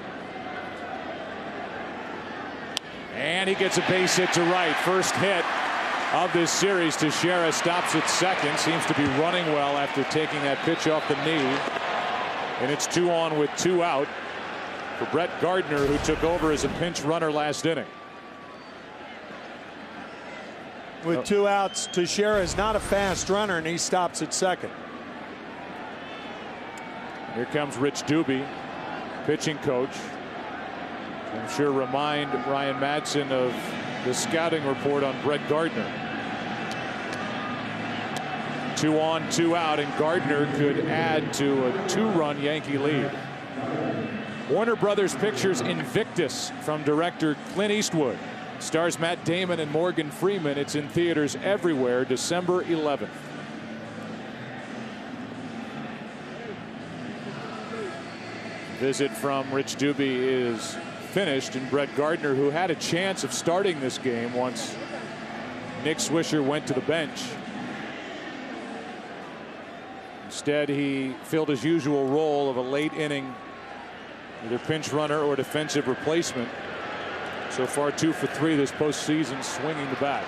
Speaker 1: And he gets a base hit to right. First hit of this series. Teixeira stops at second. Seems to be running well after taking that pitch off the knee. And it's 2 on with 2 out for Brett Gardner, who took over as a pinch runner last inning.
Speaker 2: With 2 outs, Teixeira is not a fast runner, and he stops at second.
Speaker 1: Here comes Rich Doobie, pitching coach. I'm sure remind Ryan Madsen of the scouting report on Brett Gardner. 2 on, 2 out, and Gardner could add to a 2-run Yankee lead. Warner Brothers Pictures Invictus from director Clint Eastwood. Stars Matt Damon and Morgan Freeman. It's in theaters everywhere December 11th. Visit from Rich Doobie is finished, and Brett Gardner, who had a chance of starting this game once Nick Swisher went to the bench. Instead, he filled his usual role of a late inning either pinch runner or defensive replacement. So far 2 for 3 this postseason, swinging the bat.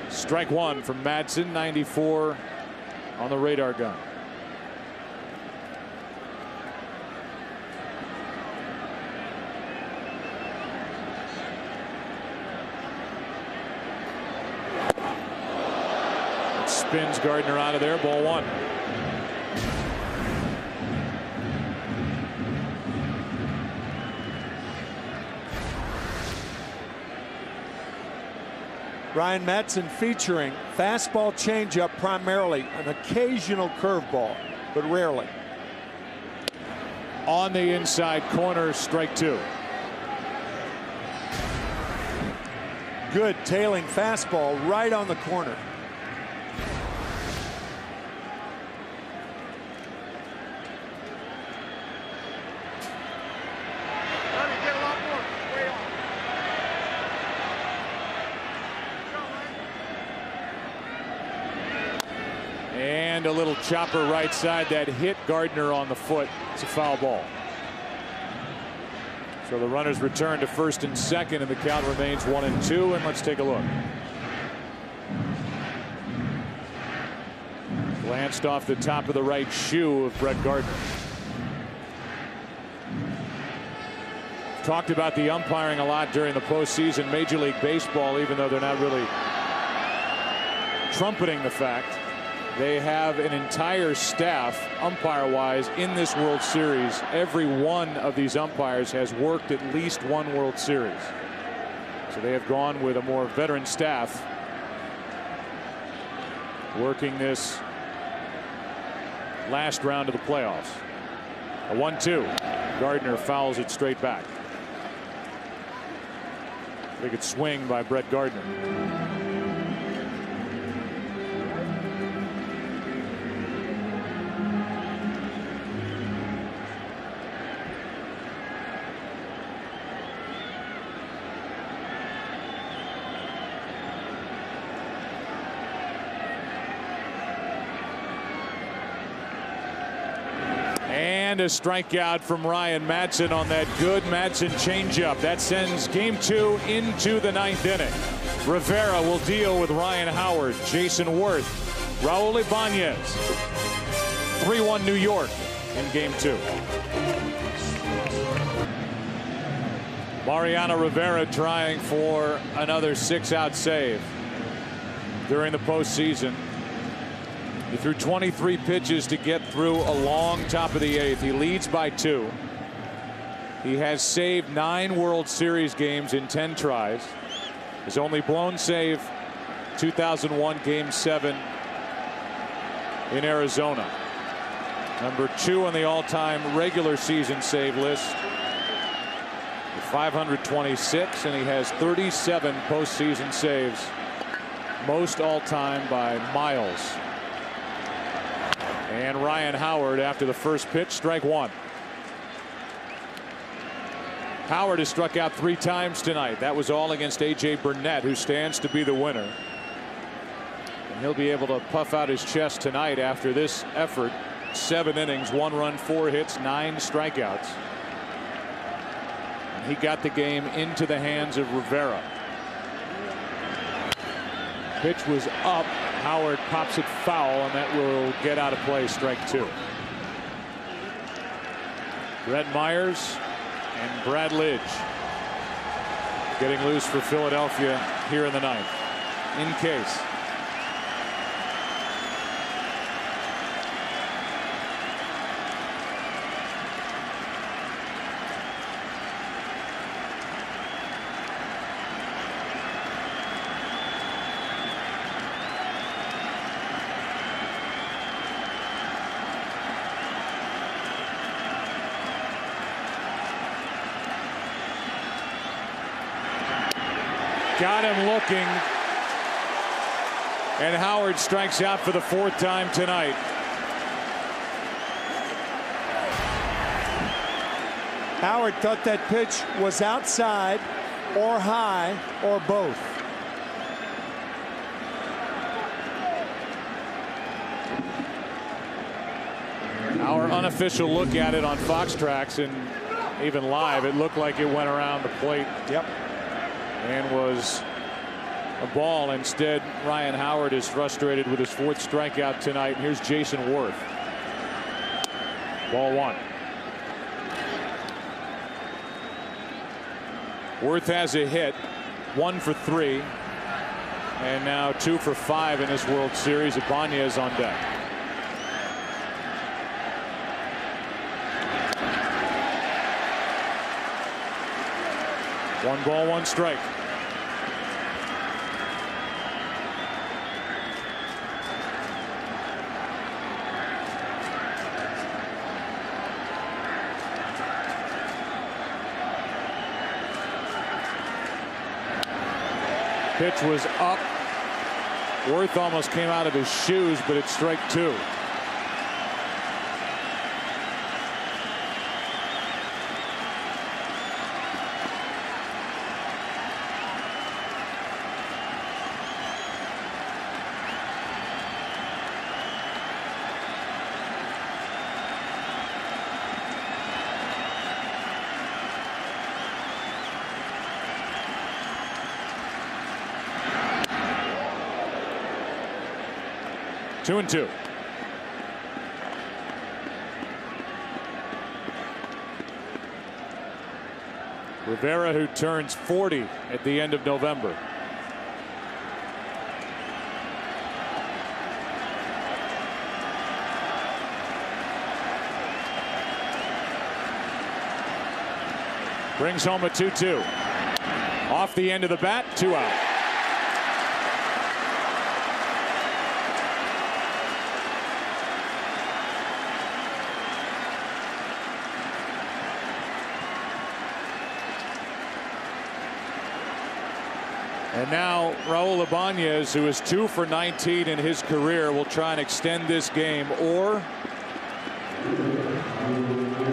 Speaker 1: Strike 1 from Madsen. 94 on the radar gun. It spins Gardner out of there. Ball 1.
Speaker 2: Ryan Madsen featuring fastball, changeup primarily, an occasional curveball, but rarely.
Speaker 1: On the inside corner, strike 2.
Speaker 2: Good tailing fastball right on the corner.
Speaker 1: And a little chopper right side that hit Gardner on the foot. It's a foul ball. So the runners return to first and second, and the count remains 1-2. And let's take a look. Glanced off the top of the right shoe of Brett Gardner. talked about the umpiring a lot during the postseason. Major League Baseball, even though they're not really trumpeting the fact, they have an entire staff, umpire-wise, in this World Series. Every one of these umpires has worked at least one World Series. So they have gone with a more veteran staff working this last round of the playoffs. A 1-2. Gardner fouls it straight back. They could swing by Brett Gardner. And a strikeout from Ryan Madson on that good Madson changeup. That sends game 2 into the 9th inning. Rivera will deal with Ryan Howard, Jason Worth, Raul Ibanez. 3-1 New York in game 2. Mariano Rivera trying for another 6-out save during the postseason. He threw 23 pitches to get through a long top of the 8th. He leads by 2. He has saved 9 World Series games in 10 tries. His only blown save, 2001 Game 7 in Arizona. Number 2 on the all-time regular season save list. 526, and he has 37 postseason saves, most all-time by miles. And Ryan Howard, after the first pitch, strike 1. Howard has struck out 3 times tonight. That was all against A.J. Burnett, who stands to be the winner. And he'll be able to puff out his chest tonight after this effort. 7 innings, 1 run, 4 hits, 9 strikeouts. And he got the game into the hands of Rivera. Pitch was up. Howard pops it foul, and that will get out of play, strike 2. Brett Myers and Brad Lidge getting loose for Philadelphia here in the 9th. In case. Got him looking, and Howard strikes out for the 4th time tonight.
Speaker 2: Howard thought that pitch was outside or high or both.
Speaker 1: Our unofficial look at it on Fox Tracks and even live, it looked like it went around the plate.
Speaker 2: Yep.
Speaker 1: And was a ball. Instead, Ryan Howard is frustrated with his 4th strikeout tonight. Here's Jason Worth. Ball 1. Worth has a hit, 1 for 3, and now 2 for 5 in this World Series. Ibanez on deck. One ball, 1 strike. Pitch was up. Worth almost came out of his shoes, but it's strike 2. Two and 2. Rivera, who turns 40 at the end of November. Brings home a 2-2. Off the end of the bat, 2 out. And now Raul Ibanez, who is 2 for 19 in his career, will try and extend this game, or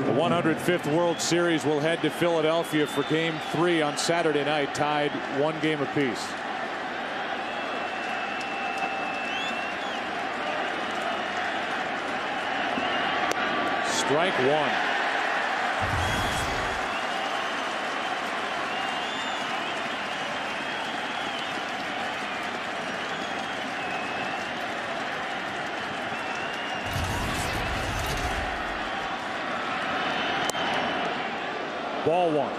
Speaker 1: the 105th World Series will head to Philadelphia for Game 3 on Saturday night, tied 1 game apiece. Strike 1. Ball 1.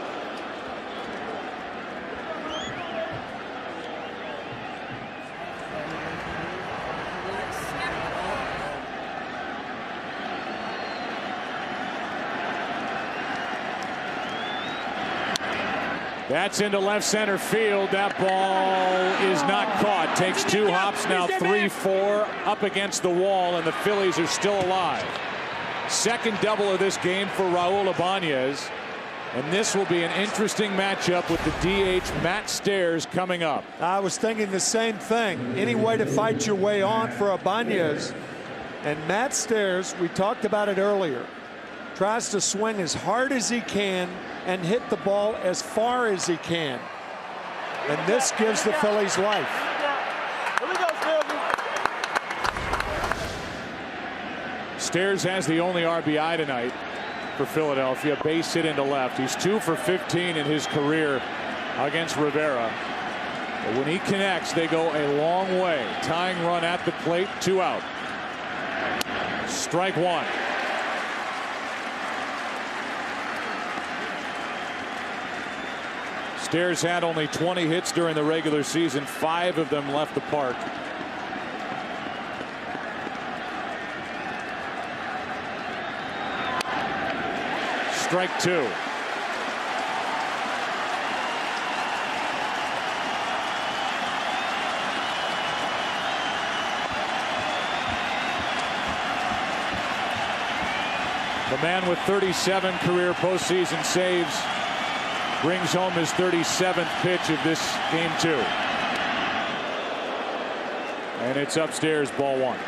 Speaker 1: That's into left center field. That ball is not caught. Takes 2 hops, now 3-4 up against the wall, and the Phillies are still alive. Second double of this game for Raul Ibanez. And this will be an interesting matchup with the DH Matt Stairs coming up.
Speaker 2: I was thinking the same thing. Any way to fight your way on for Ibanez. And Matt Stairs, we talked about it earlier, tries to swing as hard as he can and hit the ball as far as he can. And this gives the Phillies life.
Speaker 1: Stairs has the only RBI tonight for Philadelphia. Base hit into left. He's 2 for 15 in his career against Rivera. But when he connects, they go a long way. Tying run at the plate, 2 out. Strike 1. Stairs had only 20 hits during the regular season. 5 of them left the park. Strike 2. The man with 37 career postseason saves brings home his 37th pitch of this game 2. And it's upstairs, ball 1.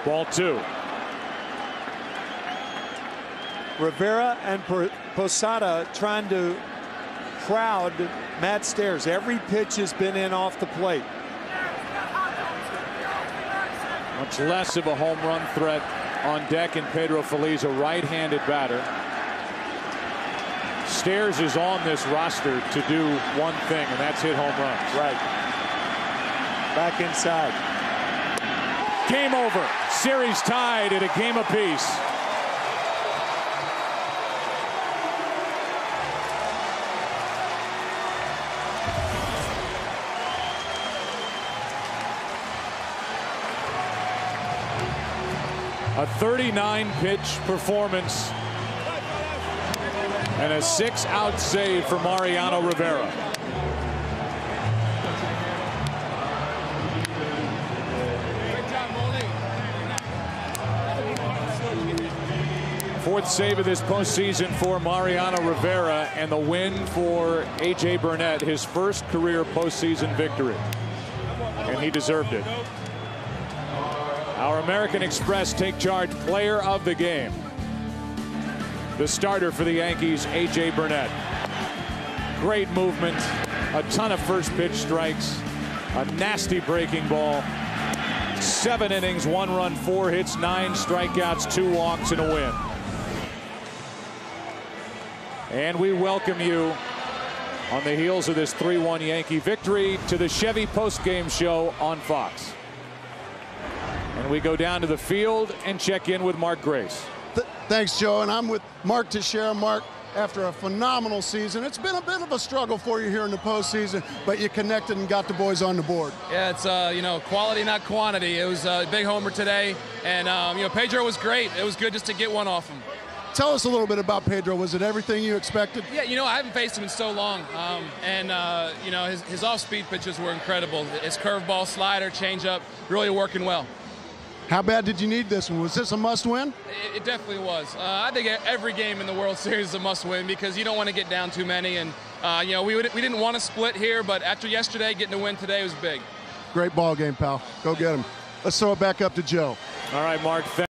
Speaker 1: Ball 2.
Speaker 2: Rivera and Posada trying to crowd Matt Stairs. Every pitch has been in off the plate.
Speaker 1: Much less of a home run threat on deck in Pedro Feliz, a right-handed batter. Stairs is on this roster to do one thing, and that's hit home runs.
Speaker 2: Right. Back inside.
Speaker 1: Game over. Series tied at a game apiece. A 39-pitch performance and a 6-out save for Mariano Rivera. Fourth save of this postseason for Mariano Rivera, and the win for A.J. Burnett, his first career postseason victory. And he deserved it. Our American Express take charge player of the game. The starter for the Yankees, A.J. Burnett. Great movement, a ton of first pitch strikes, a nasty breaking ball. 7 innings, 1 run, 4 hits, 9 strikeouts, 2 walks, and a win. And we welcome you on the heels of this 3-1 Yankee victory to the Chevy postgame show on Fox. And we go down to the field and check in with Mark Grace.
Speaker 8: Thanks, Joe. And I'm with Mark Teixeira. Mark, after a phenomenal season, it's been a bit of a struggle for you here in the postseason, but you connected and got the boys on the board.
Speaker 9: Yeah, it's quality, not quantity. It was a big homer today, and Pedro was great. It was good just to get one off him.
Speaker 8: Tell us a little bit about Pedro. Was it everything you expected?
Speaker 9: Yeah, I haven't faced him in so long, his off-speed pitches were incredible. His curveball, slider, changeup, really working well.
Speaker 8: How bad did you need this one? Was this a must-win?
Speaker 9: It definitely was. I think every game in the World Series is a must-win because you don't want to get down too many. And, we didn't want to split here, but after yesterday, getting a win today was big.
Speaker 8: Great ball game, pal. Go get him. Let's throw it back up to Joe.
Speaker 1: All right, Mark.